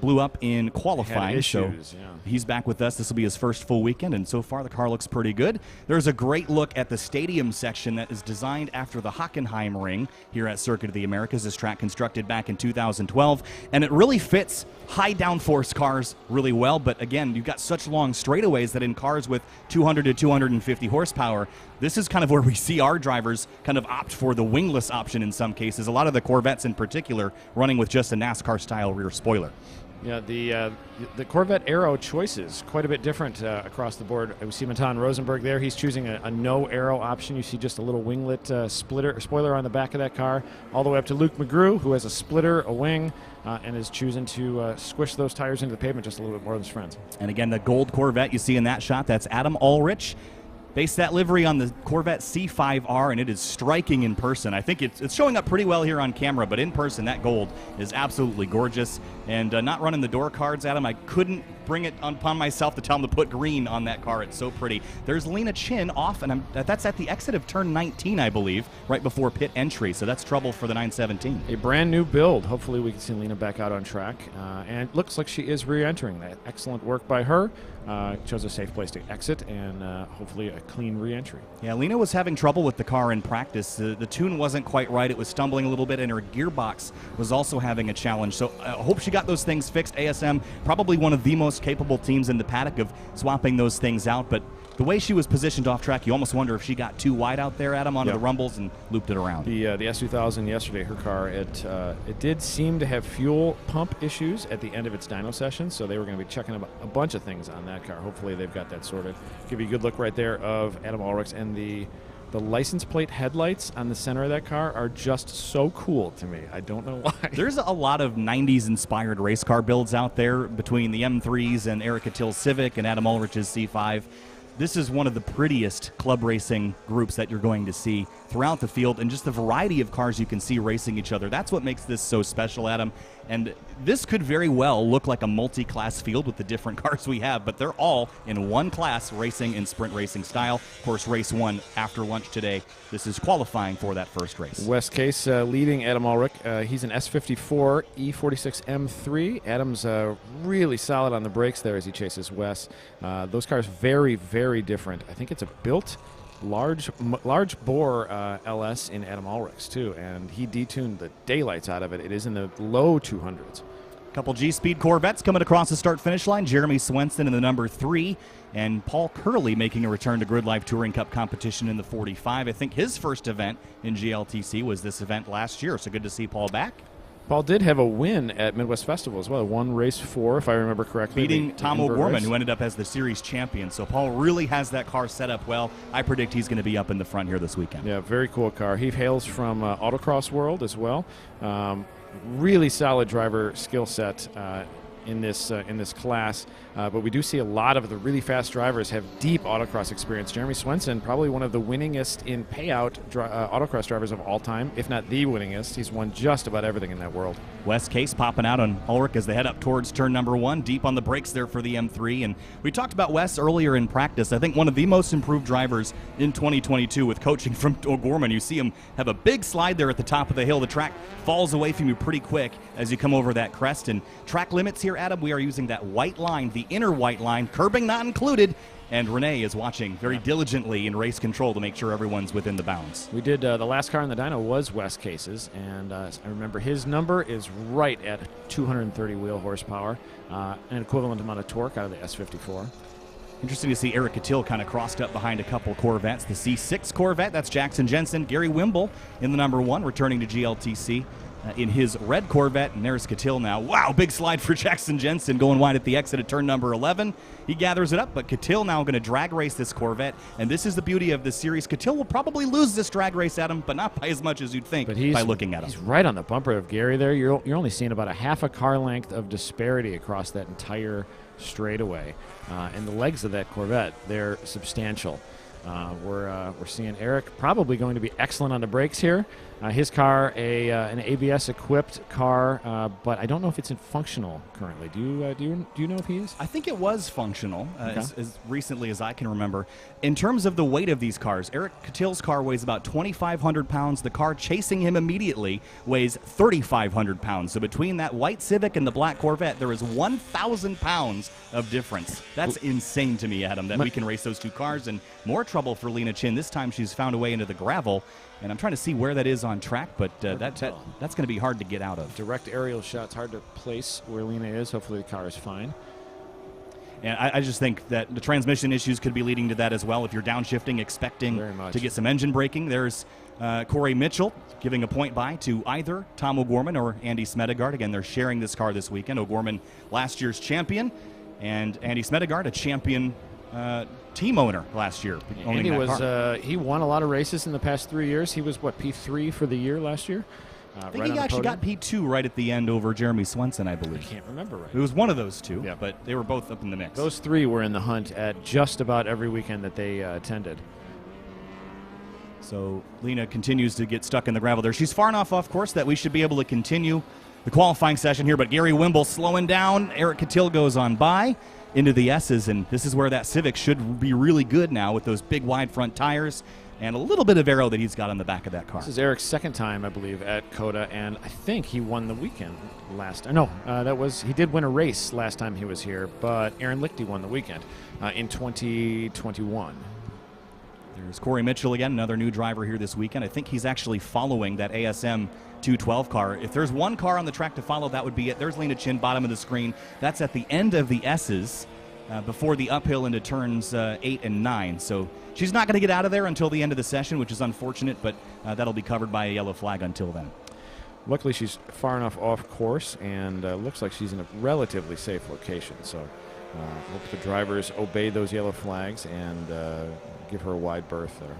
blew up in qualifying. Issues, He's back with us. This will be his first full weekend, and so far the car looks pretty good. There's a great look at the stadium section that is designed after the Hockenheim Ring here at Circuit of the Americas. This track constructed back in 2012, and it really fits high downforce cars really well. But again, you've got such long straightaways that in cars with 200 to 250 horsepower, this is kind of where we see our drivers kind of opt for the wingless option in some cases. A lot of the Corvettes in particular running with just a NASCAR-style rear spoiler. Yeah, the Corvette Aero choices quite a bit different across the board. We see Matan Rosenberg there. He's choosing a no aero option. You see just a little winglet spoiler on the back of that car, all the way up to Luke McGrew, who has a splitter, a wing, and is choosing to squish those tires into the pavement just a little bit more than his friends. And again, the gold Corvette you see in that shot, that's Adam Ulrich. Based that livery on the Corvette C5R, and it is striking in person. I think it's showing up pretty well here on camera, but in person, that gold is absolutely gorgeous. And not running the door cards, Adam, I couldn't bring it upon myself to tell him to put green on that car. It's so pretty. There's Lena Chin off, and that's at the exit of turn 19, I believe, right before pit entry. So that's trouble for the 917. A brand new build. Hopefully we can see Lena back out on track. And it looks like she is re-entering. That excellent work by her. Shows a safe place to exit and hopefully a clean re-entry. Yeah, Lena was having trouble with the car in practice. The tune wasn't quite right. It was stumbling a little bit, and her gearbox was also having a challenge. So I hope she got those things fixed. ASM, probably one of the most capable teams in the paddock of swapping those things out, but the way she was positioned off track, you almost wonder if she got too wide out there, Adam, onto the rumbles and looped it around. The S2000 yesterday, her car, it did seem to have fuel pump issues at the end of its dyno session, so they were going to be checking a bunch of things on that car. Hopefully they've got that sorted. Give you a good look right there of Adam Ulrich, and the license plate headlights on the center of that car are just so cool to me. I don't know why. There's a lot of 90s inspired race car builds out there between the M3s and Erica Till's Civic and Adam Ulrich's C5. This is one of the prettiest club racing groups that you're going to see throughout the field, and just the variety of cars you can see racing each other. That's what makes this so special, Adam. And this could very well look like a multi-class field with the different cars we have, but they're all in one class racing in sprint racing style. Of course, race one after lunch today. This is qualifying for that first race. West Case leading Adam Ulrich. He's an S54 E46 M3. Adam's really solid on the brakes there as he chases Wes. Those cars very, very different. I think it's a built large bore LS in Adam Ulrich's too, and he detuned the daylights out of it. It is in the low 200s. Couple G-Speed Corvettes coming across the start-finish line. Jeremy Swenson in the number 3, and Paul Curley making a return to Grid Life Touring Cup competition in the 45. I think his first event in GLTC was this event last year, so good to see Paul back. Paul did have a win at Midwest Festival as well. Won race 4, if I remember correctly. Beating Tom O'Gorman, who ended up as the series champion. So Paul really has that car set up well. I predict he's going to be up in the front here this weekend. Yeah, very cool car. He hails from Autocross World as well. Really solid driver skill set in this class, but we do see a lot of the really fast drivers have deep autocross experience. Jeremy Swenson, probably one of the winningest in payout autocross drivers of all time, if not the winningest. He's won just about everything in that world. West Case popping out on Ulrich as they head up towards turn number 1, deep on the brakes there for the M3. And we talked about Wes earlier in practice. I think one of the most improved drivers in 2022 with coaching from O'Gorman. You see him have a big slide there at the top of the hill. The track falls away from you pretty quick as you come over that crest. And track limits here, Adam, we are using that white line, the inner white line, curbing not included. And Renee is watching very diligently in race control to make sure everyone's within the bounds. We did, the last car in the dyno was West Case's, and I remember his number is right at 230 wheel horsepower, an equivalent amount of torque out of the S54. Interesting to see Eric Catil kind of crossed up behind a couple Corvettes. The C6 Corvette, that's Jackson Jensen. Gary Wimble in the number 1, returning to GLTC in his red Corvette. And there's Catil now. Wow, big slide for Jackson Jensen going wide at the exit at turn number 11. He gathers it up, but Catil now going to drag race this Corvette. And this is the beauty of this series. Catil will probably lose this drag race at him, but not by as much as you'd think by looking at him. He's right on the bumper of Gary there. You're only seeing about a half a car length of disparity across that entire straightaway. And the legs of that Corvette, they're substantial. We're seeing Eric probably going to be excellent on the brakes here. His car, an ABS-equipped car, but I don't know if it's in functional currently. Do you know if he is? I think it was functional as recently as I can remember. In terms of the weight of these cars, Eric Catil's car weighs about 2,500 pounds. The car chasing him immediately weighs 3,500 pounds. So between that white Civic and the black Corvette, there is 1,000 pounds of difference. That's insane to me, Adam, that we can race those two cars. And more trouble for Lena Chin. This time she's found a way into the gravel. And I'm trying to see where that is on track, but that's going to be hard to get out of. Direct aerial shots, hard to place where Lena is. Hopefully the car is fine. And I just think that the transmission issues could be leading to that as well. If you're downshifting, expecting to get some engine braking, there's Corey Mitchell giving a point by to either Tom O'Gorman or Andy Smedegard. Again, they're sharing this car this weekend. O'Gorman, last year's champion, and Andy Smedegard, a champion team owner last year. Andy was he won a lot of races in the past 3 years. He was P3 for the year last year. I think he actually got P2 right at the end over Jeremy Swenson, I believe. I can't remember right. It was one of those two, but they were both up in the mix. Those three were in the hunt at just about every weekend that they attended. So Lena continues to get stuck in the gravel there. She's far enough off course that we should be able to continue the qualifying session here, but Gary Wimble slowing down. Eric Catil goes on by into the S's, and this is where that Civic should be really good now with those big wide front tires and a little bit of aero that he's got on the back of that car. This is Eric's second time, I believe, at COTA, and I think he won the weekend last. No, he did win a race last time he was here, but Aaron Lichty won the weekend in 2021. There's Corey Mitchell again, another new driver here this weekend. I think he's actually following that ASM 212 car. If there's one car on the track to follow, that would be it. There's Lena Chin, bottom of the screen. That's at the end of the S's before the uphill into turns 8 and 9. So she's not going to get out of there until the end of the session, which is unfortunate, but that'll be covered by a yellow flag until then. Luckily, she's far enough off course, and looks like she's in a relatively safe location. So hope the drivers obey those yellow flags and give her a wide berth there.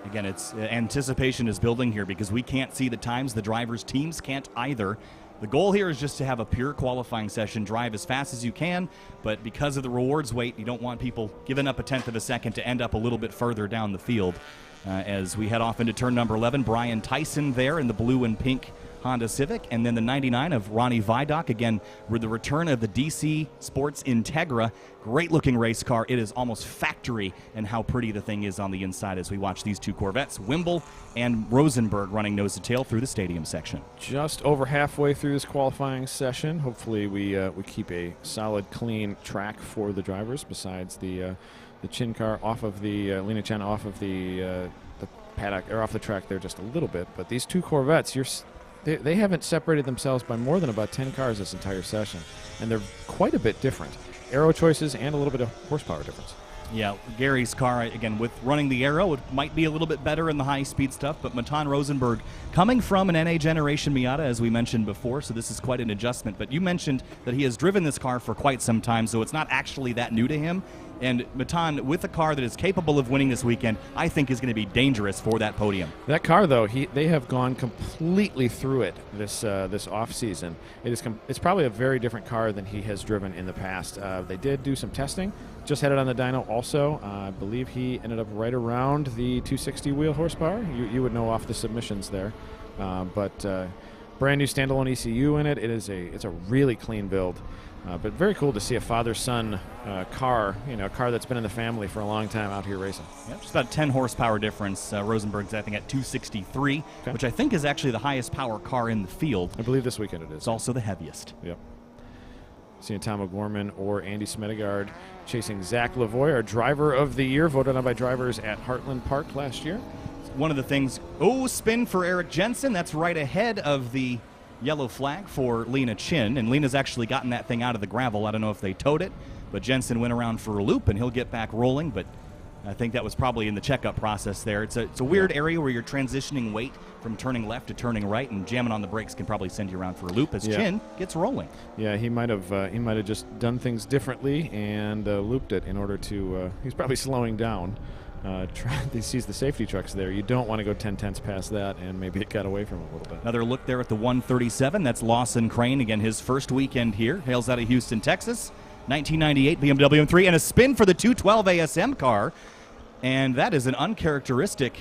Again, it's anticipation is building here because we can't see the times. The drivers' teams can't either. The goal here is just to have a pure qualifying session, drive as fast as you can, but because of the rewards weight, you don't want people giving up a tenth of a second to end up a little bit further down the field. As we head off into turn number 11, Brian Tyson there in the blue and pink Honda Civic, and then the 99 of Ronnie Vidok, again, with the return of the DC Sports Integra. Great looking race car. It is almost factory and how pretty the thing is on the inside as we watch these two Corvettes, Wimble and Rosenberg, running nose to tail through the stadium section. Just over halfway through this qualifying session. Hopefully we keep a solid, clean track for the drivers, besides the Chin car off of the Lena Chin off of the paddock, or off the track there just a little bit. But these two Corvettes, they haven't separated themselves by more than about 10 cars this entire session, and they're quite a bit different. Aero choices and a little bit of horsepower difference. Yeah, Gary's car, again, with running the aero, it might be a little bit better in the high-speed stuff, but Matan Rosenberg coming from an NA Generation Miata, as we mentioned before, so this is quite an adjustment. But you mentioned that he has driven this car for quite some time, so it's not actually that new to him. And Matan, with a car that is capable of winning this weekend, I think is going to be dangerous for that podium. That car, though, they have gone completely through it this off season. It's probably a very different car than he has driven in the past. They did do some testing. Just had it on the dyno also. I believe he ended up right around the 260 wheel horsepower. You would know off the submissions there. But brand new standalone ECU in it. It's a really clean build. But very cool to see a father-son car, a car that's been in the family for a long time out here racing. Yeah, just about 10 horsepower difference. Rosenberg's, I think, at 263, which I think is actually the highest power car in the field. I believe this weekend it is. It's also the heaviest. Yep. Seeing Tom O'Gorman or Andy Smedegard chasing Zach Lavoie, our driver of the year, voted on by drivers at Heartland Park last year. One of the things, spin for Eric Jensen. That's right ahead of the yellow flag for Lena Chin, and Lena's actually gotten that thing out of the gravel. I don't know if they towed it, but Jensen went around for a loop, and he'll get back rolling, but I think that was probably in the checkup process there. It's a weird area where you're transitioning weight from turning left to turning right, and jamming on the brakes can probably send you around for a loop as Chin gets rolling. Yeah, he might have just done things differently and looped it in order to. He's probably slowing down. He sees the safety trucks there. You don't want to go 10/10 past that, and maybe it got away from him a little bit. Another look there at the 137. That's Lawson Crane again. His first weekend here. Hails out of Houston, Texas. 1998 BMW M3 and a spin for the 212 ASM car, and that is an uncharacteristic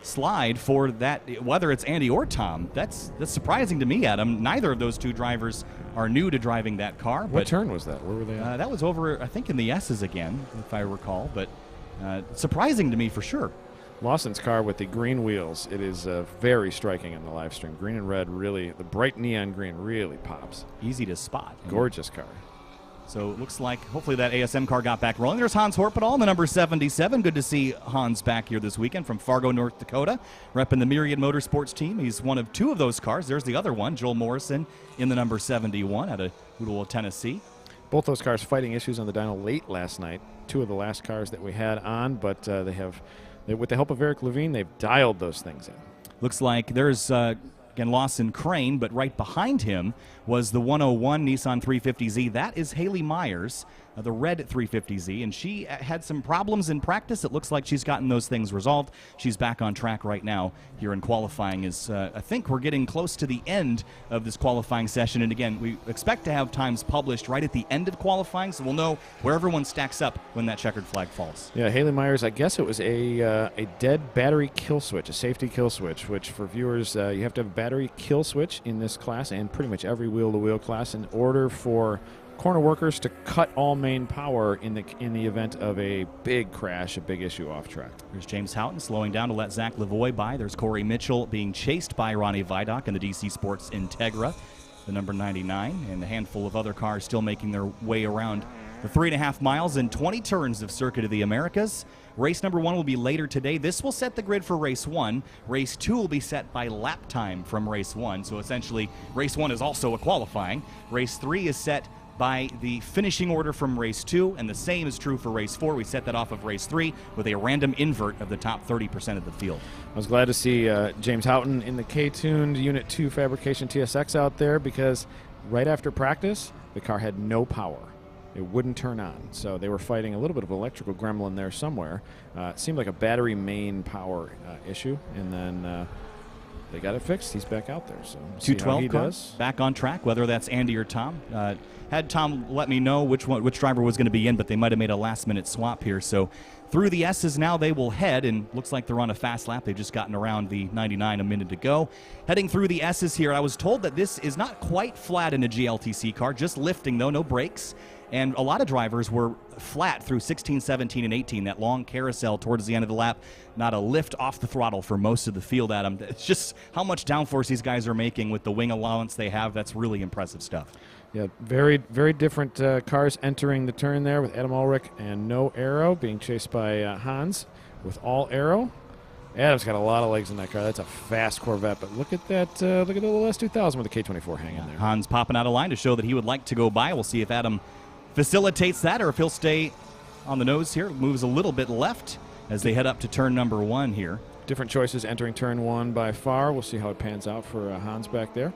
slide for that, whether it's Andy or Tom. That's surprising to me, Adam. Neither of those two drivers are new to driving that car. What turn was that? Where were they at? That was over, I think, in the S's again, if I recall, but surprising to me for sure. Lawson's car with the green wheels, it is very striking in the live stream. Green and red really, the bright neon green really pops. Easy to spot. Gorgeous car. So it looks like hopefully that ASM car got back rolling. There's Hans Horpedal in the number 77. Good to see Hans back here this weekend from Fargo, North Dakota, repping the Myriad Motorsports team. He's one of two of those cars. There's the other one, Joel Morrison, in the number 71 out of Hooterville, Tennessee. Both those cars fighting issues on the dyno late last night. Two of the last cars that we had on, but with the help of Eric Levine, they've dialed those things in. Looks like there's again, Lawson Crane, but right behind him was the 101 Nissan 350Z. That is Haley Myers, the red 350Z, and she had some problems in practice. It looks like she's gotten those things resolved. She's back on track right now here in qualifying. I think we're getting close to the end of this qualifying session, and again, we expect to have times published right at the end of qualifying, so we'll know where everyone stacks up when that checkered flag falls. Yeah, Haley Myers, I guess it was a dead battery kill switch, a safety kill switch, which for viewers, you have to have a battery kill switch in this class and pretty much every wheel-to-wheel class in order for corner workers to cut all main power in the event of a big crash, a big issue off track. There's James Houghton slowing down to let Zach Lavoie by. There's Corey Mitchell being chased by Ronnie Vidoc in the DC Sports Integra, the number 99, and a handful of other cars still making their way around the 3.5 miles and 20 turns of Circuit of the Americas. Race number 1 will be later today. This will set the grid for race 1. Race 2 will be set by lap time from race 1. So essentially, race 1 is also a qualifying. Race 3 is set by the finishing order from race 2, and the same is true for race 4. We set that off of race 3 with a random invert of the top 30% of the field. I was glad to see James Houghton in the K-tuned Unit 2 Fabrication TSX out there, because right after practice, the car had no power. It wouldn't turn on, so they were fighting a little bit of electrical gremlin there somewhere. It seemed like a battery main power issue, and then they got it fixed. He's back out there, so we'll see how he does. Back on track, whether that's Andy or Tom. Had Tom let me know which driver was going to be in, but they might have made a last-minute swap here. So through the S's now they will head, and looks like they're on a fast lap. They've just gotten around the 99 a minute to go. Heading through the S's here, I was told that this is not quite flat in a GLTC car, just lifting though, no brakes. And a lot of drivers were flat through 16, 17, and 18, that long carousel towards the end of the lap. Not a lift off the throttle for most of the field, Adam. It's just how much downforce these guys are making with the wing allowance they have. That's really impressive stuff. Yeah, very, very different cars entering the turn there with Adam Ulrich and no aero, being chased by Hans with all aero. Adam's got a lot of legs in that car. That's a fast Corvette, but look at that. Look at the little S2000 with the K24 hanging there. Hans popping out of line to show that he would like to go by. We'll see if Adam facilitates that or if he'll stay on the nose here. Moves a little bit left as they head up to turn number 1 here. Different choices entering turn 1 by far. We'll see how it pans out for Hans back there.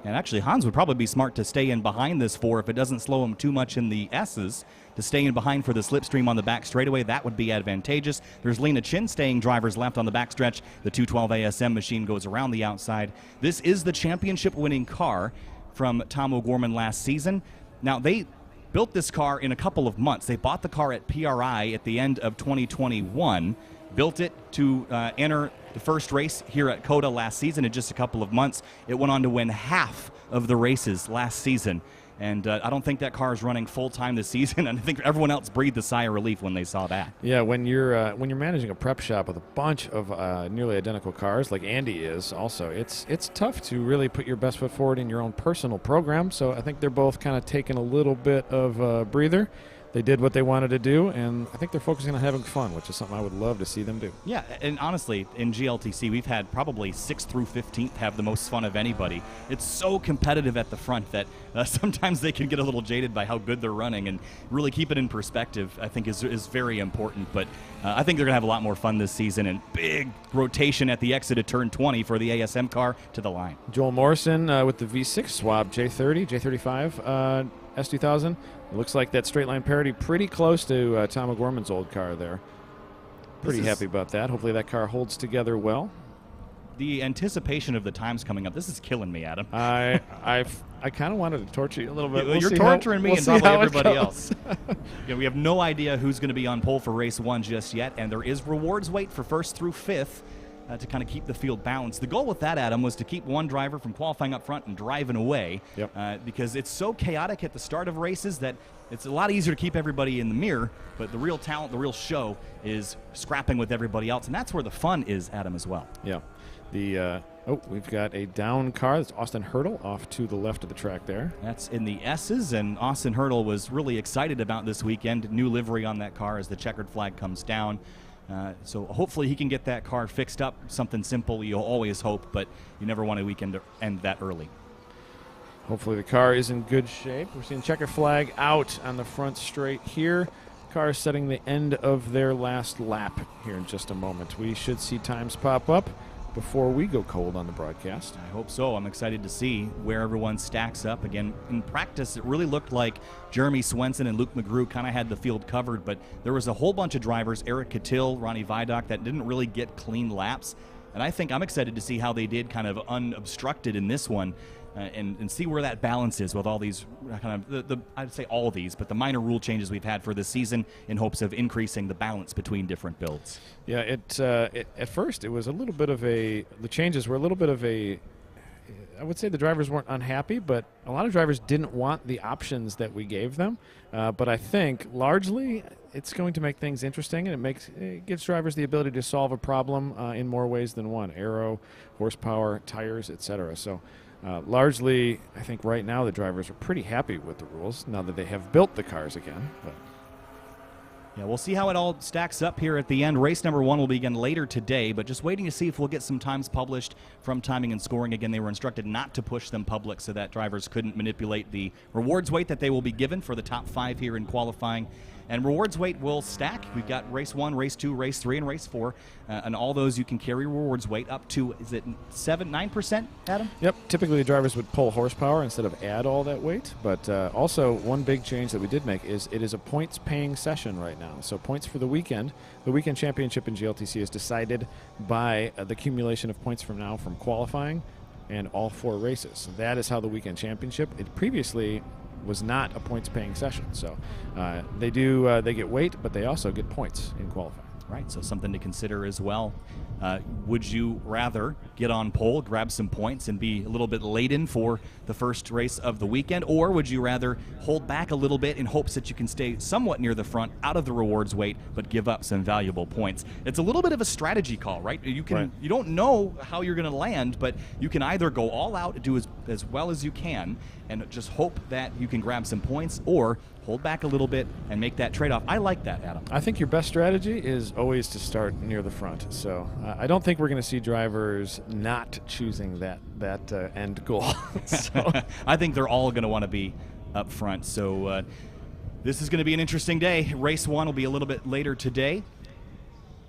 And actually, Hans would probably be smart to stay in behind this 4 if it doesn't slow him too much in the S's. To stay in behind for the slipstream on the back straightaway, that would be advantageous. There's Lena Chin staying drivers left on the backstretch. The 212 ASM machine goes around the outside. This is the championship-winning car from Tom O'Gorman last season. Now, they built this car in a couple of months. They bought the car at PRI at the end of 2021, built it to enter the first race here at COTA last season in just a couple of months. It went on to win half of the races last season. And I don't think that car is running full-time this season, and I think everyone else breathed a sigh of relief when they saw that. Yeah, when you're managing a prep shop with a bunch of nearly identical cars, like Andy is also, it's tough to really put your best foot forward in your own personal program, so I think they're both kind of taking a little bit of a breather. they did what they wanted to do, and I think they're focusing on having fun, which is something I would love to see them do. Yeah, and honestly, in GLTC, we've had probably 6th through 15th have the most fun of anybody. It's so competitive at the front that sometimes they can get a little jaded by how good they're running, and really keep it in perspective, I think, is very important. But I think they're going to have a lot more fun this season, and big rotation at the exit of turn 20 for the ASM car to the line. Joel Morrison with the V6 swap J30, J35 S2000. It looks like that straight line parity pretty close to Tom O'Gorman's old car there. Pretty happy about that. Hopefully that car holds together well. The anticipation of the times coming up, this is killing me, Adam. I kind of wanted to torture you a little bit. You're torturing me and probably everybody else. We have no idea who's going to be on pole for race 1 just yet, and there is rewards weight for 1st through 5th. To kind of keep the field balanced. The goal with that, Adam, was to keep one driver from qualifying up front and driving away. Yep. Because it's so chaotic at the start of races that it's a lot easier to keep everybody in the mirror, but the real talent, the real show is scrapping with everybody else, and that's where the fun is, Adam, as well. Yeah. We've got a down car. That's Austin Hurdle off to the left of the track there. That's in the S's, and Austin Hurdle was really excited about this weekend. New livery on that car as the checkered flag comes down. So hopefully he can get that car fixed up. Something simple, you'll always hope, but you never want a weekend to end that early. Hopefully the car is in good shape. We're seeing checker flag out on the front straight here. Car is setting the end of their last lap here in just a moment. We should see times pop up before we go cold on the broadcast. I hope so. I'm excited to see where everyone stacks up. Again, in practice, it really looked like Jeremy Swenson and Luke McGrew kind of had the field covered, but there was a whole bunch of drivers, Eric Catil, Ronnie Vidoc, that didn't really get clean laps. And I think I'm excited to see how they did kind of unobstructed in this one. And see where that balance is with all these kind of I'd say all of these, but the minor rule changes we've had for this season in hopes of increasing the balance between different builds. Yeah, at first it was a little bit of the changes were a little bit of I would say the drivers weren't unhappy, but a lot of drivers didn't want the options that we gave them. But I think largely it's going to make things interesting, and it gives drivers the ability to solve a problem in more ways than one: aero, horsepower, tires, etc. So. Largely, I think right now the drivers are pretty happy with the rules now that they have built the cars again. But. Yeah, we'll see how it all stacks up here at the end. Race number 1 will begin later today, but just waiting to see if we'll get some times published from timing and scoring. Again, they were instructed not to push them public so that drivers couldn't manipulate the rewards weight that they will be given for the top 5 here in qualifying. And rewards weight will stack. We've got race 1, race 2, race 3, and race 4. And all those you can carry rewards weight up to, is it 9%, Adam? Yep. Typically the drivers would pull horsepower instead of add all that weight. But also one big change that we did make is it is a points paying session right now. So points for the weekend. The weekend championship in GLTC is decided by the accumulation of points from now from qualifying and all 4 races. That is how the weekend championship, it previously was not a points-paying session. So they get weight, but they also get points in qualifying. Right, so something to consider as well. Would you rather get on pole, grab some points, and be a little bit laden for the first race of the weekend, or would you rather hold back a little bit in hopes that you can stay somewhat near the front, out of the rewards weight, but give up some valuable points? It's a little bit of a strategy call, right? You don't know how you're going to land, but you can either go all out, do as well as you can, and just hope that you can grab some points, or hold back a little bit and make that trade-off. I like that, Adam. I think your best strategy is always to start near the front. So I don't think we're going to see drivers not choosing that end goal. So. I think they're all going to want to be up front. So this is going to be an interesting day. Race 1 will be a little bit later today.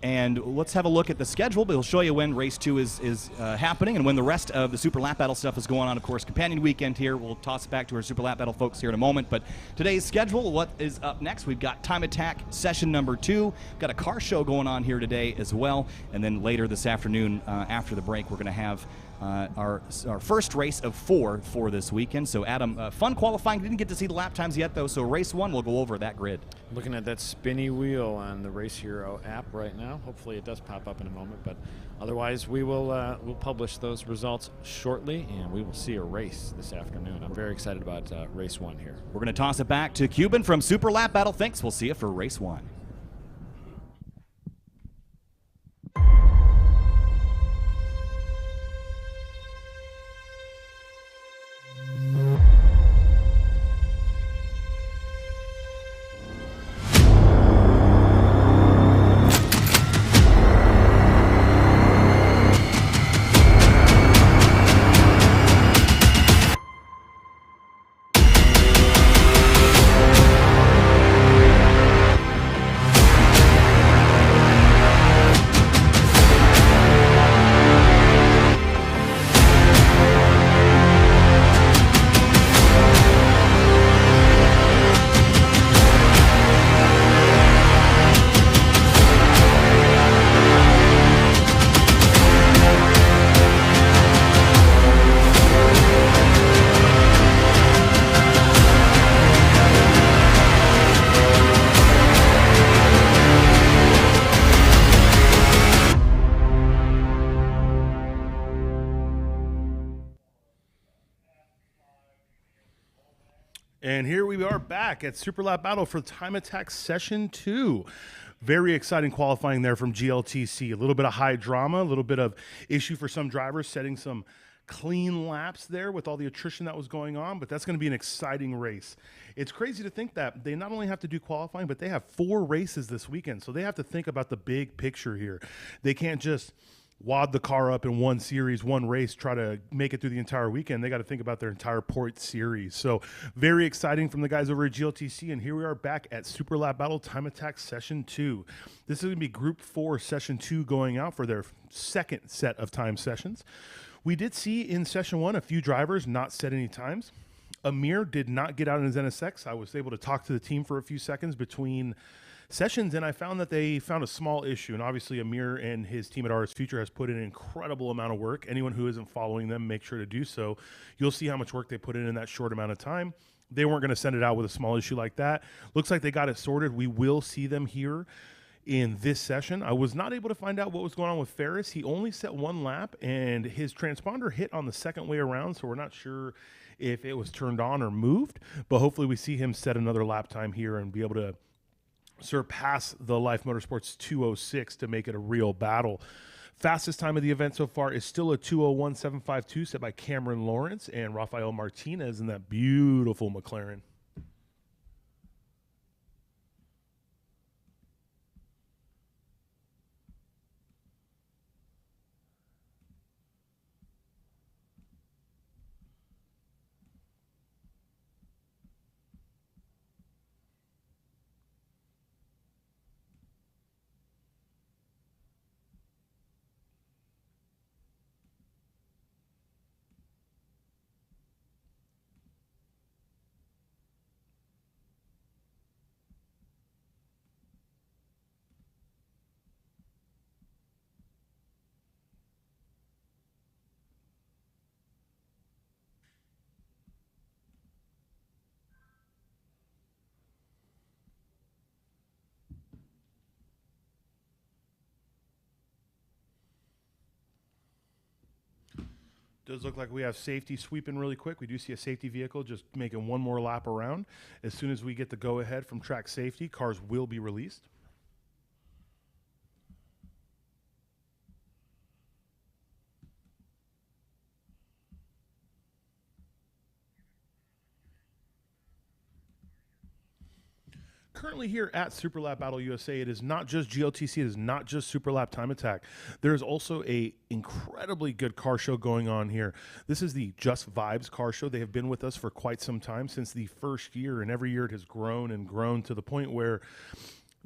And let's have a look at the schedule. We'll show you when race 2 is happening and when the rest of the Super Lap Battle stuff is going on. Of course, companion weekend here. We'll toss it back to our Super Lap Battle folks here in a moment. But today's schedule, what is up next? We've got Time Attack session number 2. We've got a car show going on here today as well. And then later this afternoon, after the break, we're going to have our first race of 4 for this weekend. So, Adam, fun qualifying. Didn't get to see the lap times yet, though. So, race 1, we'll go over that grid. Looking at that spinny wheel on the Race Hero app right now. Hopefully, it does pop up in a moment. But otherwise, we'll publish those results shortly, and we will see a race this afternoon. I'm very excited about race 1 here. We're going to toss it back to Cuban from Super Lap Battle. Thanks. We'll see you for race 1. And here we are back at Super Lap Battle for Time Attack Session 2. Very exciting qualifying there from GLTC. A little bit of high drama, a little bit of issue for some drivers, setting some clean laps there with all the attrition that was going on, but that's going to be an exciting race. It's crazy to think that they not only have to do qualifying, but they have 4 races this weekend, so they have to think about the big picture here. They can't just wad the car up in one series, one race, try to make it through the entire weekend. They got to think about their entire point series. So very exciting from the guys over at GLTC. And here we are back at Super Lap Battle Time Attack Session 2. This is going to be Group 4 Session 2 going out for their second set of time sessions. We did see in Session 1 a few drivers not set any times. Amir did not get out in his NSX. I was able to talk to the team for a few seconds between sessions, and I found that they found a small issue. And obviously Amir and his team at RS Future has put in an incredible amount of work. Anyone who isn't following them, make sure to do so. You'll see how much work they put in that short amount of time. They weren't going to send it out with a small issue like that. Looks like they got it sorted. We will see them here in this session. I was not able to find out what was going on with Ferris. He only set 1 lap, and his transponder hit on the second way around, so we're not sure if it was turned on or moved, but hopefully we see him set another lap time here and be able to surpass the Life Motorsports 206 to make it a real battle. Fastest time of the event so far is still a 2:01.752 set by Cameron Lawrence and Rafael Martinez in that beautiful McLaren. Does look like we have safety sweeping really quick. We do see a safety vehicle just making one more lap around. As soon as we get the go-ahead from track safety, cars will be released. Currently here at Super Lap Battle USA, it is not just GLTC, it is not just Super Lap Time Attack. There is also a incredibly good car show going on here. This is the Just Vibes car show. They have been with us for quite some time, since the first year, and every year it has grown and grown to the point where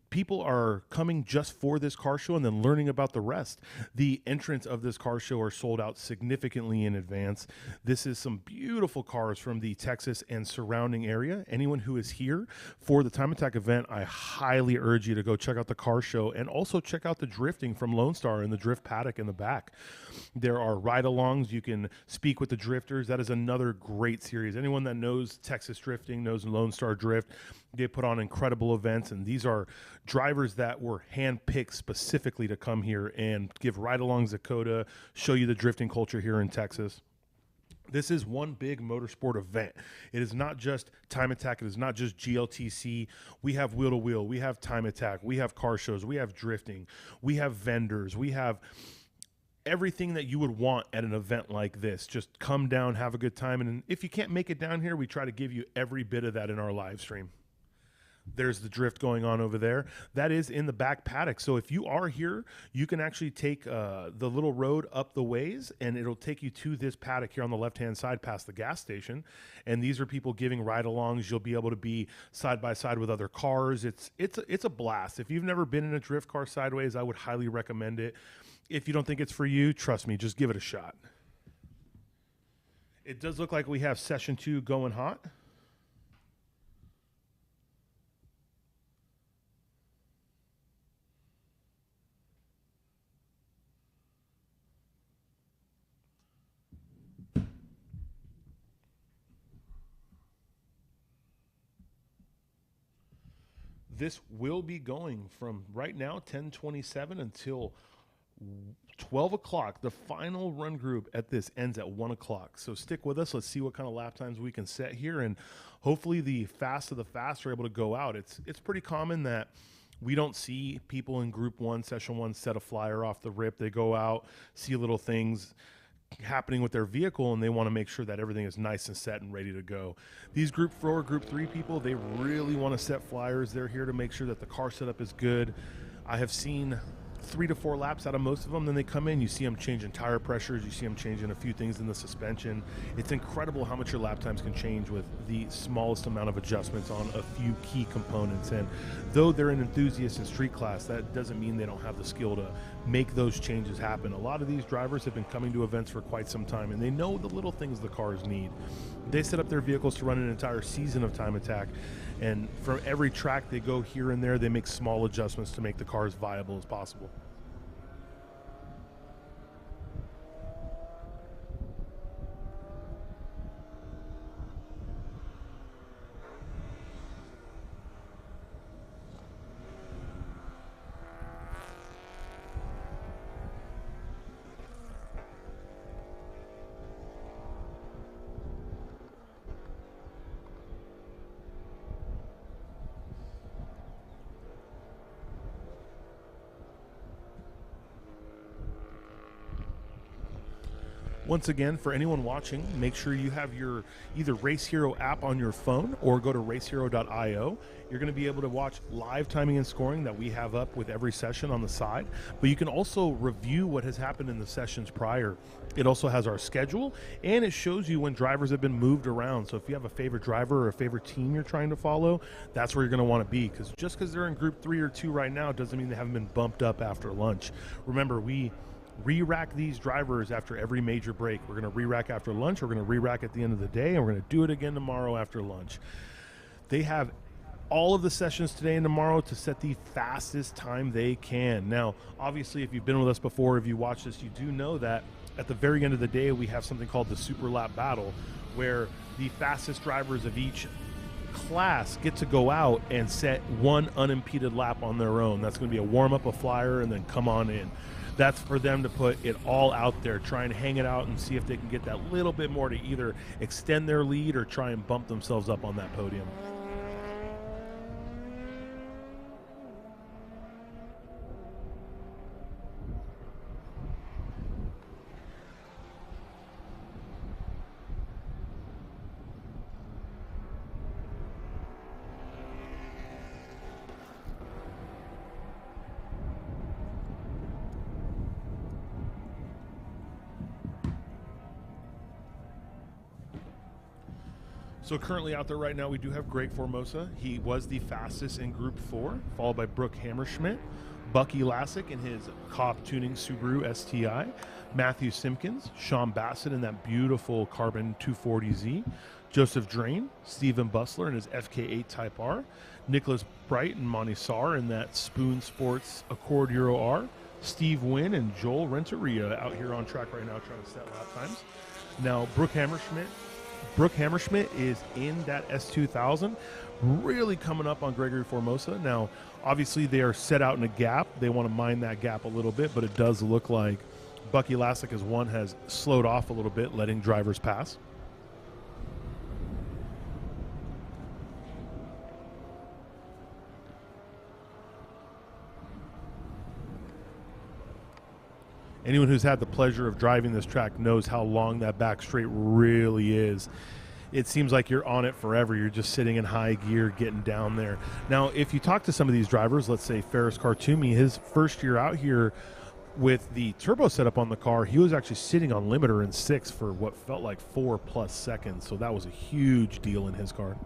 people are coming just for this car show and then learning about the rest. The entrants of this car show are sold out significantly in advance. This is some beautiful cars from the Texas and surrounding area. Anyone who is here for the Time Attack event, I highly urge you to go check out the car show and also check out the drifting from Lone Star and the drift paddock in the back. There are ride-alongs. You can speak with the drifters. That is another great series. Anyone that knows Texas drifting knows Lone Star Drift. They put on incredible events, and these are drivers that were handpicked specifically to come here and give ride-alongs at COTA, show you the drifting culture here in Texas. This is one big motorsport event. It is not just Time Attack. It is not just GLTC. We have Wheel to Wheel. We have Time Attack. We have car shows. We have drifting. We have vendors. We have everything that you would want at an event like this. Just come down, have a good time. And if you can't make it down here, we try to give you every bit of that in our live stream. There's the drift going on over there. That is in the back paddock. So if you are here, you can actually take the little road up the ways, and it'll take you to this paddock here on the left-hand side past the gas station. And these are people giving ride-alongs. You'll be able to be side by side with other cars. It's a blast. If you've never been in a drift car sideways, I would highly recommend it. If you don't think it's for you, trust me, just give it a shot. It does look like we have session 2 going hot. This will be going from right now 10:27 until 12 o'clock. The final run group at this ends at 1 o'clock. So stick with us. Let's see what kind of lap times we can set here. And hopefully the fast of the fast are able to go out. It's pretty common that we don't see people in group one, session one, set a flyer off the rip. They go out, see little things happening with their vehicle, and they want to make sure that everything is nice and set and ready to go. These group 4, group 3 people, they really want to set flyers. They're here to make sure that the car setup is good. I have seen 3 to 4 laps out of most of them. Then they come in, you see them changing tire pressures, you see them changing a few things in the suspension. It's incredible how much your lap times can change with the smallest amount of adjustments on a few key components. And though they're an enthusiast in street class, that doesn't mean they don't have the skill to make those changes happen. A lot of these drivers have been coming to events for quite some time, and they know the little things the cars need. They set up their vehicles to run an entire season of Time Attack, and from every track they go here and there, they make small adjustments to make the car as viable as possible. Once again, for anyone watching, make sure you have your either Race Hero app on your phone or go to racehero.io. You're going to be able to watch live timing and scoring that we have up with every session on the side, but you can also review what has happened in the sessions prior. It also has our schedule, and it shows you when drivers have been moved around. So if you have a favorite driver or a favorite team you're trying to follow, that's where you're going to want to be, because just because they're in group 3 or 2 right now doesn't mean they haven't been bumped up after lunch. Remember, we re-rack these drivers after every major break. We're going to re-rack after lunch, we're going to re-rack at the end of the day, and we're going to do it again tomorrow after lunch. They have all of the sessions today and tomorrow to set the fastest time they can. Now, obviously, if you've been with us before, if you watch this, you do know that at the very end of the day, we have something called the Super Lap Battle, where the fastest drivers of each class get to go out and set one unimpeded lap on their own. That's going to be a warm-up, a flyer, and then come on in. That's for them to put it all out there, try and hang it out and see if they can get that little bit more to either extend their lead or try and bump themselves up on that podium. So currently out there right now, we do have Greg Formosa. He was the fastest in Group 4, followed by Brooke Hammerschmidt, Bucky Lassick in his Cobb Tuning Subaru STI, Matthew Simpkins, Sean Bassett in that beautiful Carbon 240Z, Joseph Drain, Stephen Bustler in his FK8 Type R, Nicholas Bright and Monty Saar in that Spoon Sports Accord Euro R, Steve Wynn and Joel Renteria out here on track right now trying to set lap times. Now, Brooke Hammerschmidt is in that S2000, really coming up on Gregory Formosa. Now, obviously, they are set out in a gap. They want to mine that gap a little bit, but it does look like Bucky Lassick as one has slowed off a little bit, letting drivers pass. Anyone who's had the pleasure of driving this track knows how long that back straight really is. It seems like you're on it forever. You're just sitting in high gear, getting down there. Now, if you talk to some of these drivers, let's say Ferris Khartoumi, his first year out here with the turbo setup on the car, he was actually sitting on limiter in 6 for what felt like 4+ seconds. So that was a huge deal in his car.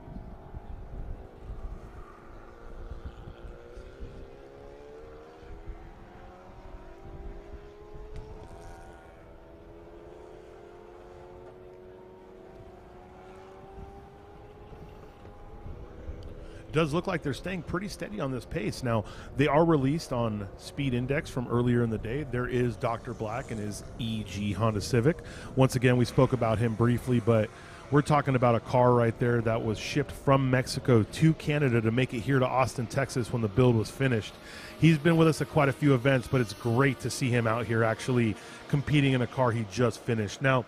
Does look like they're staying pretty steady on this pace. Now, they are released on Speed Index from earlier in the day. There is Dr. Black and his EG Honda Civic. Once again, we spoke about him briefly, but We're talking about a car right there that was shipped from Mexico to Canada to make it here to Austin, Texas when the build was finished. He's been with us at quite a few events, but it's great to see him out here actually competing in a car he just finished. Now,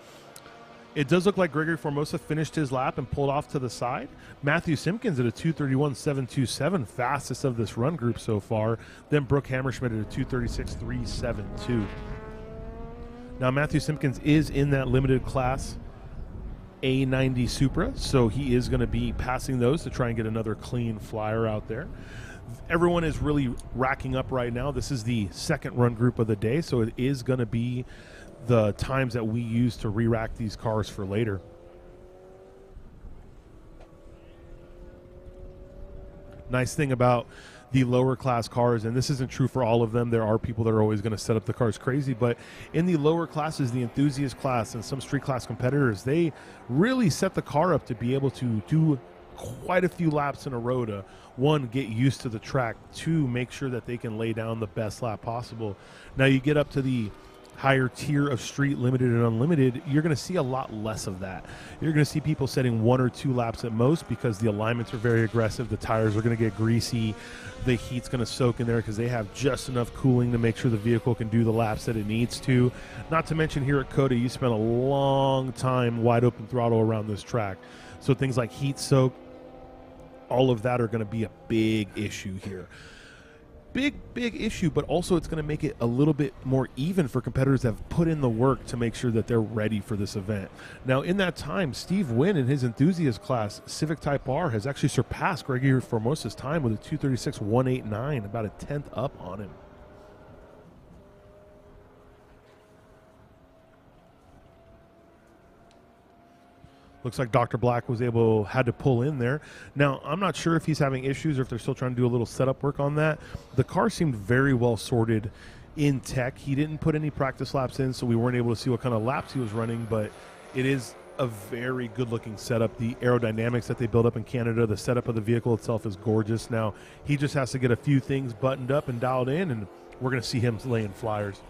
it does look like Gregory Formosa finished his lap and pulled off to the side. Matthew Simpkins at a 2:31.727, fastest of this run group so far. Then Brooke Hammerschmidt at a 2:36.372. Now, Matthew Simpkins is in that limited class A90 Supra, so he is going to be passing those to try and get another clean flyer out there. Everyone is really racking up right now. This is the second run group of the day, so it is going to be the times that we use to re-rack these cars for later. Nice thing about the lower class cars, and this isn't true for all of them, there are people that are always going to set up the cars crazy, but in the lower classes, the enthusiast class and some street class competitors, they really set the car up to be able to do quite a few laps in a row to, one, get used to the track, two, make sure that they can lay down the best lap possible. Now you get up to the higher tier of street, limited and unlimited, you're going to see a lot less of that. You're going to see people setting 1 or 2 laps at most because the alignments are very aggressive, the tires are going to get greasy, the heat's going to soak in there because they have just enough cooling to make sure the vehicle can do the laps that it needs to. Not to mention here at COTA, you spend a long time wide open throttle around this track. So things like heat soak, all of that are going to be a big issue here. Big issue, but also it's going to make it a little bit more even for competitors that have put in the work to make sure that they're ready for this event. Now, in that time, Steve Wynn in his enthusiast class, Civic Type R, has actually surpassed Gregory Formosa's time with a 2:36.189, about a 10th up on him. Looks like Dr. Black had to pull in there. Now, I'm not sure if he's having issues or if they're still trying to do a little setup work on that. The car seemed very well sorted in tech. He didn't put any practice laps in, so we weren't able to see what kind of laps he was running, but it is a very good-looking setup. The aerodynamics that they built up in Canada, the setup of the vehicle itself is gorgeous. Now, he just has to get a few things buttoned up and dialed in, and we're going to see him laying flyers.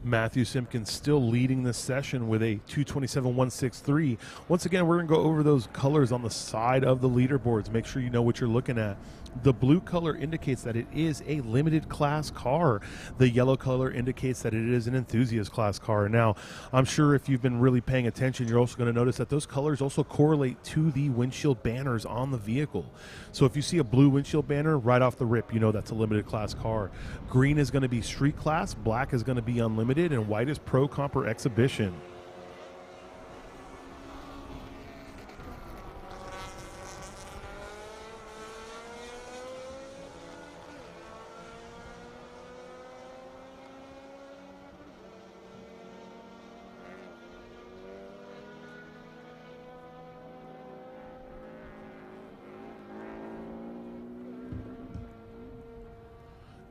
Matthew Simpkins still leading this session with a 2:27.163. Once again, we're going to go over those colors on the side of the leaderboards. Make sure you know what you're looking at. The blue color indicates that it is a limited class car. The yellow color indicates that it is an enthusiast class car. Now, I'm sure if you've been really paying attention, you're also going to notice that those colors also correlate to the windshield banners on the vehicle. So if you see a blue windshield banner right off the rip, you know that's a limited class car. Green is going to be street class, black is going to be unlimited, and white is pro comp or exhibition.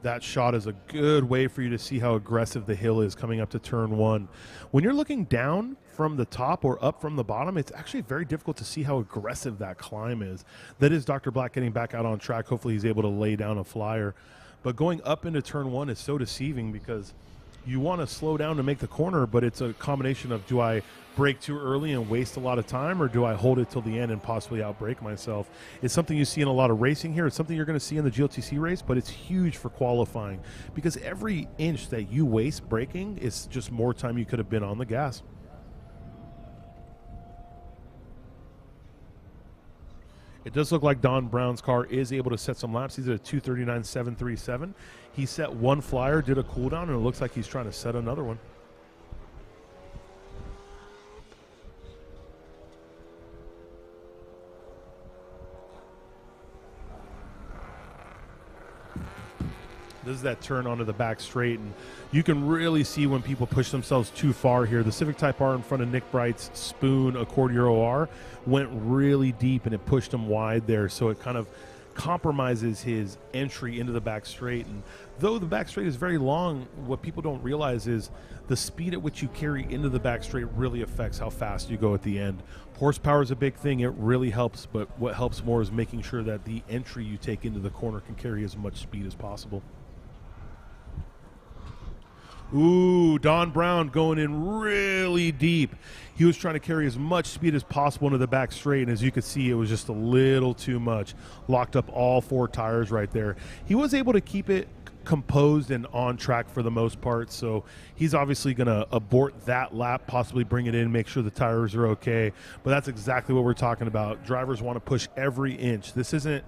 That shot is a good way for you to see how aggressive the hill is coming up to turn one. When you're looking down from the top or up from the bottom, it's actually very difficult to see how aggressive that climb is. That is Dr. Black getting back out on track. Hopefully he's able to lay down a flyer. But going up into turn one is so deceiving because you want to slow down to make the corner, but it's a combination of, do I brake too early and waste a lot of time, or do I hold it till the end and possibly outbrake myself? It's something you see in a lot of racing here. It's something you're going to see in the GLTC race, but it's huge for qualifying because every inch that you waste braking is just more time you could have been on the gas. It does look like Don Brown's car is able to set some laps. He's at a 2:39.737. He set one flyer, did a cool down, and it looks like he's trying to set another one. This is that turn onto the back straight, and you can really see when people push themselves too far here. The Civic Type R in front of Nick Bright's Spoon Accordion R went really deep, and it pushed him wide there, so it kind of compromises his entry into the back straight. And though the back straight is very long, what people don't realize is the speed at which you carry into the back straight really affects how fast you go at the end. Horsepower is a big thing. It really helps, but what helps more is making sure that the entry you take into the corner can carry as much speed as possible. Ooh, Don Brown going in really deep. He was trying to carry as much speed as possible into the back straight, and as you can see, it was just a little too much. Locked up all 4 tires right there. He was able to keep it composed and on track for the most part, so he's obviously going to abort that lap, possibly bring it in, make sure the tires are okay, but that's exactly what we're talking about. Drivers want to push every inch. This isn't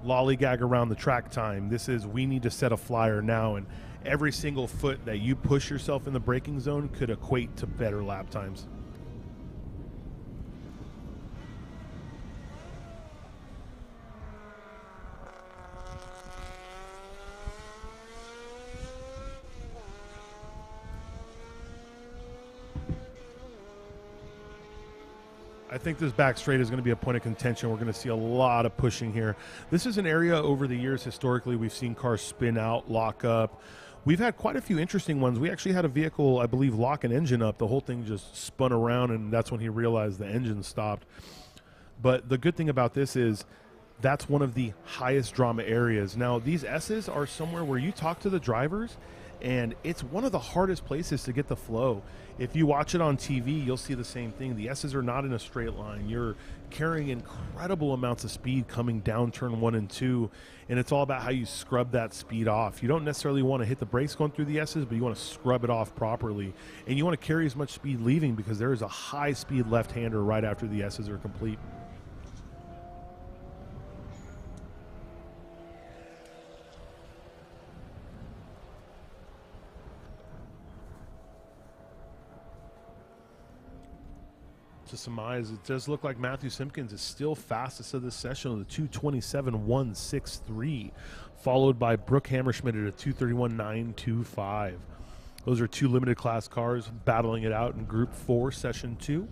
lollygag around the track time. This is, we need to set a flyer now, and every single foot that you push yourself in the braking zone could equate to better lap times. I think this back straight is going to be a point of contention. We're going to see a lot of pushing here. This is an area over the years, historically, we've seen cars spin out, lock up. We've had quite a few interesting ones. We actually had a vehicle, I believe, lock an engine up. The whole thing just spun around, and that's when he realized the engine stopped. But the good thing about this is that's one of the highest drama areas. Now, these S's are somewhere where you talk to the drivers, and it's one of the hardest places to get the flow. If you watch it on TV, you'll see the same thing. The S's are not in a straight line. You're carrying incredible amounts of speed coming down turn 1 and 2, and it's all about how you scrub that speed off. You don't necessarily want to hit the brakes going through the S's, but you want to scrub it off properly. And you want to carry as much speed leaving, because there is a high-speed left-hander right after the S's are complete. To surmise, it does look like Matthew Simpkins is still fastest of this session with a 2:27.163, followed by Brooke Hammerschmidt at a 2:31.925. Those are 2 limited class cars battling it out in Group 4, Session 2.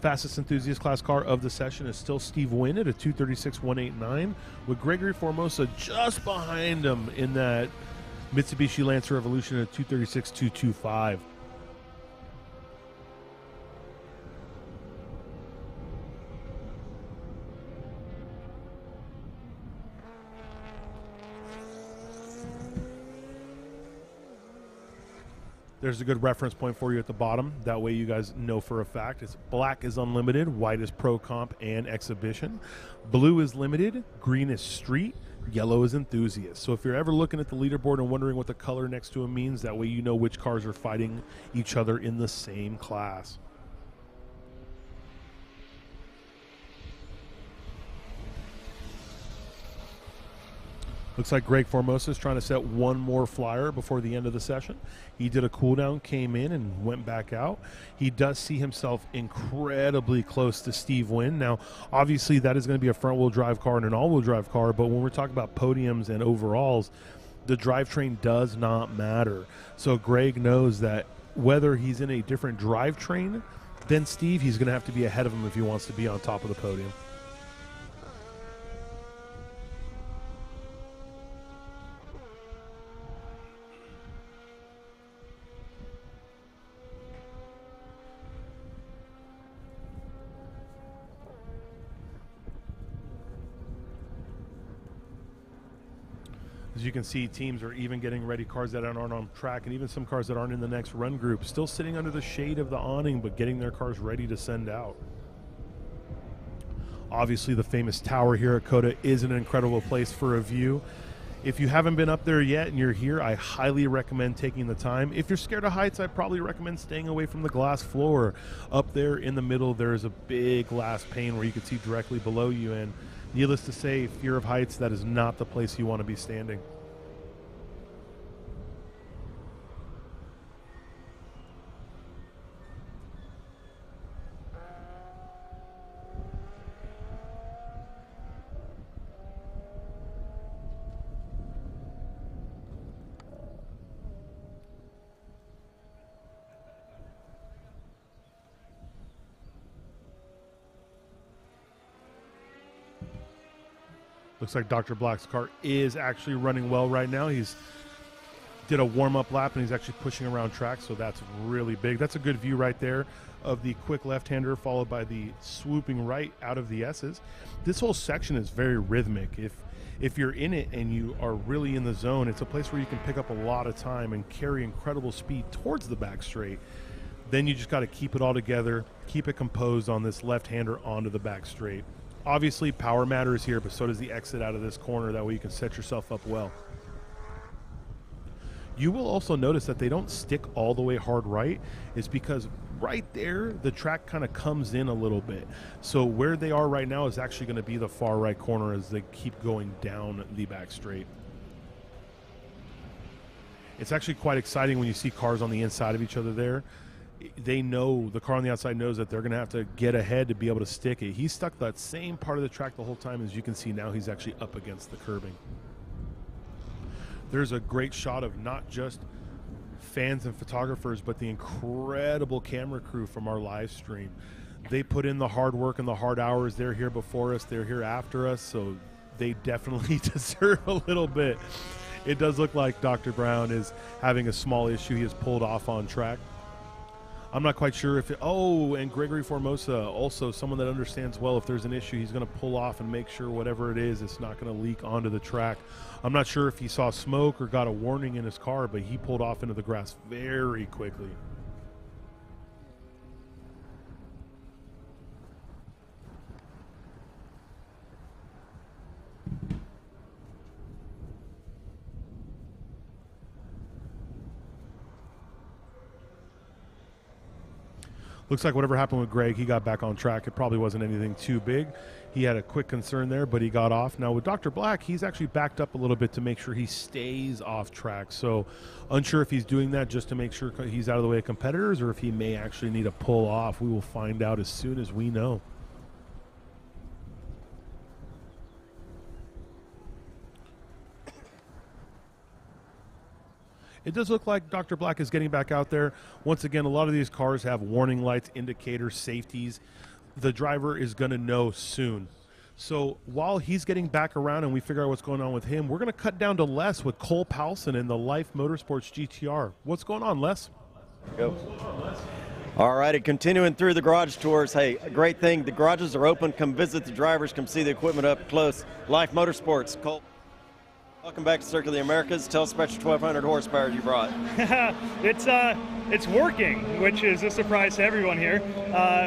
Fastest enthusiast class car of the session is still Steve Wynn at a 2:36.189, with Gregory Formosa just behind him in that Mitsubishi Lancer Evolution at 2:36.225. There's a good reference point for you at the bottom. That way you guys know for a fact. It's black is unlimited, white is pro comp and exhibition. Blue is limited, green is street, yellow is enthusiast. So if you're ever looking at the leaderboard and wondering what the color next to it means, that way you know which cars are fighting each other in the same class. Looks like Greg Formosa is trying to set one more flyer before the end of the session. He did a cool down, came in, and went back out. He does see himself incredibly close to Steve Wynn. Now, obviously, that is going to be a front-wheel drive car and an all-wheel drive car, but when we're talking about podiums and overalls, the drivetrain does not matter. So Greg knows that whether he's in a different drivetrain than Steve, he's going to have to be ahead of him if he wants to be on top of the podium. As you can see, teams are even getting ready, cars that aren't on track, and even some cars that aren't in the next run group, still sitting under the shade of the awning, but getting their cars ready to send out. Obviously, the famous tower here at COTA is an incredible place for a view. If you haven't been up there yet and you're here, I highly recommend taking the time. If you're scared of heights, I probably recommend staying away from the glass floor. Up there in the middle, there's a big glass pane where you can see directly below you, and needless to say, fear of heights, that is not the place you want to be standing. Looks like Dr. Black's car is actually running well right now. He's did a warm-up lap, and he's actually pushing around track, so that's really big. That's a good view right there of the quick left-hander followed by the swooping right out of the S's. This whole section is very rhythmic. If you're in it and you are really in the zone, it's a place where you can pick up a lot of time and carry incredible speed towards the back straight. Then you just got to keep it all together, keep it composed on this left-hander onto the back straight. Obviously, power matters here, but so does the exit out of this corner. That way you can set yourself up well. You will also notice that they don't stick all the way hard right. It's because right there, the track kind of comes in a little bit. So where they are right now is actually going to be the far right corner as they keep going down the back straight. It's actually quite exciting when you see cars on the inside of each other there. They know, the car on the outside knows that they're going to have to get ahead to be able to stick it. He stuck that same part of the track the whole time. As you can see now, he's actually up against the curbing. There's a great shot of not just fans and photographers, but the incredible camera crew from our live stream. They put in the hard work and the hard hours. They're here before us. They're here after us. So they definitely deserve a little bit. It does look like Dr. Brown is having a small issue. He is pulled off on track. I'm not quite sure if and Gregory Formosa, also someone that understands well if there's an issue, he's going to pull off and make sure whatever it is, it's not going to leak onto the track. I'm not sure if he saw smoke or got a warning in his car, but he pulled off into the grass very quickly. Looks like whatever happened with Greg, he got back on track. It probably wasn't anything too big. He had a quick concern there, but he got off. Now with Dr. Black, he's actually backed up a little bit to make sure he stays off track. So unsure if he's doing that just to make sure he's out of the way of competitors or if he may actually need to pull off. We will find out as soon as we know. It does look like Dr. Black is getting back out there. Once again, a lot of these cars have warning lights, indicators, safeties. The driver is going to know soon. So while he's getting back around and we figure out what's going on with him, we're going to cut down to Les with Cole Powelson in the Life Motorsports GTR. What's going on, Les? Go. All righty, continuing through the garage tours. Hey, a great thing. The garages are open. Come visit the drivers. Come see the equipment up close. Life Motorsports. Cole. Welcome back to Circuit of the Americas. Tell us about your 1,200 horsepower you brought. It's working, which is a surprise to everyone here.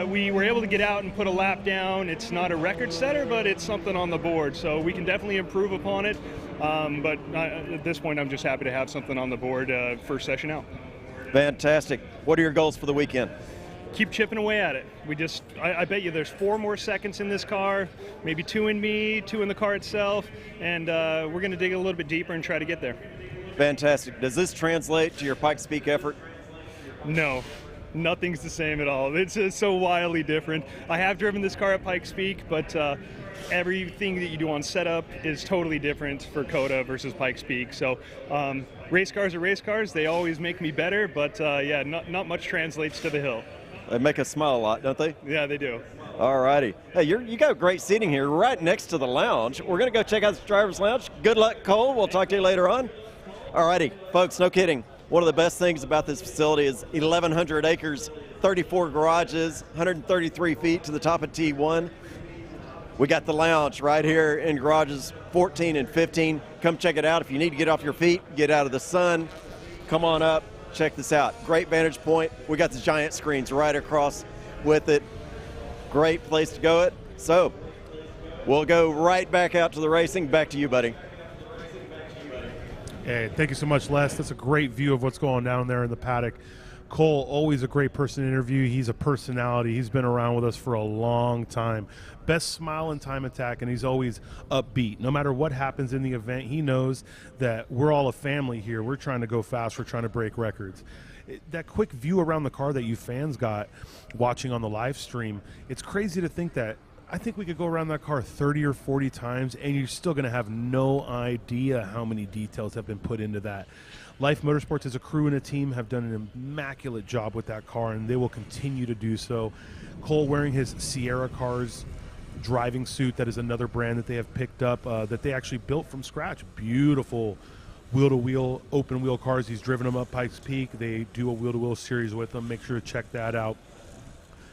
We were able to get out and put a lap down. It's not a record setter, but it's something on the board, so we can definitely improve upon it. But at this point, I'm just happy to have something on the board first session out. Fantastic. What are your goals for the weekend? Keep chipping away at it. I bet you there's 4 more seconds in this car, maybe 2 in me, 2 in the car itself, and we're going to dig a little bit deeper and try to get there. Fantastic. Does this translate to your Pikes Peak effort? No, nothing's the same at all. It's so wildly different. I have driven this car at Pikes Peak, but everything that you do on setup is totally different for COTA versus Pikes Peak. So race cars are race cars. They always make me better, but yeah, not much translates to the hill. They make us smile a lot, don't they? Yeah, they do. All righty. Hey, you got great seating here right next to the lounge. We're going to go check out the driver's lounge. Good luck, Cole. We'll talk to you later on. All righty, folks, no kidding. One of the best things about this facility is 1,100 acres, 34 garages, 133 feet to the top of T1. We got the lounge right here in garages 14 and 15. Come check it out. If you need to get off your feet, get out of the sun, come on up. Check this out. Great vantage point. We got the giant screens right across with it. Great place to go it. So we'll go right back out to the racing. Back to you, buddy. Hey, thank you so much, Les. That's a great view of what's going down there in the paddock. Cole, always a great person to interview. He's a personality. He's been around with us for a long time. Best smile in Time Attack, and he's always upbeat. No matter what happens in the event, he knows that we're all a family here. We're trying to go fast. We're trying to break records. That quick view around the car that you fans got watching on the live stream, it's crazy to think that I think we could go around that car 30 or 40 times, and you're still going to have no idea how many details have been put into that. Life Motorsports as a crew and a team have done an immaculate job with that car, and they will continue to do so. Cole wearing his Sierra Cars driving suit. That is another brand that they have picked up that they actually built from scratch. Beautiful wheel-to-wheel, open-wheel cars. He's driven them up Pikes Peak. They do a wheel-to-wheel series with them. Make sure to check that out.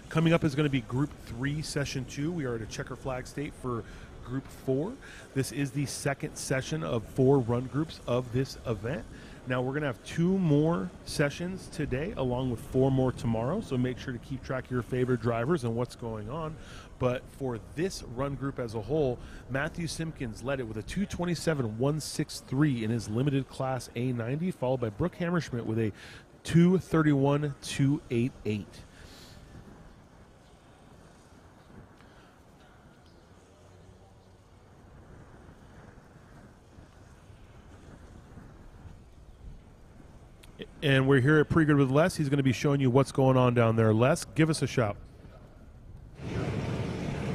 Coming up is going to be Group 3, Session 2. We are at a checker flag state for Group 4. This is the second session of 4 run groups of this event. Now, we're going to have 2 more sessions today, along with 4 more tomorrow, so make sure to keep track of your favorite drivers and what's going on. But for this run group as a whole, Matthew Simpkins led it with a 227.163 in his limited class A90, followed by Brooke Hammerschmidt with a 231.288. And we're here at Pre-Grid with Les. He's going to be showing you what's going on down there. Les, give us a shout.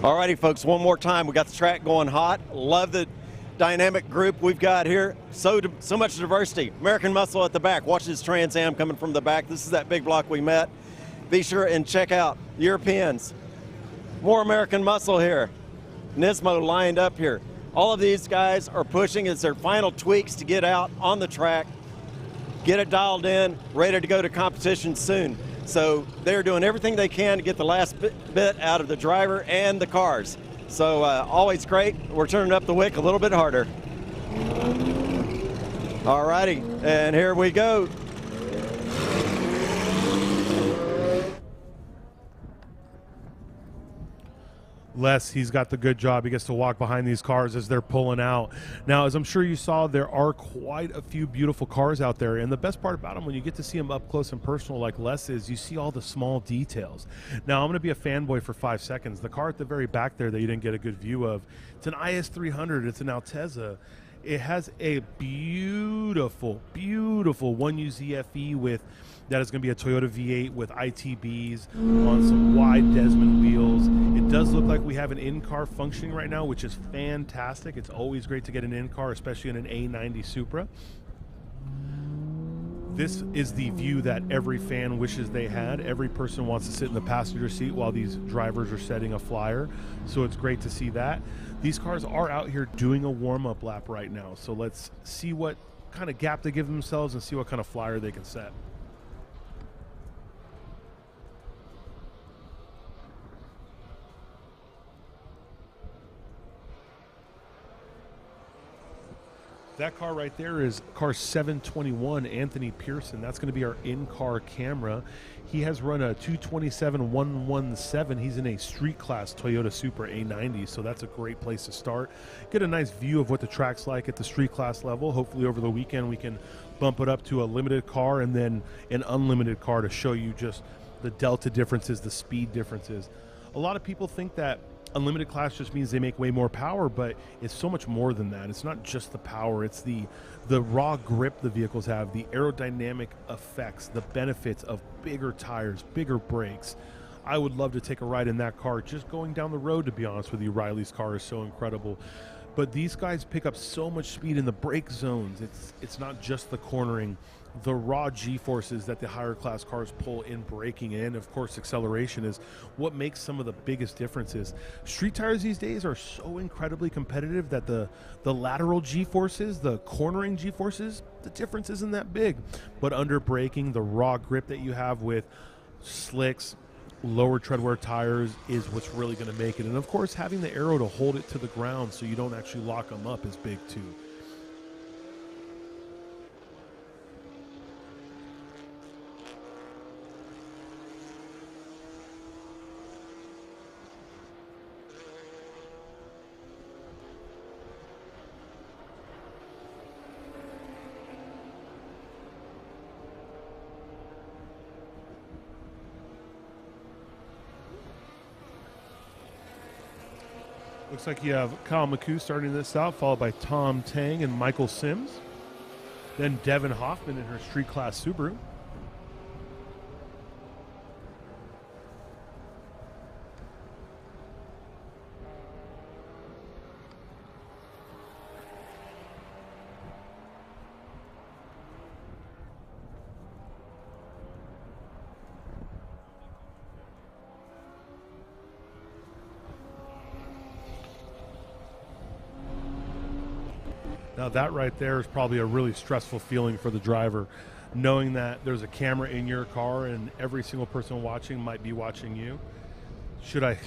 All righty, folks, one more time. We got the track going hot. Love the dynamic group we've got here. So much diversity. American Muscle at the back. Watch this Trans Am coming from the back. This is that big block we met. Be sure and check out Europeans. More American Muscle here. Nismo lined up here. All of these guys are pushing. It's their final tweaks to get out on the track, get it dialed in, ready to go to competition soon. So they're doing everything they can to get the last bit out of the driver and the cars. So always great. We're turning up the wick a little bit harder. All righty, and here we go. Les, he's got the good job. He gets to walk behind these cars as they're pulling out. Now, as I'm sure you saw, there are quite a few beautiful cars out there. And the best part about them, when you get to see them up close and personal like Les is, you see all the small details. Now, I'm going to be a fanboy for 5 seconds. The car at the very back there that you didn't get a good view of, it's an IS300. It's an Altezza. It has a beautiful, beautiful 1UZ FE that is going to be a Toyota V8 with ITBs on some wide Desmond wheels. It does look like we have an in-car functioning right now, which is fantastic. It's always great to get an in-car, especially in an A90 Supra. This is the view that every fan wishes they had. Every person wants to sit in the passenger seat while these drivers are setting a flyer. So it's great to see that. These cars are out here doing a warm-up lap right now. So let's see what kind of gap they give themselves and see what kind of flyer they can set. That car right there is car 721, Anthony Pearson. That's going to be our in-car camera. He has run a 227.117. He's in a street class Toyota Supra A90, so that's a great place to start. Get a nice view of what the track's like at the street class level. Hopefully over the weekend we can bump it up to a limited car and then an unlimited car to show you just the delta differences, the speed differences. A lot of people think that unlimited class just means they make way more power, but it's so much more than that. It's not just the power, it's the raw grip the vehicles have, the aerodynamic effects, the benefits of bigger tires, bigger brakes. I would love to take a ride in that car just going down the road, to be honest with you. Riley's car is so incredible. But these guys pick up so much speed in the brake zones. It's not just the cornering, the raw G-forces that the higher class cars pull in braking, and of course acceleration is what makes some of the biggest differences. Street tires these days are so incredibly competitive that the lateral G-forces, the cornering G-forces, the difference isn't that big. But under braking, the raw grip that you have with slicks, lower tread wear tires is what's really going to make it. And of course, having the aero to hold it to the ground so you don't actually lock them up is big too. Looks like you have Kyle McHugh starting this out, followed by Tom Tang and Michael Sims. Then Devin Hoffman in her street class Subaru. Now that right there is probably a really stressful feeling for the driver, knowing that there's a camera in your car and every single person watching might be watching you.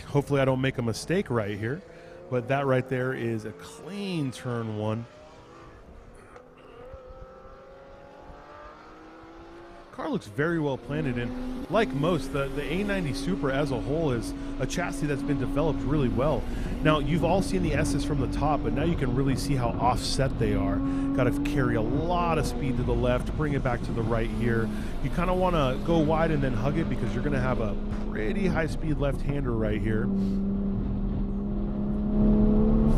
Hopefully I don't make a mistake right here, but that right there is a clean turn one. Car looks very well planted, and like most, the A90 Supra as a whole is a chassis that's been developed really well. Now, you've all seen the S's from the top, but now you can really see how offset they are. Got to carry a lot of speed to the left, bring it back to the right here. You kind of want to go wide and then hug it because you're going to have a pretty high-speed left-hander right here,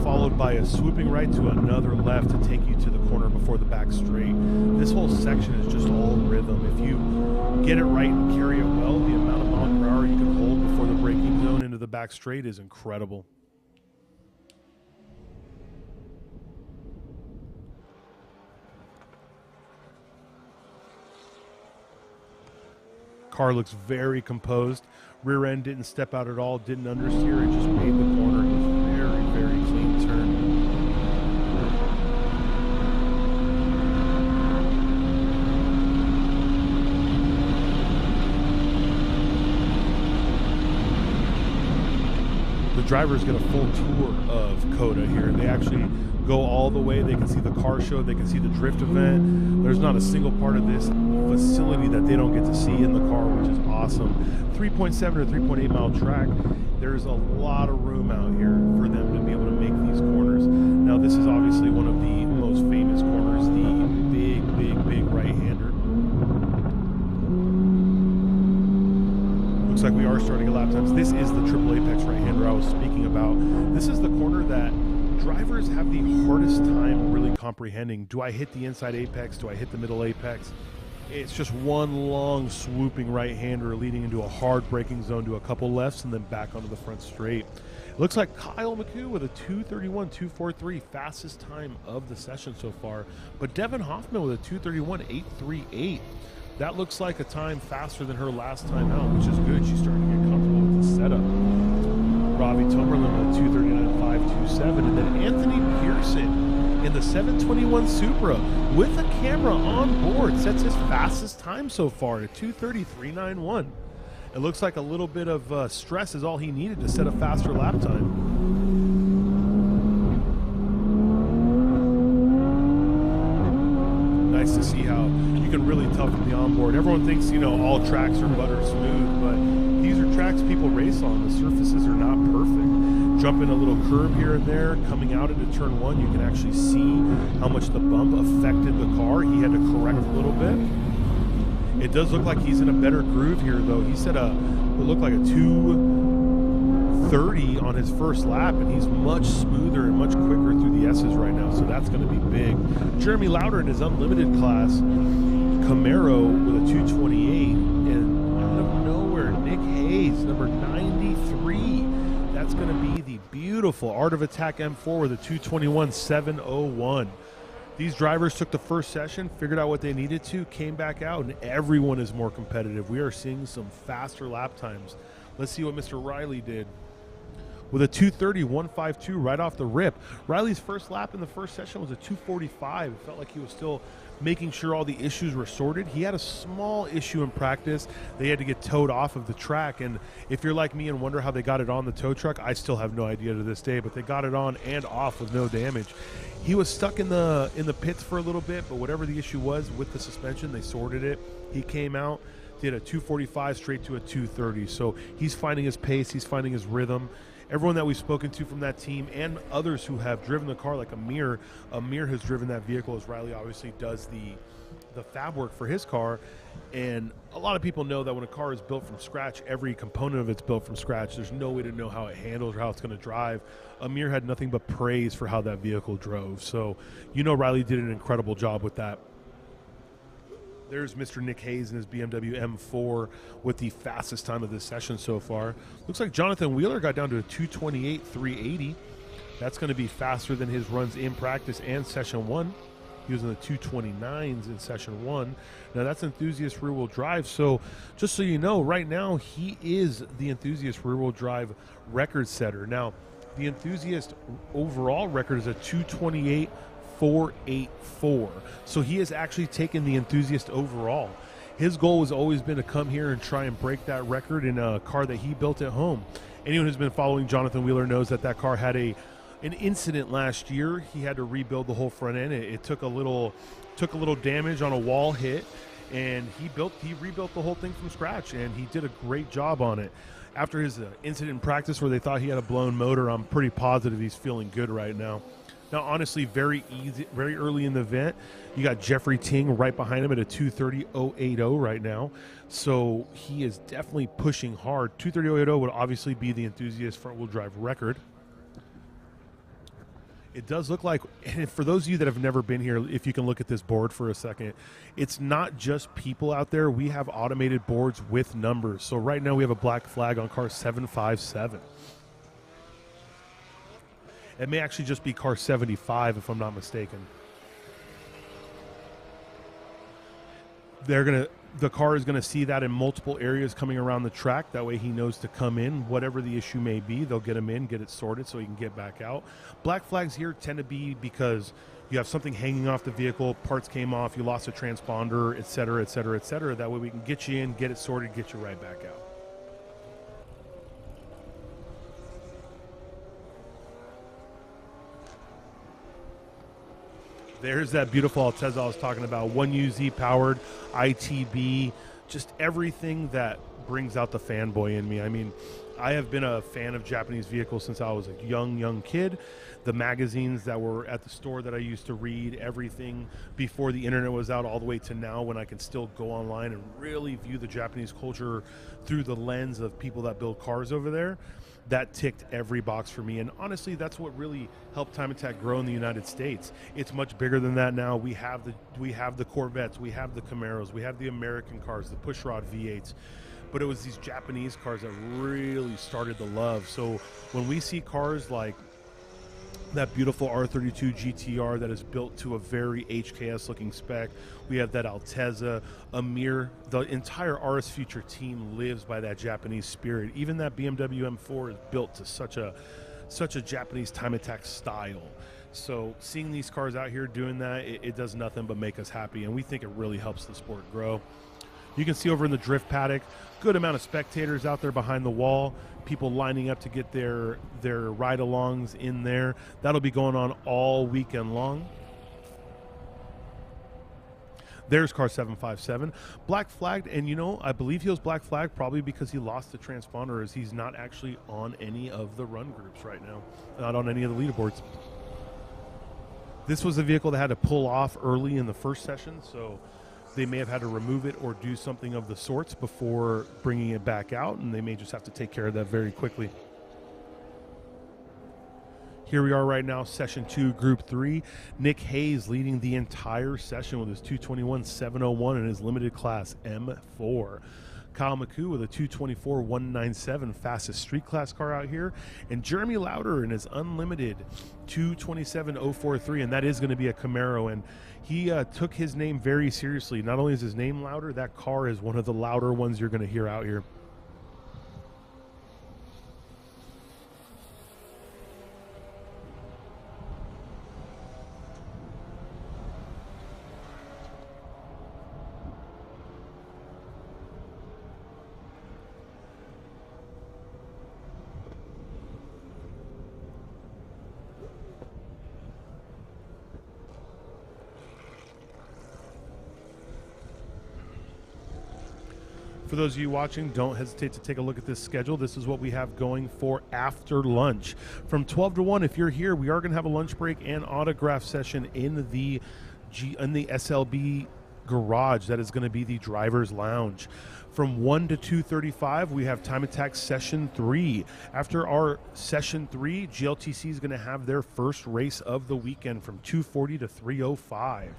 followed by a swooping right to another left to take you to the corner before the back straight. This whole section is just all rhythm. If you get it right and carry it well, the amount of mile per hour you can hold before the braking zone into the back straight is incredible. Car looks very composed. Rear end didn't step out at all, didn't understeer, it just made the corner. It was very, very clean turn. The drivers get a full tour of COTA here. They actually go all the way. They can see the car show. They can see the drift event. There's not a single part of this facility that they don't get to see in the car, which is awesome. 3.7 or 3.8 mile track. There's a lot of room out here for them to be able to make these corners. Now, this is obviously one of the most famous corners, the big right-hander. Looks like we are starting at lap times. This is the triple apex right-hander I was speaking about. This is the corner that drivers have the hardest time really comprehending. Do I hit the inside apex? Do I hit the middle apex? It's just one long swooping right-hander leading into a hard braking zone to a couple lefts and then back onto the front straight. It looks like Kyle McHugh with a 2:31.243, fastest time of the session so far. But Devin Hoffman with a 2:31.838. That looks like a time faster than her last time out, which is good. She's starting to get comfortable with the setup. Robbie Tomerlin with a 2:39.527, and then Anthony Pearson in the 721 Supra with a camera on board sets his fastest time so far at 2:33.91. It looks like a little bit of stress is all he needed to set a faster lap time. Nice to see how you can really toughen the onboard. Everyone thinks, all tracks are butter smooth, but these are tracks people race on. The surfaces are not perfect. Jumping a little curb here and there, coming out into turn one, you can actually see how much the bump affected the car. He had to correct a little bit. It does look like he's in a better groove here, though. He said it looked like a 2:30 on his first lap, and he's much smoother and much quicker through the S's right now, so that's going to be big. Jeremy Lauder in his unlimited class, Camaro with a 2:28, and out of nowhere, Nick Hayes, number 93. That's going to be the beautiful Art of Attack M4 with a 2:21.701. These drivers took the first session, figured out what they needed to, came back out, and everyone is more competitive. We are seeing some faster lap times. Let's see what Mr. Riley did. With a 2:30.152 right off the rip. Riley's first lap in the first session was a 2:45. It felt like he was still making sure all the issues were sorted. He had a small issue in practice. They had to get towed off of the track, and if you're like me and wonder how they got it on the tow truck, I still have no idea to this day, but they got it on and off with no damage. He was stuck in the pits for a little bit, but whatever the issue was with the suspension, they sorted it. He came out, did a 2:45 straight to a 2:30. So he's finding his pace, he's finding his rhythm. Everyone that we've spoken to from that team and others who have driven the car, like Amir has driven that vehicle, as Riley obviously does the fab work for his car. And a lot of people know that when a car is built from scratch, every component of it's built from scratch. There's no way to know how it handles or how it's going to drive. Amir had nothing but praise for how that vehicle drove. So, Riley did an incredible job with that. There's Mr. Nick Hayes in his BMW M4 with the fastest time of this session so far. Looks like Jonathan Wheeler got down to a 2:28.380. That's going to be faster than his runs in practice and session one. He was in the 2:29s in session one. Now that's Enthusiast rear-wheel drive. So just so you know, right now he is the Enthusiast rear-wheel drive record setter. Now the Enthusiast overall record is a 2:28.5. 4.84. So he has actually taken the enthusiast overall. His goal has always been to come here and try and break that record in a car that he built at home. Anyone who's been following Jonathan Wheeler knows that that car had an incident last year. He had to rebuild the whole front end. It took a little damage on a wall hit, and he rebuilt the whole thing from scratch, and he did a great job on it. After his incident in practice where they thought he had a blown motor, I'm pretty positive he's feeling good right now. Now, honestly, very early in the event, you got Jeffrey Ting right behind him at a 2:30.080 right now. So he is definitely pushing hard. 2:30.080 would obviously be the enthusiast front-wheel drive record. It does look like, and for those of you that have never been here, if you can look at this board for a second, it's not just people out there. We have automated boards with numbers. So right now we have a black flag on car 757. It may actually just be car 75 if I'm not mistaken. The car is going to see that in multiple areas coming around the track. That way he knows to come in. Whatever the issue may be, they'll get him in, get it sorted so he can get back out. Black flags here tend to be because you have something hanging off the vehicle, parts came off, you lost a transponder, et cetera, et cetera, et cetera. That way we can get you in, get it sorted, get you right back out. There's that beautiful Altezza I was talking about, 1UZ powered, ITB, just everything that brings out the fanboy in me. I mean, I have been a fan of Japanese vehicles since I was a young kid. The magazines that were at the store that I used to read, everything before the internet was out, all the way to now when I can still go online and really view the Japanese culture through the lens of people that build cars over there. That ticked every box for me, and honestly, that's what really helped Time Attack grow in the United States. It's much bigger than that now. We have the Corvettes, we have the Camaros, we have the American cars, the pushrod V8s, but it was these Japanese cars that really started the love. So when we see cars like that beautiful R32 GTR that is built to a very HKS looking spec, we have that Altezza, Amir, the entire RS Future team lives by that Japanese spirit. Even that BMW M4 is built to such a Japanese Time Attack style. So seeing these cars out here doing that, it does nothing but make us happy, and we think it really helps the sport grow. You can see over in the drift paddock, good amount of spectators out there behind the wall, people lining up to get their ride-alongs in there. That'll be going on all weekend long. There's car 757, black flagged, and I believe he was black flagged probably because he lost the transponder, as he's not actually on any of the run groups right now, not on any of the leaderboards. This was a vehicle that had to pull off early in the first session, so they may have had to remove it or do something of the sorts before bringing it back out, and they may just have to take care of that very quickly. Here we are right now, Session 2, Group 3. Nick Hayes leading the entire session with his 221.701 and his limited class M4. Kyle McCoo with a 224.197, fastest street class car out here. And Jeremy Lauder in his unlimited 227.043, and that is going to be a Camaro. And he took his name very seriously. Not only is his name Lauder, that car is one of the louder ones you're going to hear out here. For those of you watching, don't hesitate to take a look at this schedule. This is what we have going for after lunch. From 12 to 1, if you're here, we are going to have a lunch break and autograph session in the SLB garage. That is going to be the driver's lounge. From 1 to 2:35, we have Time Attack Session 3. After our Session 3, GLTC is going to have their first race of the weekend from 2:40 to 3:05.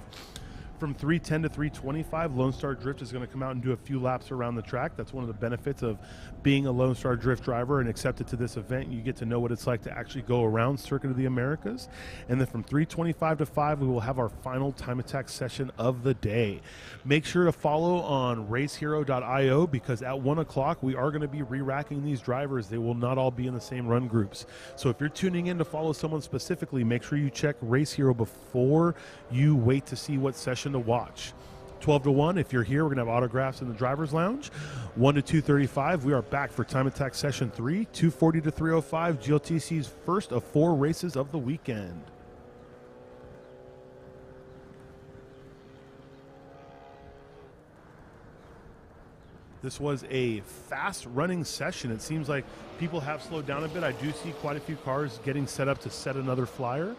From 310 to 325, Lone Star Drift is going to come out and do a few laps around the track. That's one of the benefits of being a Lone Star Drift driver and accepted to this event. You get to know what it's like to actually go around Circuit of the Americas. And then from 325 to 5, we will have our final time attack session of the day. Make sure to follow on racehero.io because at 1 o'clock, we are going to be re-racking these drivers. They will not all be in the same run groups. So if you're tuning in to follow someone specifically, make sure you check Race Hero before you wait to see what session to watch. 12 to 1, if you're here, we're going to have autographs in the driver's lounge. 1 to 2:35, we are back for Time Attack Session 3. 2:40 to 3:05, GLTC's first of 4 races of the weekend. This was a fast-running session. It seems like people have slowed down a bit. I do see quite a few cars getting set up to set another flyer.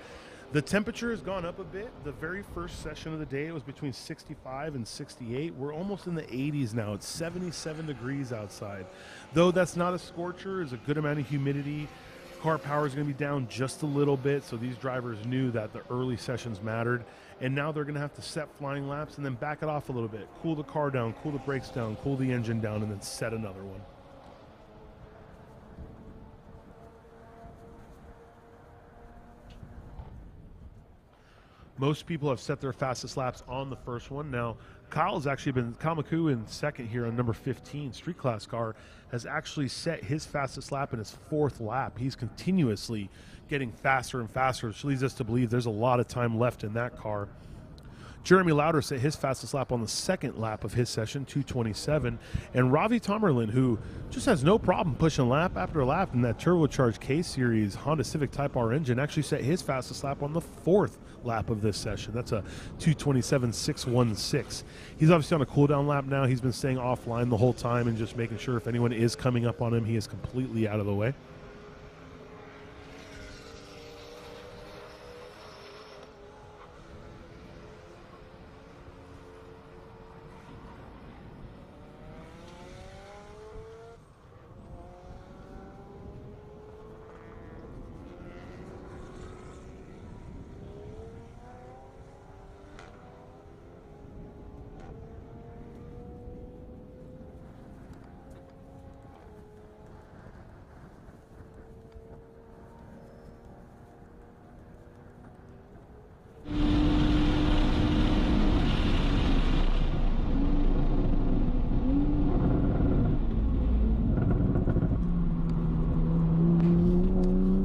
The temperature has gone up a bit. The very first session of the day, it was between 65 and 68. We're almost in the 80s now. It's 77 degrees outside. Though that's not a scorcher, there's a good amount of humidity. Car power is going to be down just a little bit, so these drivers knew that the early sessions mattered. And now they're going to have to set flying laps and then back it off a little bit. Cool the car down, cool the brakes down, cool the engine down, and then set another one. Most people have set their fastest laps on the first one. Now, Kyle McCoo in second here on number 15, Street Class car, has actually set his fastest lap in his 4th lap. He's continuously getting faster and faster, which leads us to believe there's a lot of time left in that car. Jeremy Lauder set his fastest lap on the 2nd lap of his session, 2:27. And Ravi Tomerlin, who just has no problem pushing lap after lap in that turbocharged K-Series Honda Civic Type R engine, actually set his fastest lap on the 4th lap of this session. That's a 2:27.616. He's obviously on a cooldown lap now. He's been staying offline the whole time and just making sure if anyone is coming up on him, he is completely out of the way.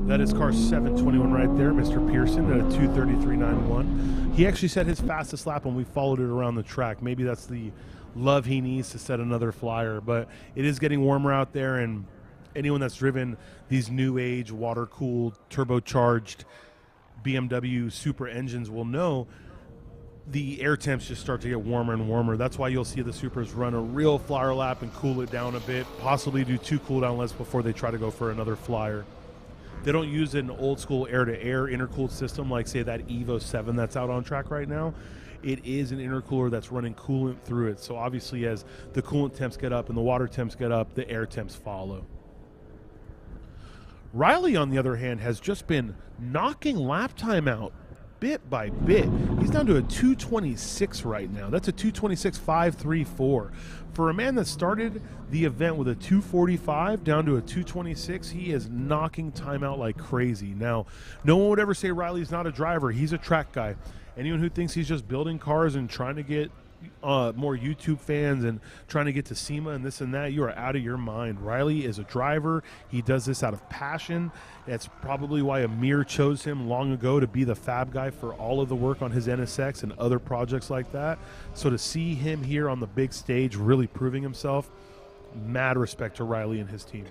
That is car 721 right there, Mr. Pearson at a 2:33.91. He actually set his fastest lap when we followed it around the track. Maybe that's the love he needs to set another flyer, but it is getting warmer out there, and anyone that's driven these new age water-cooled, turbocharged BMW Super engines will know the air temps just start to get warmer and warmer. That's why you'll see the Supers run a real flyer lap and cool it down a bit, possibly do 2 cool-down laps before they try to go for another flyer. They don't use an old school air-to-air intercooled system like, say, that Evo 7 that's out on track right now. It is an intercooler that's running coolant through it. So obviously as the coolant temps get up and the water temps get up, the air temps follow. Riley, on the other hand, has just been knocking lap time out bit by bit. He's down to a 2:26 right now. That's a 2:26.534. For a man that started the event with a 2:45 down to a 2:26, he is knocking time out like crazy. Now, no one would ever say Riley's not a driver. He's a track guy. Anyone who thinks he's just building cars and trying to get more YouTube fans and trying to get to SEMA and this and that, you are out of your mind. Riley is a driver. He does this out of passion. That's probably why Amir chose him long ago to be the fab guy for all of the work on his NSX and other projects like that. So to see him here on the big stage really proving himself, mad respect to Riley and his team.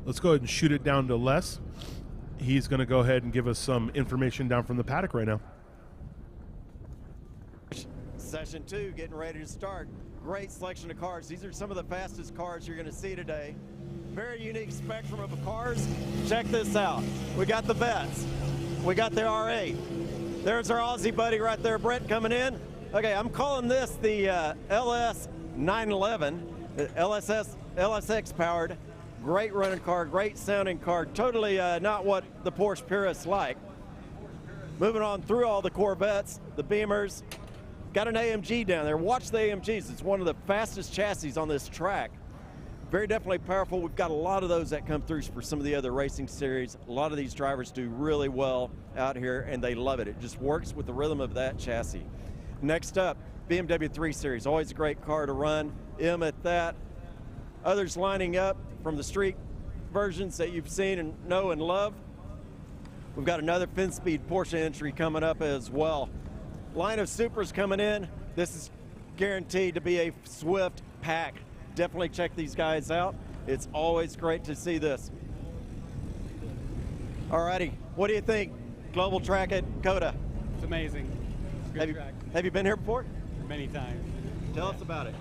Let's go ahead and shoot it down to Les. He's going to go ahead and give us some information down from the paddock right now. Session 2 getting ready to start. Great selection of cars. These are some of the fastest cars you're going to see today. very unique spectrum of cars. Check this out. We got the Vets. We got the R8. There's our Aussie buddy right there, Brett, coming in. Okay, I'm calling this the LS 911, the LSX powered. Great running car, great sounding car. Totally not what the Porsche purists like. Moving on through all the Corvettes, the Beamers. Got an AMG down there. Watch the AMGs. It's one of the fastest chassis on this track. Very definitely powerful. We've got a lot of those that come through for some of the other racing series. A lot of these drivers do really well out here, and they love it. It just works with the rhythm of that chassis. Next up, BMW 3 Series. Always a great car to run. M at that. Others lining up from the street versions that you've seen and know and love. We've got another FinSpeed Porsche entry coming up as well. Line of Supras coming in. This is guaranteed to be a swift pack. Definitely check these guys out. It's always great to see this. Alrighty, what do you think? Global Track at COTA. It's amazing. It's a good track. Have you been here before? Many times. Tell us about it.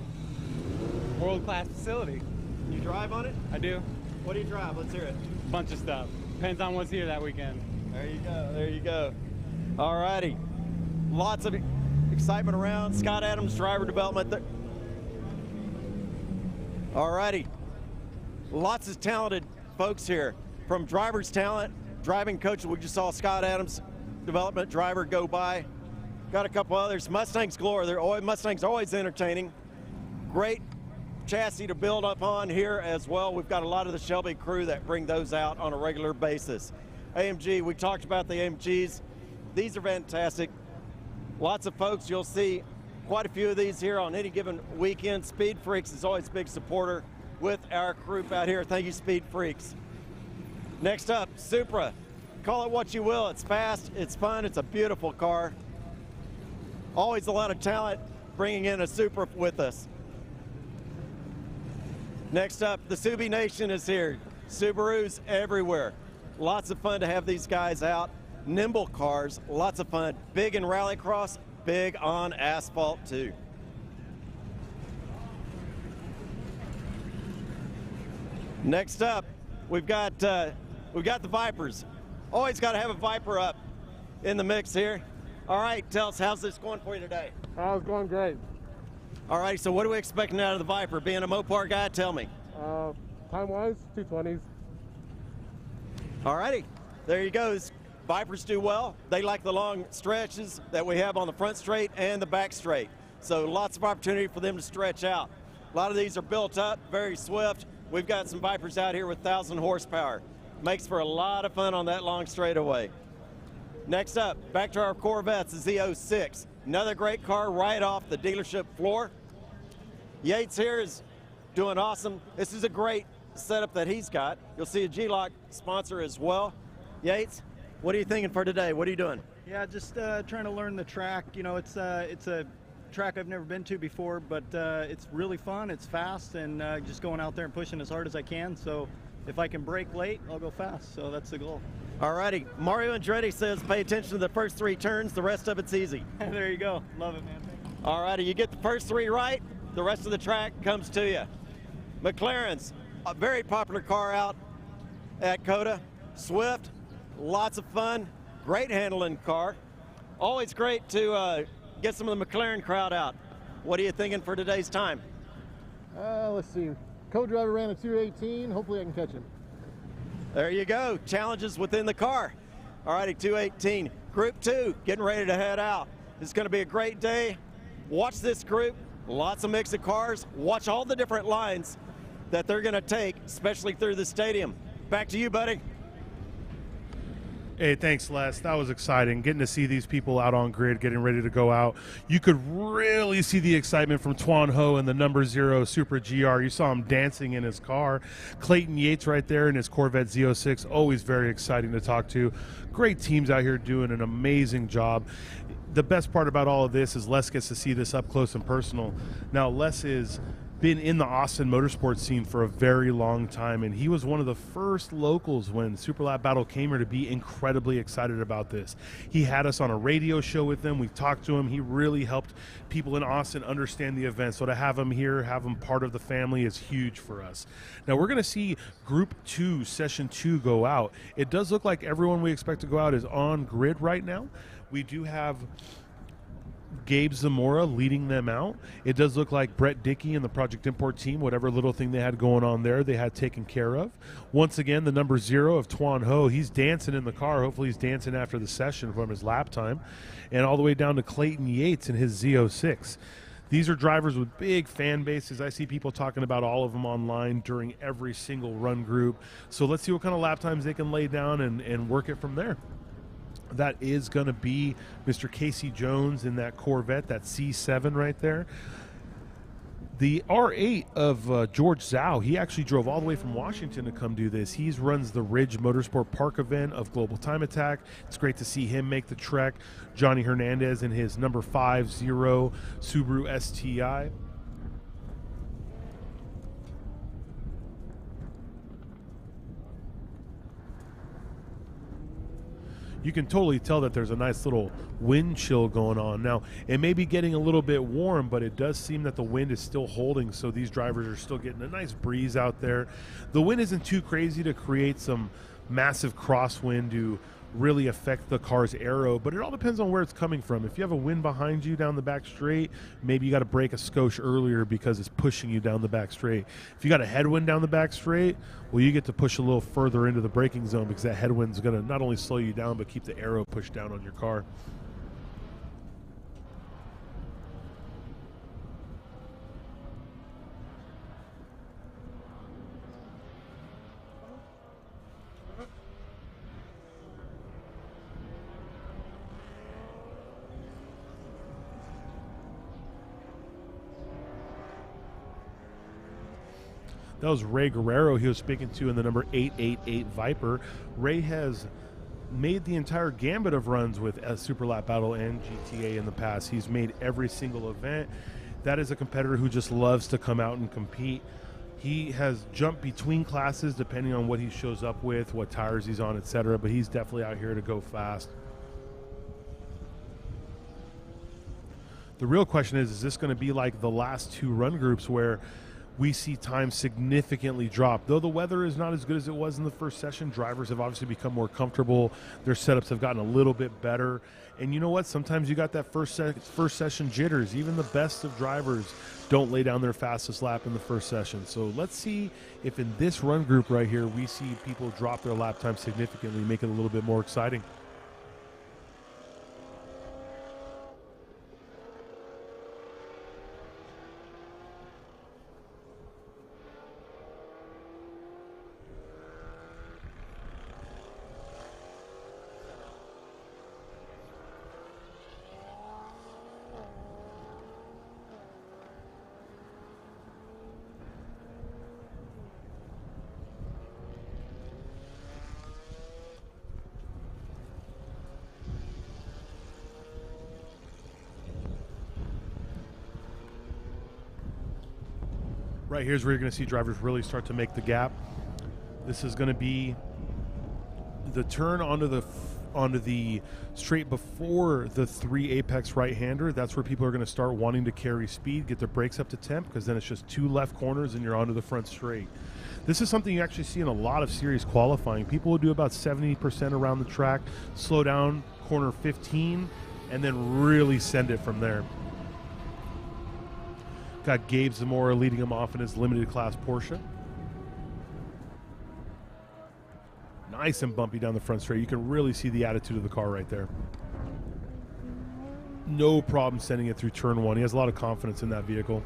World-class facility. You drive on it? I do. What do you drive? Let's hear it. Bunch of stuff. Depends on what's here that weekend. There you go. There you go. Alrighty. Lots of excitement around. Scott Adams, driver development. Alrighty. Lots of talented folks here. From driver's talent, driving coach, we just saw Scott Adams, development driver, go by. Got a couple others. Mustangs galore. Mustangs are always entertaining. Great chassis to build up on here as well. We've got a lot of the Shelby crew that bring those out on a regular basis. AMG, we talked about the AMGs. These are fantastic. Lots of folks, you'll see quite a few of these here on any given weekend. Speed Freaks is always a big supporter with our group out here. Thank you, Speed Freaks. Next up, Supra. Call it what you will. It's fast, it's fun, it's a beautiful car. Always a lot of talent bringing in a Supra with us. Next up, the Subi Nation is here. Subarus everywhere. Lots of fun to have these guys out. Nimble cars, lots of fun. Big in rallycross, big on asphalt too. Next up, we've got the Vipers. Always got to have a Viper up in the mix here. All right, tell us, how's this going for you today? Oh, it's going great. All right, so what are we expecting out of the Viper? Being a Mopar guy, tell me. Time-wise, 220s. All righty, there you go. Vipers do well. They like the long stretches that we have on the front straight and the back straight. So lots of opportunity for them to stretch out. A lot of these are built up, very swift. We've got some Vipers out here with 1,000 horsepower. Makes for a lot of fun on that long straightaway. Next up, back to our Corvettes, the Z06. Another great car right off the dealership floor. Yates here is doing awesome. This is a great setup that he's got. You'll see a G-Lock sponsor as well. Yates, what are you thinking for today? What are you doing? Yeah, just trying to learn the track. You know, it's a track I've never been to before, but it's really fun. It's fast, and just going out there and pushing as hard as I can. So if I can brake late, I'll go fast. So that's the goal. All righty. Mario Andretti says pay attention to the first 3 turns. The rest of it's easy. There you go. Love it, man. All righty. You get the first 3 right, the rest of the track comes to you. McLaren's a very popular car out at COTA. Swift, lots of fun, great handling car. Always great to get some of the McLaren crowd out. What are you thinking for today's time? Let's see. Co-driver ran a 218. Hopefully I can catch him. There you go. Challenges within the car. All righty, 218. Group 2 getting ready to head out. It's going to be a great day. Watch this group. Lots of mix of cars. Watch all the different lines that they're going to take, especially through the stadium. Back to you, buddy. Hey, thanks, Les. That was exciting. Getting to see these people out on grid, getting ready to go out. You could really see the excitement from Tuan Ho and the number 0 Supra GR. You saw him dancing in his car. Clayton Yates right there in his Corvette Z06. Always very exciting to talk to. Great teams out here doing an amazing job. The best part about all of this is Les gets to see this up close and personal. Now, Les is been in the Austin motorsports scene for a very long time, and he was one of the first locals when Super Lap Battle came here to be incredibly excited about this. He had us on a radio show with him. We talked to him. He really helped people in Austin understand the event. So to have him here, have him part of the family is huge for us. Now we're going to see Group 2, Session 2 go out. It does look like everyone we expect to go out is on grid right now. We do have Gabe Zamora leading them out. It does look like Brett Dickey and the Project Import team, whatever little thing they had going on there, they had taken care of. Once again, the number 0 of Tuan Ho, he's dancing in the car. Hopefully he's dancing after the session from his lap time. And all the way down to Clayton Yates in his Z06. These are drivers with big fan bases. I see people talking about all of them online during every single run group. So let's see what kind of lap times they can lay down and work it from there. That is going to be Mr. Casey Jones in that Corvette, that C7 right there. The R8 of George Zhao, he actually drove all the way from Washington to come do this. He runs the Ridge Motorsport Park event of Global Time Attack. It's great to see him make the trek. Johnny Hernandez in his number 50 Subaru STI. You can totally tell that there's a nice little wind chill going on. Now, it may be getting a little bit warm, but it does seem that the wind is still holding, so these drivers are still getting a nice breeze out there. The wind isn't too crazy to create some massive crosswind to really affect the car's aero, but it all depends on where it's coming from. If you have a wind behind you down the back straight, maybe you got to brake a skosh earlier because it's pushing you down the back straight. If you got a headwind down the back straight, well, you get to push a little further into the braking zone because that headwind's going to not only slow you down but keep the aero pushed down on your car. That was Ray Guerrero he was speaking to in the number 888 Viper. Ray has made the entire gambit of runs with Super Lap Battle and GTA in the past. He's made every single event. That is a competitor who just loves to come out and compete. He has jumped between classes depending on what he shows up with, what tires he's on, etc. But he's definitely out here to go fast. The real question is this going to be like the last two run groups where we see time significantly drop? Though the weather is not as good as it was in the first session, drivers have obviously become more comfortable. Their setups have gotten a little bit better. And you know what? Sometimes you got that first session jitters. Even the best of drivers don't lay down their fastest lap in the first session. So let's see if in this run group right here, we see people drop their lap time significantly, make it a little bit more exciting. Right here's where you're going to see drivers really start to make the gap. This is going to be the turn onto the straight before the 3 apex right-hander. That's where people are going to start wanting to carry speed, get their brakes up to temp, because then it's just 2 left corners and you're onto the front straight. This is something you actually see in a lot of series qualifying. People will do about 70% around the track, slow down corner 15, and then really send it from there. Got Gabe Zamora leading him off in his limited class Porsche. Nice and bumpy down the front straight. You can really see the attitude of the car right there. No problem sending it through turn 1. He has a lot of confidence in that vehicle.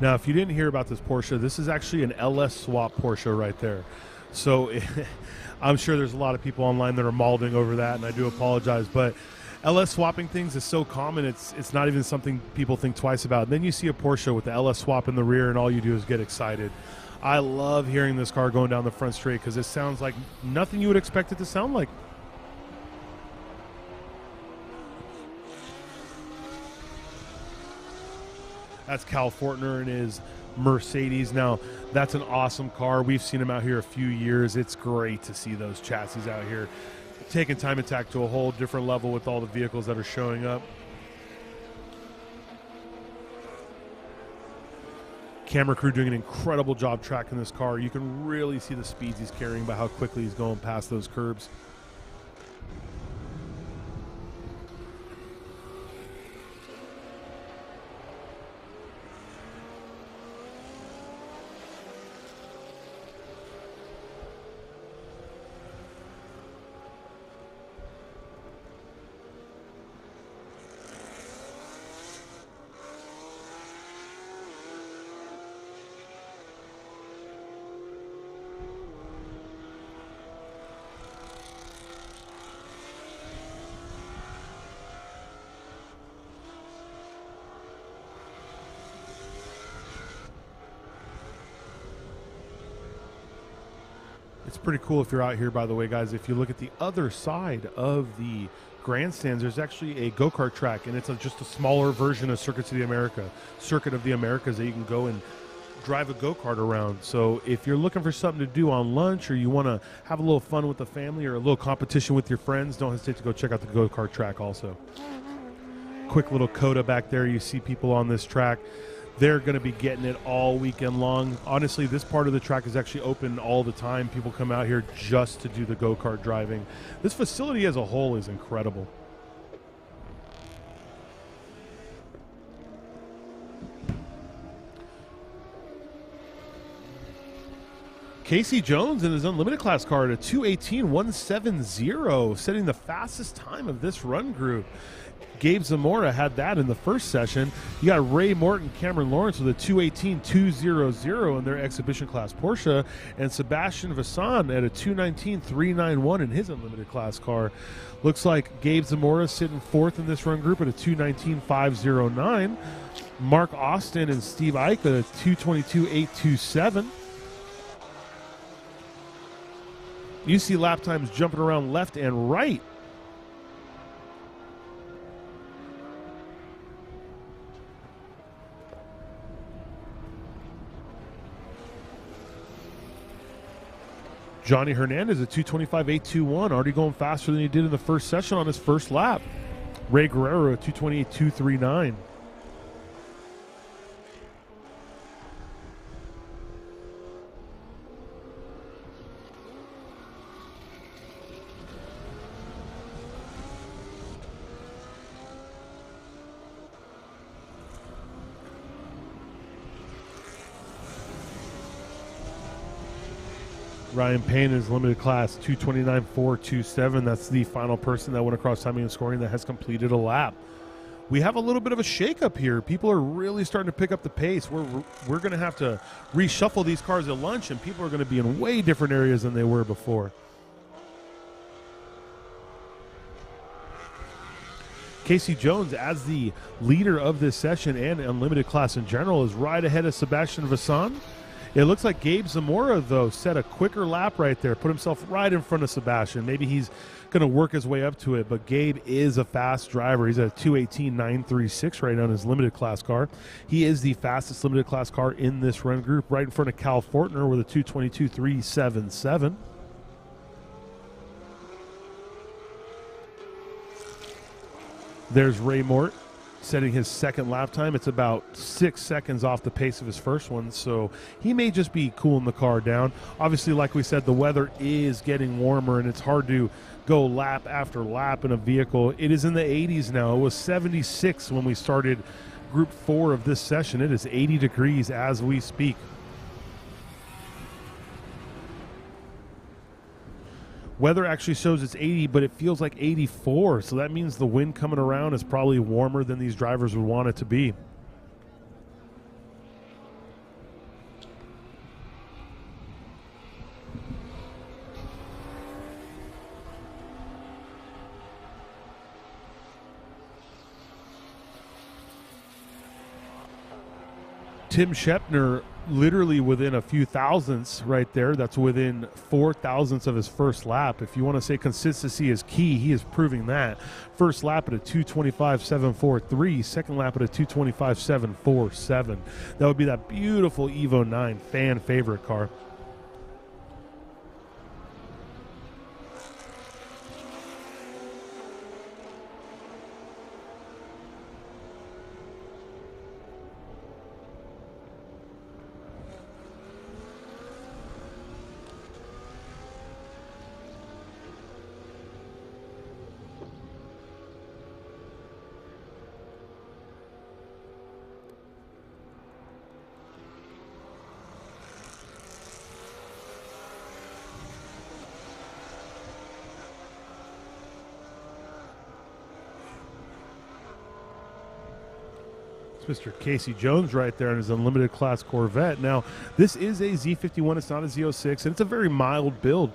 Now, if you didn't hear about this Porsche, this is actually an LS swap Porsche right there. So I'm sure there's a lot of people online that are mauling over that, and I do apologize. But LS swapping things is so common, it's not even something people think twice about. And then you see a Porsche with the LS swap in the rear, and all you do is get excited. I love hearing this car going down the front straight because it sounds like nothing you would expect it to sound like. That's Cal Fortner and his Mercedes. Now, that's an awesome car. We've seen him out here a few years. It's great to see those chassis out here taking Time Attack to a whole different level with all the vehicles that are showing up. Camera crew doing an incredible job tracking this car. You can really see the speeds he's carrying by how quickly he's going past those curbs. It's pretty cool if you're out here, by the way, guys. If you look at the other side of the grandstands, there's actually a go-kart track, and it's just a smaller version of Circuit of the Americas that you can go and drive a go-kart around. So if you're looking for something to do on lunch, or you want to have a little fun with the family or a little competition with your friends, don't hesitate to go check out the go-kart track also. Quick little coda back there. You see people on this track. They're going to be getting it all weekend long. Honestly, this part of the track is actually open all the time. People come out here just to do the go-kart driving. This facility as a whole is incredible. Casey Jones in his Unlimited class car at a 2:18.170, setting the fastest time of this run group. Gabe Zamora had that in the first session. You got Ray Morton, Cameron Lawrence with a 2:18.200 in their exhibition class Porsche, and Sebastian Vassan at a 2:19.391 in his Unlimited class car. Looks like Gabe Zamora sitting fourth in this run group at a 2:19.509. Mark Austin and Steve Ike at a 2:22.827. You see lap times jumping around left and right. Johnny Hernandez at 2:25.821, already going faster than he did in the first session on his first lap. Ray Guerrero at 2:28.239. Ryan Payne is limited class 2:29.427. That's the final person that went across timing and scoring that has completed a lap. We have a little bit of a shakeup here. People are really starting to pick up the pace. We're going to have to reshuffle these cars at lunch, and people are going to be in way different areas than they were before. Casey Jones, as the leader of this session and Unlimited class in general, is right ahead of Sebastian Vassan. It looks like Gabe Zamora, though, set a quicker lap right there, put himself right in front of Sebastian. Maybe he's going to work his way up to it, but Gabe is a fast driver. He's at a 2:18.936 right now in his limited class car. He is the fastest limited class car in this run group, right in front of Cal Fortner with a 2:22.377. There's Ray Mort setting his second lap time. It's about 6 seconds off the pace of his first one, so he may just be cooling the car down. Obviously, like we said, the weather is getting warmer, and it's hard to go lap after lap in a vehicle. It is in the 80s now. It was 76 when we started Group 4 of this session. It is 80 degrees as we speak. Weather actually shows it's 80, but it feels like 84. So that means the wind coming around is probably warmer than these drivers would want it to be. Tim Shepner, literally within a few thousandths right there. That's within 4 thousandths of his first lap. If you want to say consistency is key, he is proving that. First lap at a 2:25.743, second lap at a 2:25.747. That would be that beautiful Evo 9 fan favorite car. Mr. Casey Jones right there in his Unlimited Class Corvette. Now, this is a Z51. It's not a Z06, and it's a very mild build.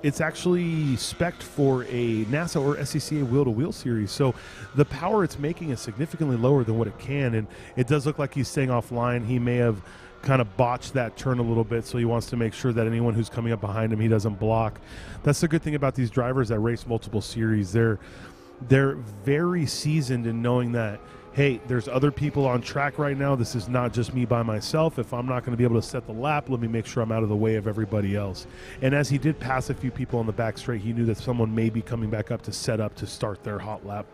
It's actually spec'd for a NASA or SCCA wheel-to-wheel series, so the power it's making is significantly lower than what it can, and it does look like he's staying offline. He may have kind of botched that turn a little bit, so he wants to make sure that anyone who's coming up behind him, he doesn't block. That's the good thing about these drivers that race multiple series. They're very seasoned in knowing that, hey, there's other people on track right now. This is not just me by myself. If I'm not going to be able to set the lap, let me make sure I'm out of the way of everybody else. And as he did pass a few people on the back straight, he knew that someone may be coming back up to set up to start their hot lap.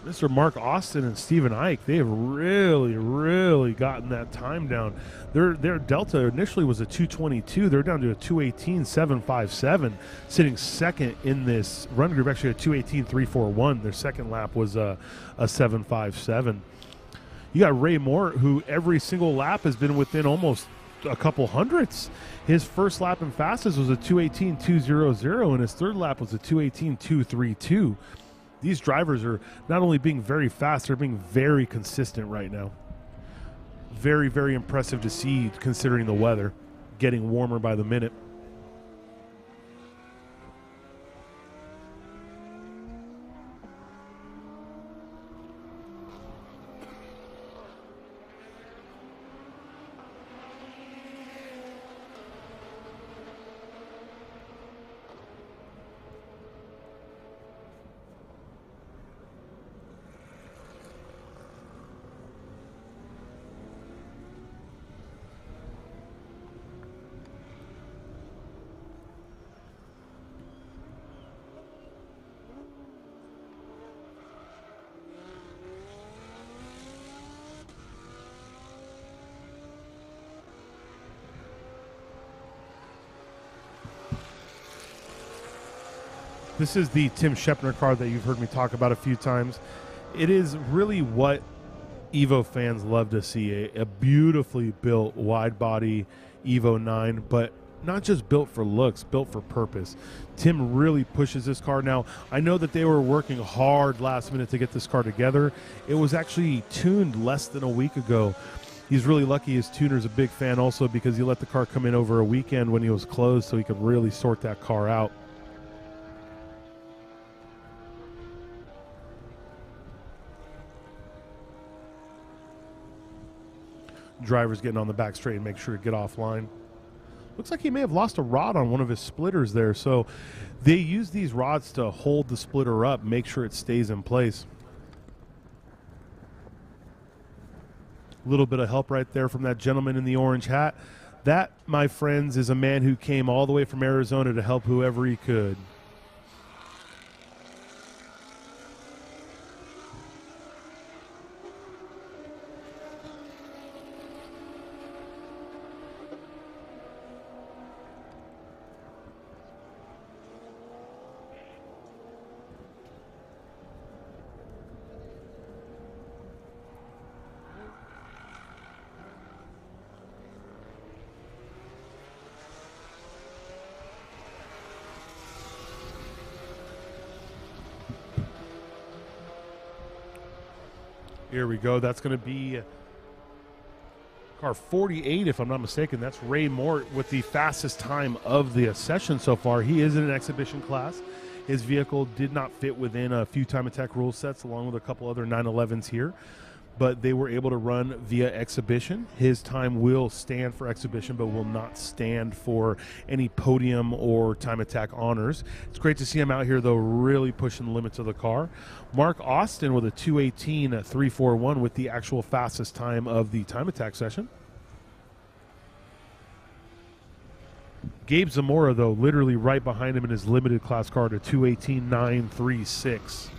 Mr. Mark Austin and Stephen Ike, they have really gotten that time down. Their delta initially was a 2:22. They're down to a 2:18.757, sitting second in this run group. Actually, a 2:18.341. Their second lap was a 7.57. You got Ray Moore, who every single lap has been within almost a couple hundredths. His first lap and fastest was a 2:18.200, and his third lap was a 2:18.232. These drivers are not only being very fast, they're being very consistent right now. Very impressive to see, considering the weather getting warmer by the minute. This is the Tim Shepner car that you've heard me talk about a few times. It is really what Evo fans love to see, a beautifully built wide body Evo 9, but not just built for looks, built for purpose. Tim really pushes this car. Now, I know that they were working hard last minute to get this car together. It was actually tuned less than a week ago. He's really lucky his tuner's a big fan also, because he let the car come in over a weekend when he was closed so he could really sort that car out. Driver's getting on the back straight and make sure to get offline. Looks like he may have lost a rod on one of his splitters there, so they use these rods to hold the splitter up, make sure it stays in place. A little bit of help right there from that gentleman in the orange hat. That, my friends, is a man who came all the way from Arizona to help whoever he could. Here we go. That's going to be car 48, if I'm not mistaken. That's Ray Mort with the fastest time of the session so far. He is in an exhibition class. His vehicle did not fit within a few time attack rule sets, along with a couple other 911s here, but they were able to run via exhibition. His time will stand for exhibition, but will not stand for any podium or time attack honors. It's great to see him out here, though, really pushing the limits of the car. Mark Austin with a 2:18.341 with the actual fastest time of the time attack session. Gabe Zamora, though, literally right behind him in his limited class car to 2:18.936.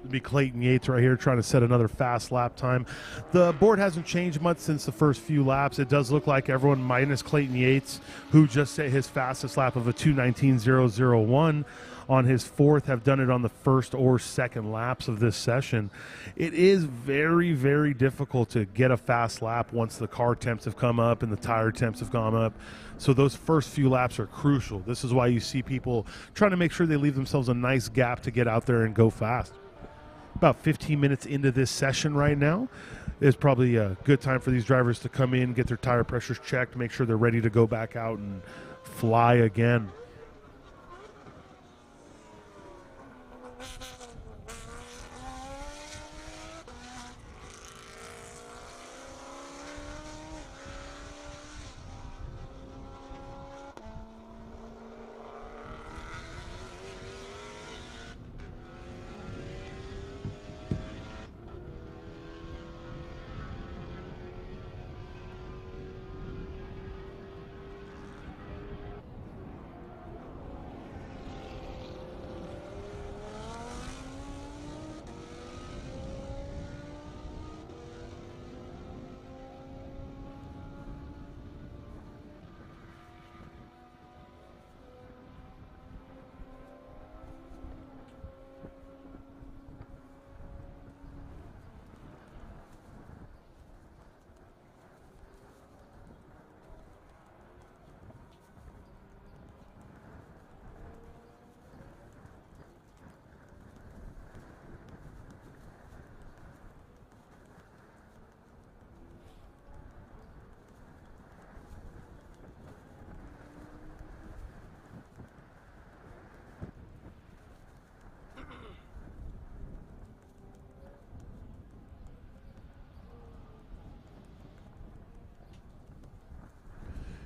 Be Clayton Yates right here trying to set another fast lap time. The board hasn't changed much since the first few laps. It does look like everyone minus Clayton Yates, who just set his fastest lap of a 2:19.001 on his fourth, have done it on the first or second laps of this session. It is very, very difficult to get a fast lap once the car temps have come up and the tire temps have gone up. So those first few laps are crucial. This is why you see people trying to make sure they leave themselves a nice gap to get out there and go fast. About 15 minutes into this session right now is probably a good time for these drivers to come in, get their tire pressures checked, make sure they're ready to go back out and fly again.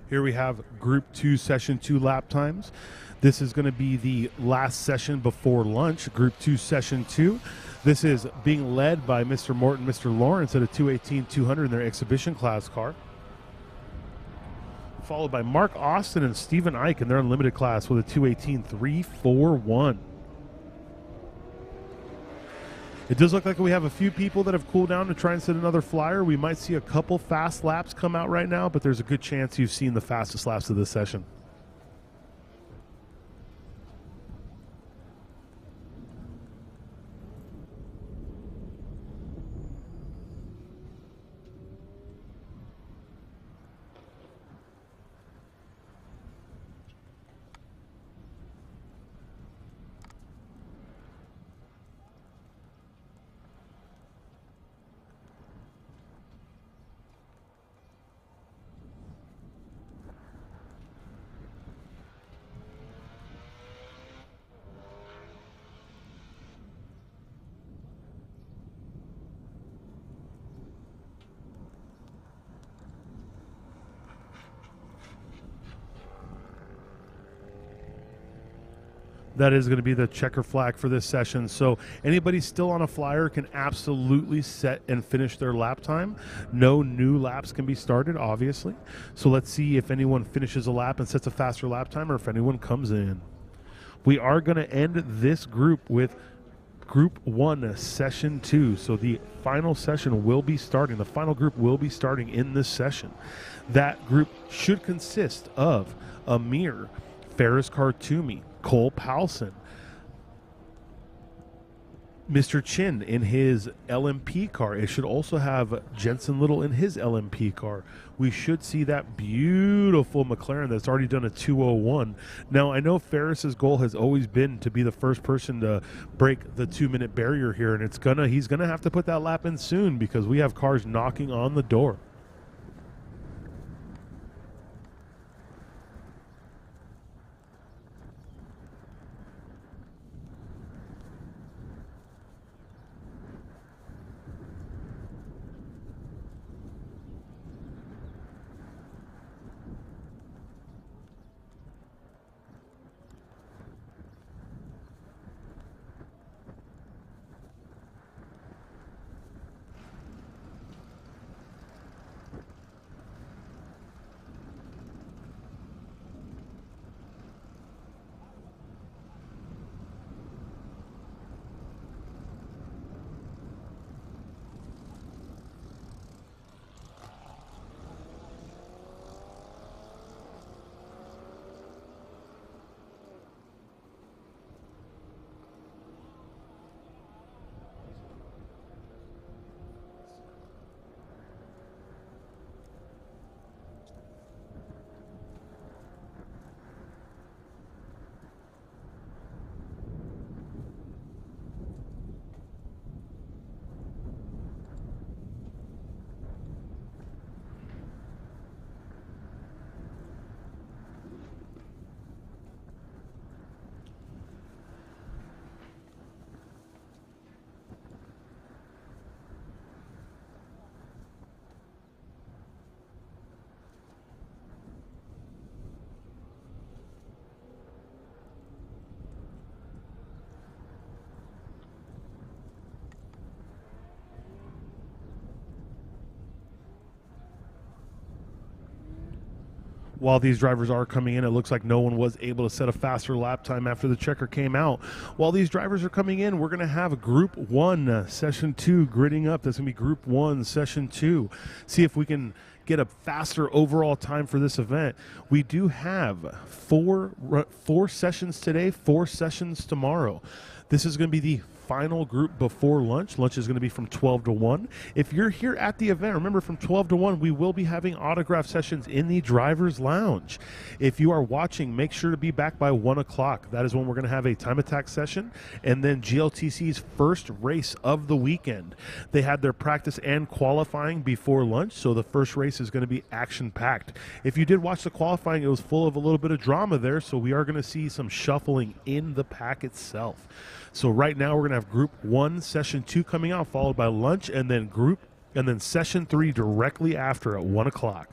Here we have Group 2, Session 2 lap times. This is going to be the last session before lunch, Group 2, Session 2. This is being led by Mr. Morton, Mr. Lawrence at a 218-200 in their exhibition class car. Followed by Mark Austin and Stephen Ike in their unlimited class with a 218-341. It does look like we have a few people that have cooled down to try and set another flyer. We might see a couple fast laps come out right now, but there's a good chance you've seen the fastest laps of this session. That is going to be the checker flag for this session. So anybody still on a flyer can absolutely set and finish their lap time. No new laps can be started, obviously. So let's see if anyone finishes a lap and sets a faster lap time or if anyone comes in. We are going to end this group with Group 1, Session 2. So the final session will be starting. The final group will be starting in this session. That group should consist of Amir, Ferris Khartoumi, Cole Powelson, Mr. Chin in his LMP car. It should also have Jensen Little in his LMP car. We should see that beautiful McLaren that's already done a 2:01. Now, I know Ferris's goal has always been to be the first person to break the 2-minute barrier here, and he's gonna have to put that lap in soon because we have cars knocking on the door. While these drivers are coming in, it looks like no one was able to set a faster lap time after the checker came out. While these drivers are coming in, we're going to have a Group 1, Session 2 gridding up. That's going to be Group 1, Session 2. See if we can get a faster overall time for this event. We do have four sessions today, 4 sessions tomorrow. This is going to be the final group before lunch. Lunch is going to be from 12 to 1. If you're here at the event, remember from 12 to 1, we will be having autograph sessions in the driver's lounge. If you are watching, make sure to be back by 1 o'clock. That is when we're going to have a time attack session and then GLTC's first race of the weekend. They had their practice and qualifying before lunch, so the first race is going to be action-packed. If you did watch the qualifying, it was full of a little bit of drama there, so we are going to see some shuffling in the pack itself. So right now we're going to have Group 1, Session 2 coming out, followed by lunch, and then Session 3 directly after at 1 o'clock.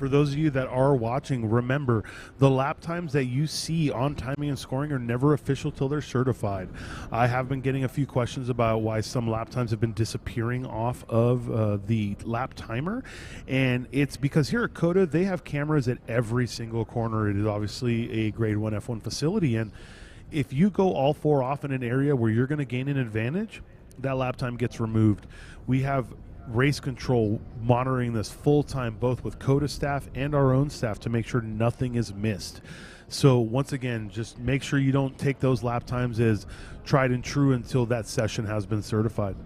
For those of you that are watching, remember the lap times that you see on timing and scoring are never official till they're certified. I have been getting a few questions about why some lap times have been disappearing off of the lap timer, and it's because here at COTA they have cameras at every single corner. It is obviously a grade 1 F1 facility, and if you go all 4 off in an area where you're going to gain an advantage, that lap time gets removed. We have race control monitoring this full time, both with COTA staff and our own staff, to make sure nothing is missed. So once again, just make sure you don't take those lap times as tried and true until that session has been certified.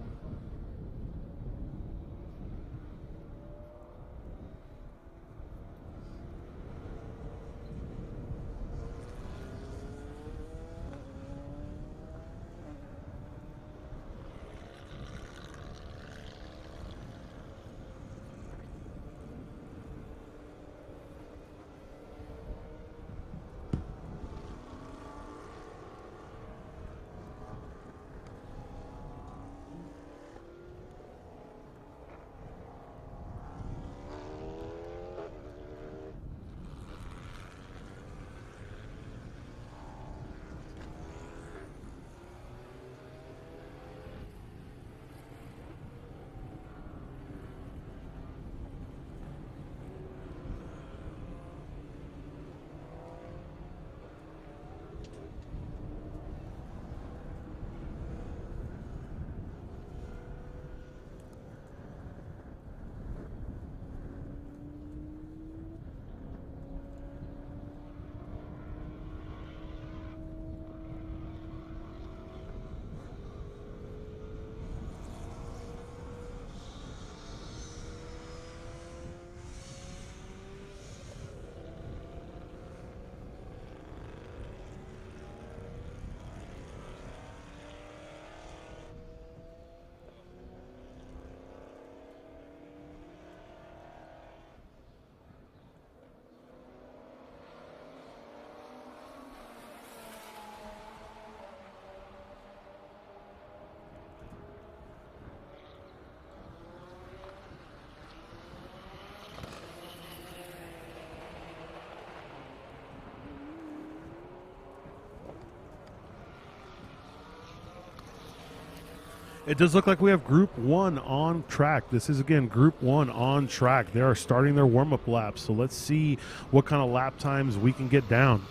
It does look like we have Group 1 on track. This is, again, Group 1 on track. They are starting their warm-up laps, so let's see what kind of lap times we can get down.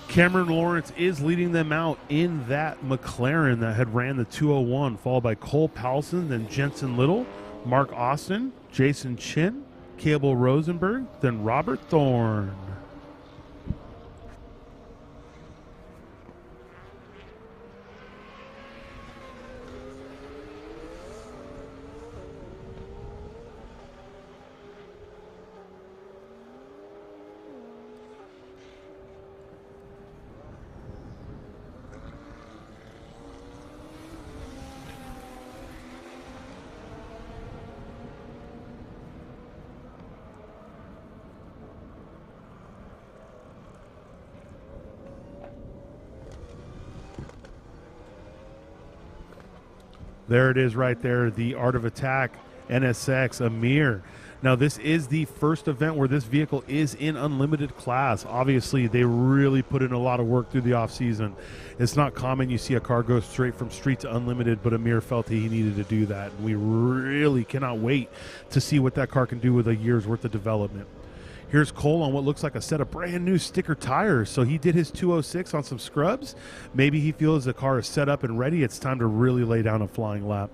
Cameron Lawrence is leading them out in that McLaren that had ran the 201, followed by Cole Powelson, then Jensen Little, Mark Austin, Jason Chin, Cable Rosenberg, then Robert Thorne. There it is right there, the Art of Attack NSX Amir. Now, this is the first event where this vehicle is in unlimited class. Obviously, they really put in a lot of work through the offseason. It's not common you see a car go straight from street to unlimited, but Amir felt he needed to do that. We really cannot wait to see what that car can do with a year's worth of development. Here's Cole on what looks like a set of brand new sticker tires. So he did his 206 on some scrubs. Maybe he feels the car is set up and ready. It's time to really lay down a flying lap.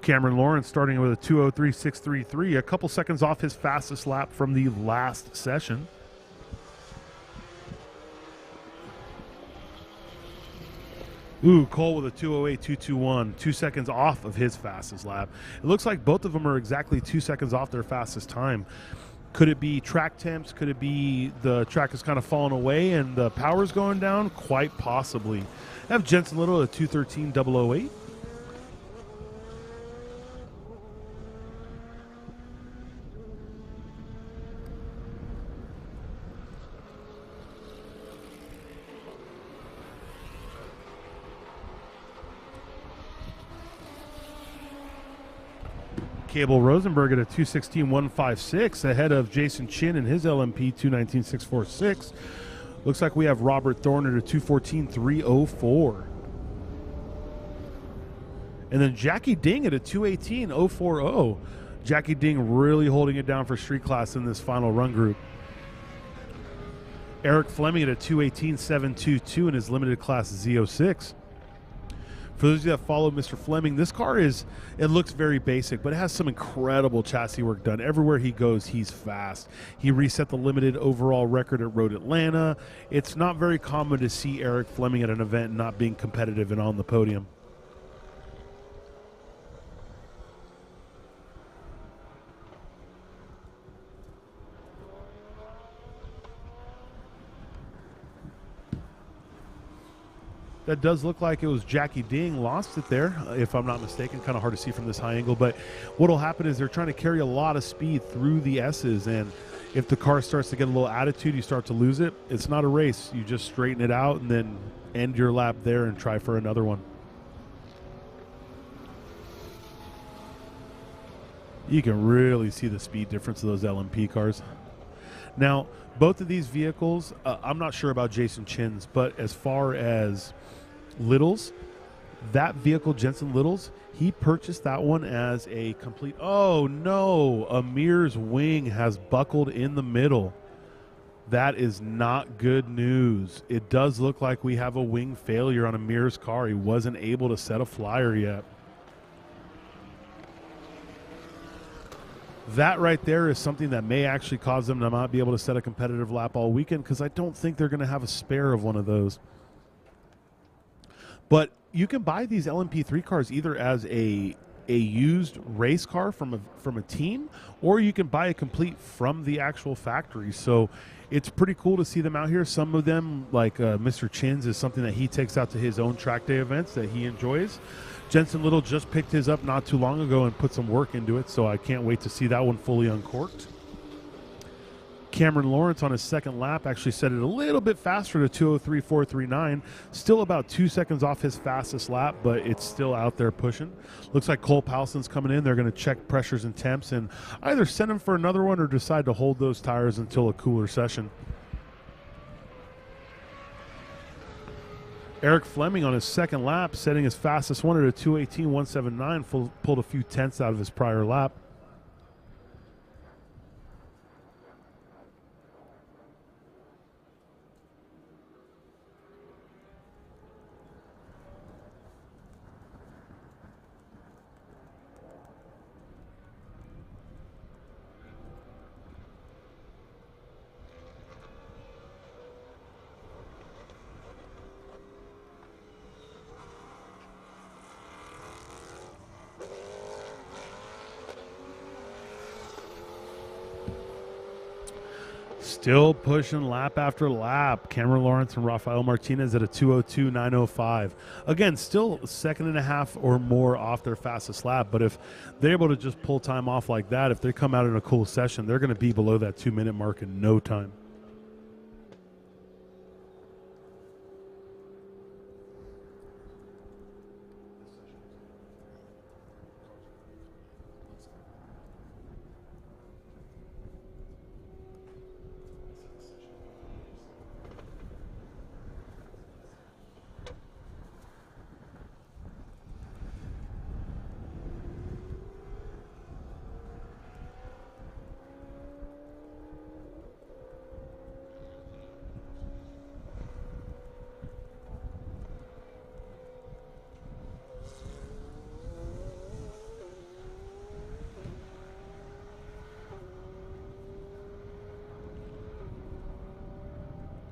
Cameron Lawrence starting with a 203.633, a couple seconds off his fastest lap from the last session. Ooh, Cole with a 208.221, 2 seconds off of his fastest lap. It looks like both of them are exactly 2 seconds off their fastest time. Could it be track temps? Could it be the track is kind of falling away and the power's going down? Quite possibly. I have Jensen Little at 213.008. Cable Rosenberg at a 216.156 ahead of Jason Chin in his LMP 219.646. Looks like we have Robert Thorne at a 214.304. And then Jackie Ding at a 218.040. Jackie Ding really holding it down for street class in this final run group. Eric Fleming at a 218.722 in his limited class Z06. For those of you that follow Mr. Fleming, this car it looks very basic, but it has some incredible chassis work done. Everywhere he goes, he's fast. He reset the limited overall record at Road Atlanta. It's not very common to see Eric Fleming at an event not being competitive and on the podium. That does look like it was Jackie Ding lost it there, if I'm not mistaken. Kind of hard to see from this high angle, but what will happen is they're trying to carry a lot of speed through the S's, and if the car starts to get a little attitude, you start to lose it. It's not a race. You just straighten it out and then end your lap there and try for another one. You can really see the speed difference of those LMP cars. Now, both of these vehicles, I'm not sure about Jason Chin's, but as far as Littles, that vehicle, Jensen Littles, he purchased that one as a complete, oh no, Amir's wing has buckled in the middle. That is not good news. It does look like we have a wing failure on Amir's car. He wasn't able to set a flyer yet. That right there is something that may actually cause them to not be able to set a competitive lap all weekend, because I don't think they're going to have a spare of one of those. But you can buy these LMP3 cars either as a used race car from a team, or you can buy a complete from the actual factory. So it's pretty cool to see them out here. Some of them, like Mr. Chin's, is something that he takes out to his own track day events that he enjoys. Jensen Little just picked his up not too long ago and put some work into it, so I can't wait to see that one fully uncorked. Cameron Lawrence on his second lap actually set it a little bit faster to 2:03.439. Still about 2 seconds off his fastest lap, but it's still out there pushing. Looks like Cole Powelson's coming in. They're going to check pressures and temps and either send him for another one or decide to hold those tires until a cooler session. Eric Fleming on his second lap, setting his fastest one at a 2:18.179, pulled a few tenths out of his prior lap. Still pushing lap after lap. Cameron Lawrence and Rafael Martinez at a 2:02.905. Again, still a second and a half or more off their fastest lap, but if they're able to just pull time off like that, if they come out in a cool session, they're going to be below that 2-minute mark in no time.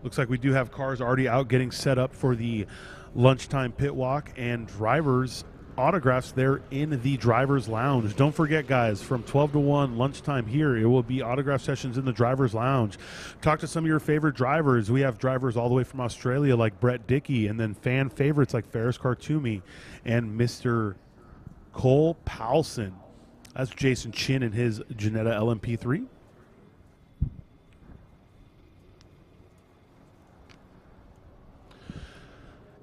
Looks like we do have cars already out getting set up for the lunchtime pit walk and drivers autographs there in the driver's lounge. Don't forget, guys, from 12 to 1 lunchtime here, it will be autograph sessions in the driver's lounge. Talk to some of your favorite drivers. We have drivers all the way from Australia like Brett Dickey, and then fan favorites like Ferris Khartoumi and Mr. Cole Powelson. That's Jason Chin in his Ginetta LMP3.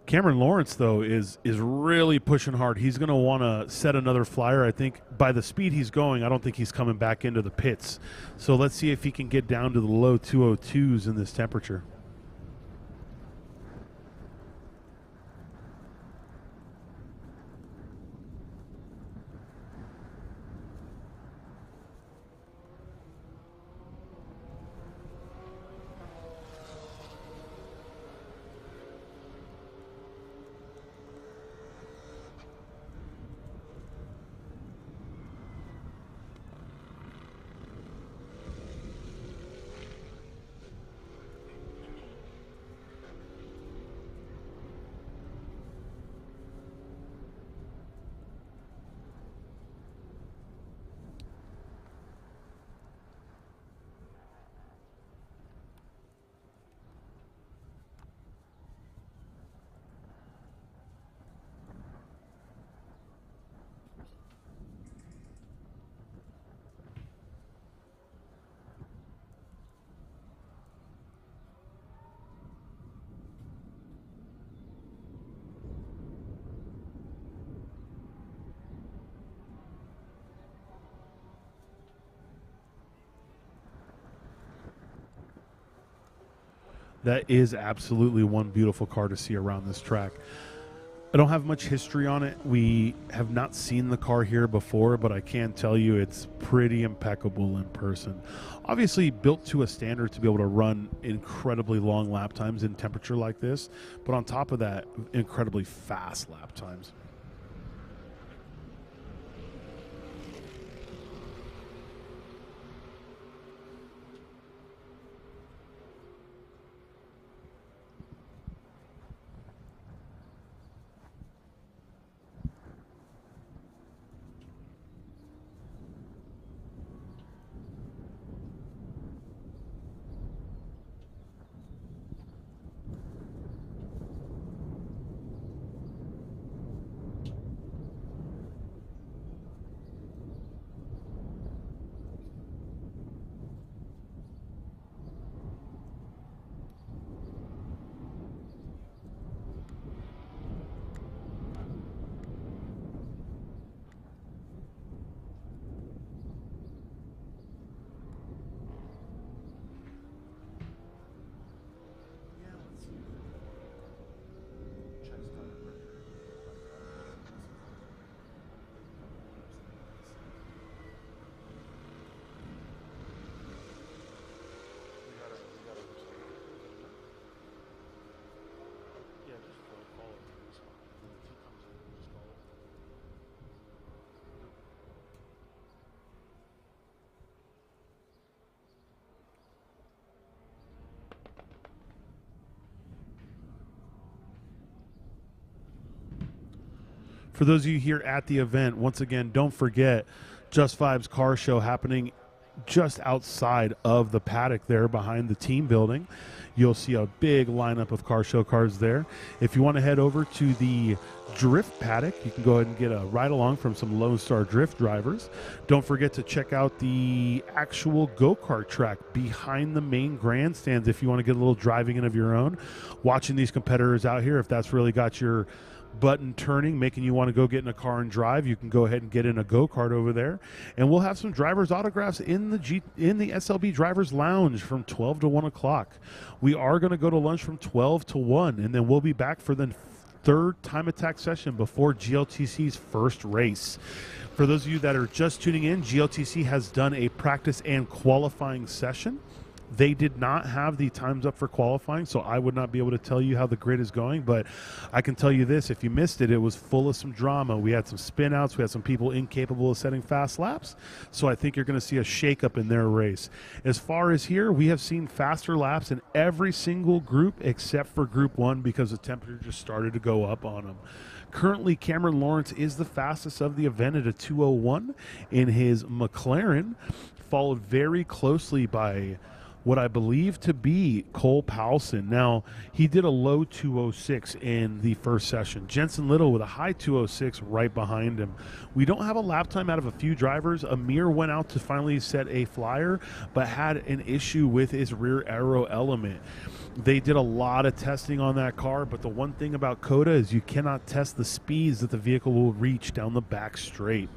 Cameron Lawrence, though, is really pushing hard. He's going to want to set another flyer. I think by the speed he's going, I don't think he's coming back into the pits. So let's see if he can get down to the low 202s in this temperature. That is absolutely one beautiful car to see around this track. I don't have much history on it. We have not seen the car here before, but I can tell you it's pretty impeccable in person. Obviously built to a standard to be able to run incredibly long lap times in temperature like this, but on top of that, incredibly fast lap times. For those of you here at the event, once again, don't forget Just Vibes Car Show happening just outside of the paddock there behind the team building. You'll see a big lineup of car show cars there. If you want to head over to the drift paddock, you can go ahead and get a ride along from some Lone Star drift drivers. Don't forget to check out the actual go-kart track behind the main grandstands if you want to get a little driving in of your own. Watching these competitors out here, if that's really got your button turning, making you want to go get in a car and drive, you can go ahead and get in a go-kart over there. And we'll have some drivers' autographs in the SLB Drivers Lounge from 12 to 1 o'clock. We are going to go to lunch from 12 to 1, and then we'll be back for the third time attack session before GLTC's first race. For those of you that are just tuning in, GLTC has done a practice and qualifying session. They did not have the times up for qualifying, so I would not be able to tell you how the grid is going, but I can tell you this, if you missed it, it was full of some drama. We had some spin-outs, we had some people incapable of setting fast laps, so I think you're going to see a shake-up in their race. As far as here, we have seen faster laps in every single group except for Group 1 because the temperature just started to go up on them. Currently, Cameron Lawrence is the fastest of the event at a 2:01 in his McLaren, followed very closely by what I believe to be Cole Powelson. Now, he did a low 206 in the first session. Jensen Little with a high 206 right behind him. We don't have a lap time out of a few drivers. Amir went out to finally set a flyer, but had an issue with his rear aero element. They did a lot of testing on that car, but the one thing about COTA is you cannot test the speeds that the vehicle will reach down the back straight.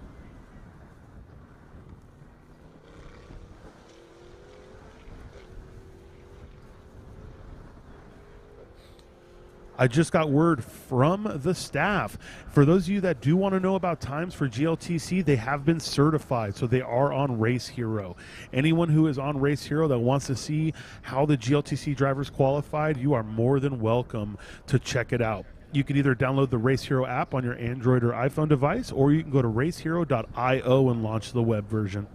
I just got word from the staff. For those of you that do want to know about times for GLTC, they have been certified, so they are on Race Hero. Anyone who is on Race Hero that wants to see how the GLTC drivers qualified, you are more than welcome to check it out. You can either download the Race Hero app on your Android or iPhone device, or you can go to racehero.io and launch the web version.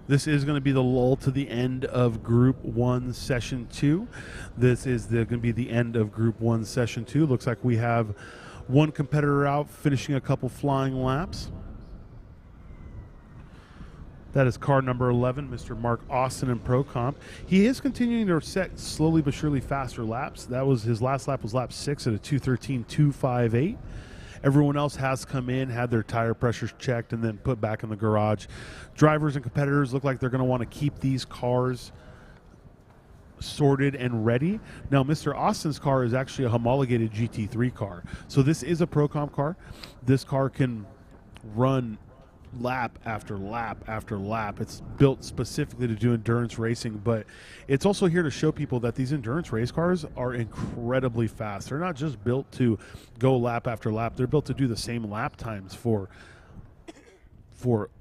This is going to be the lull to the end of Group 1 Session 2. This is going to be the end of Group 1 Session 2. Looks like we have one competitor out finishing a couple flying laps. That is car number 11, Mr. Mark Austin in Pro Comp. He is continuing to set slowly but surely faster laps. That was his last lap was lap 6 at a 2:13.258. Everyone else has come in, had their tire pressures checked, and then put back in the garage. Drivers and competitors look like they're going to want to keep these cars sorted and ready. Now, Mr. Austin's car is actually a homologated GT3 car. So this is a Pro Comp car. This car can run lap after lap after lap. It's built specifically to do endurance racing, but it's also here to show people that these endurance race cars are incredibly fast. They're not just built to go lap after lap. They're built to do the same lap times for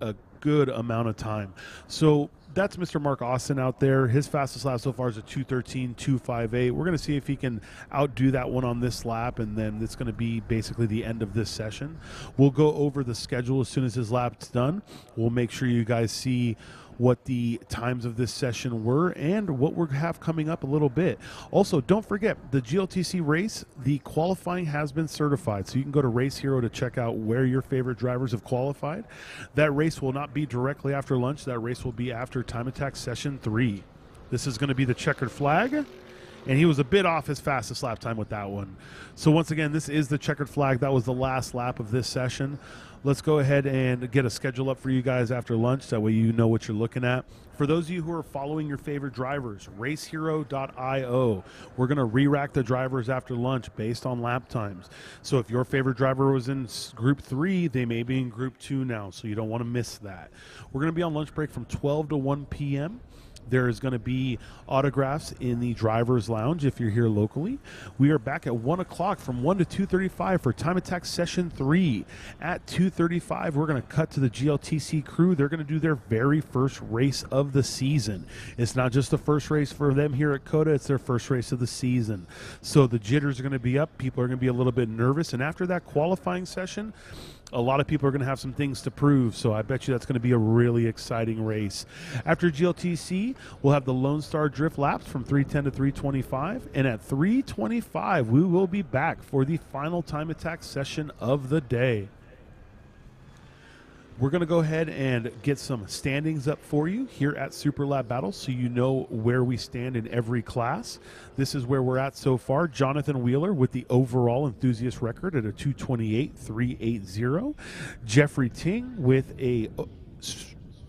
a good amount of time. So that's Mr. Mark Austin out there. His fastest lap so far is a 2:13.258. We're going to see if he can outdo that one on this lap, and then it's going to be basically the end of this session. We'll go over the schedule as soon as his lap's done. We'll make sure you guys see what the times of this session were and what we have coming up a little bit. Also, don't forget the GLTC race, the qualifying has been certified, so you can go to Race Hero to check out where your favorite drivers have qualified. That race will not be directly after lunch. That race will be after Time Attack Session 3. This is going to be the checkered flag, and he was a bit off his fastest lap time with that one. So once again, this is the checkered flag. That was the last lap of this session. Let's go ahead and get a schedule up for you guys after lunch. That way you know what you're looking at. For those of you who are following your favorite drivers, racehero.io. We're going to re-rack the drivers after lunch based on lap times. So if your favorite driver was in Group 3, they may be in Group 2 now, so you don't want to miss that. We're going to be on lunch break from 12 to 1 p.m. There is going to be autographs in the driver's lounge if you're here locally. We are back at 1 o'clock from 1 to 2:35 for Time Attack Session 3. At 2:35, we're going to cut to the GLTC crew. They're going to do their very first race of the season. It's not just the first race for them here at COTA, it's their first race of the season. So the jitters are going to be up. People are going to be a little bit nervous. And after that qualifying session, a lot of people are going to have some things to prove, so I bet you that's going to be a really exciting race. After GLTC, we'll have the Lone Star Drift laps from 3:10 to 3:25, and at 3:25, we will be back for the final Time Attack session of the day. We're going to go ahead and get some standings up for you here at Super Lab Battles so you know where we stand in every class. This is where we're at so far. Jonathan Wheeler with the overall enthusiast record at a 228.380. Jeffrey Ting with a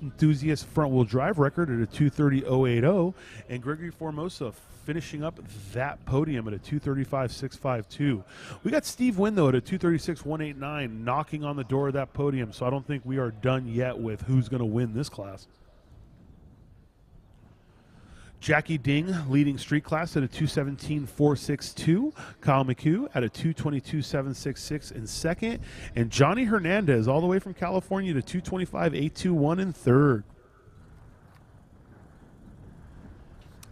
enthusiast front-wheel drive record at a 230.080. And Gregory Formosa finishing up that podium at a 235.652. We got Steve Wynn, though, at a 236.189, knocking on the door of that podium, so I don't think we are done yet with who's going to win this class. Jackie Ding leading street class at a 217.462. Kyle McHugh at a 222.766 in second. And Johnny Hernandez all the way from California to 225.821 in third.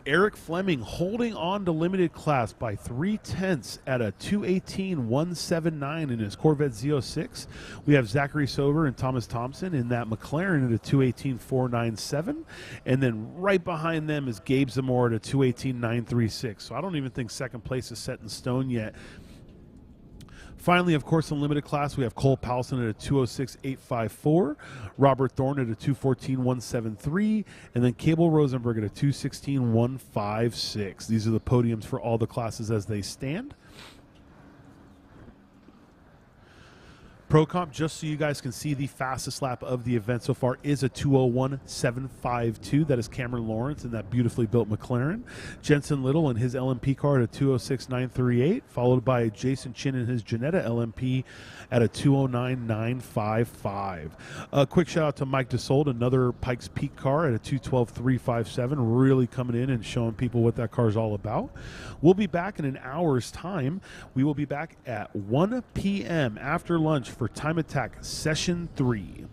Eric Fleming holding on to limited class by 0.3 at a 218.179 in his Corvette Z06. We have Zachary Sober and Thomas Thompson in that McLaren at a 218.497. And then right behind them is Gabe Zamora at a 218.936. So I don't even think second place is set in stone yet. Finally, of course, in limited class, we have Cole Powelson at a 206.854, Robert Thorne at a 214.173, and then Cable Rosenberg at a 216.156. These are the podiums for all the classes as they stand. Pro Comp, just so you guys can see, the fastest lap of the event so far is a 201.752. That is Cameron Lawrence in that beautifully built McLaren. Jensen Little in his LMP car at a 206.938, followed by Jason Chin in his Janetta LMP at a 209.955. A quick shout out to Mike DeSold, another Pikes Peak car at a 212.357, really coming in and showing people what that car is all about. We'll be back in an hour's time. We will be back at 1 p.m. after lunch for Time Attack Session 3.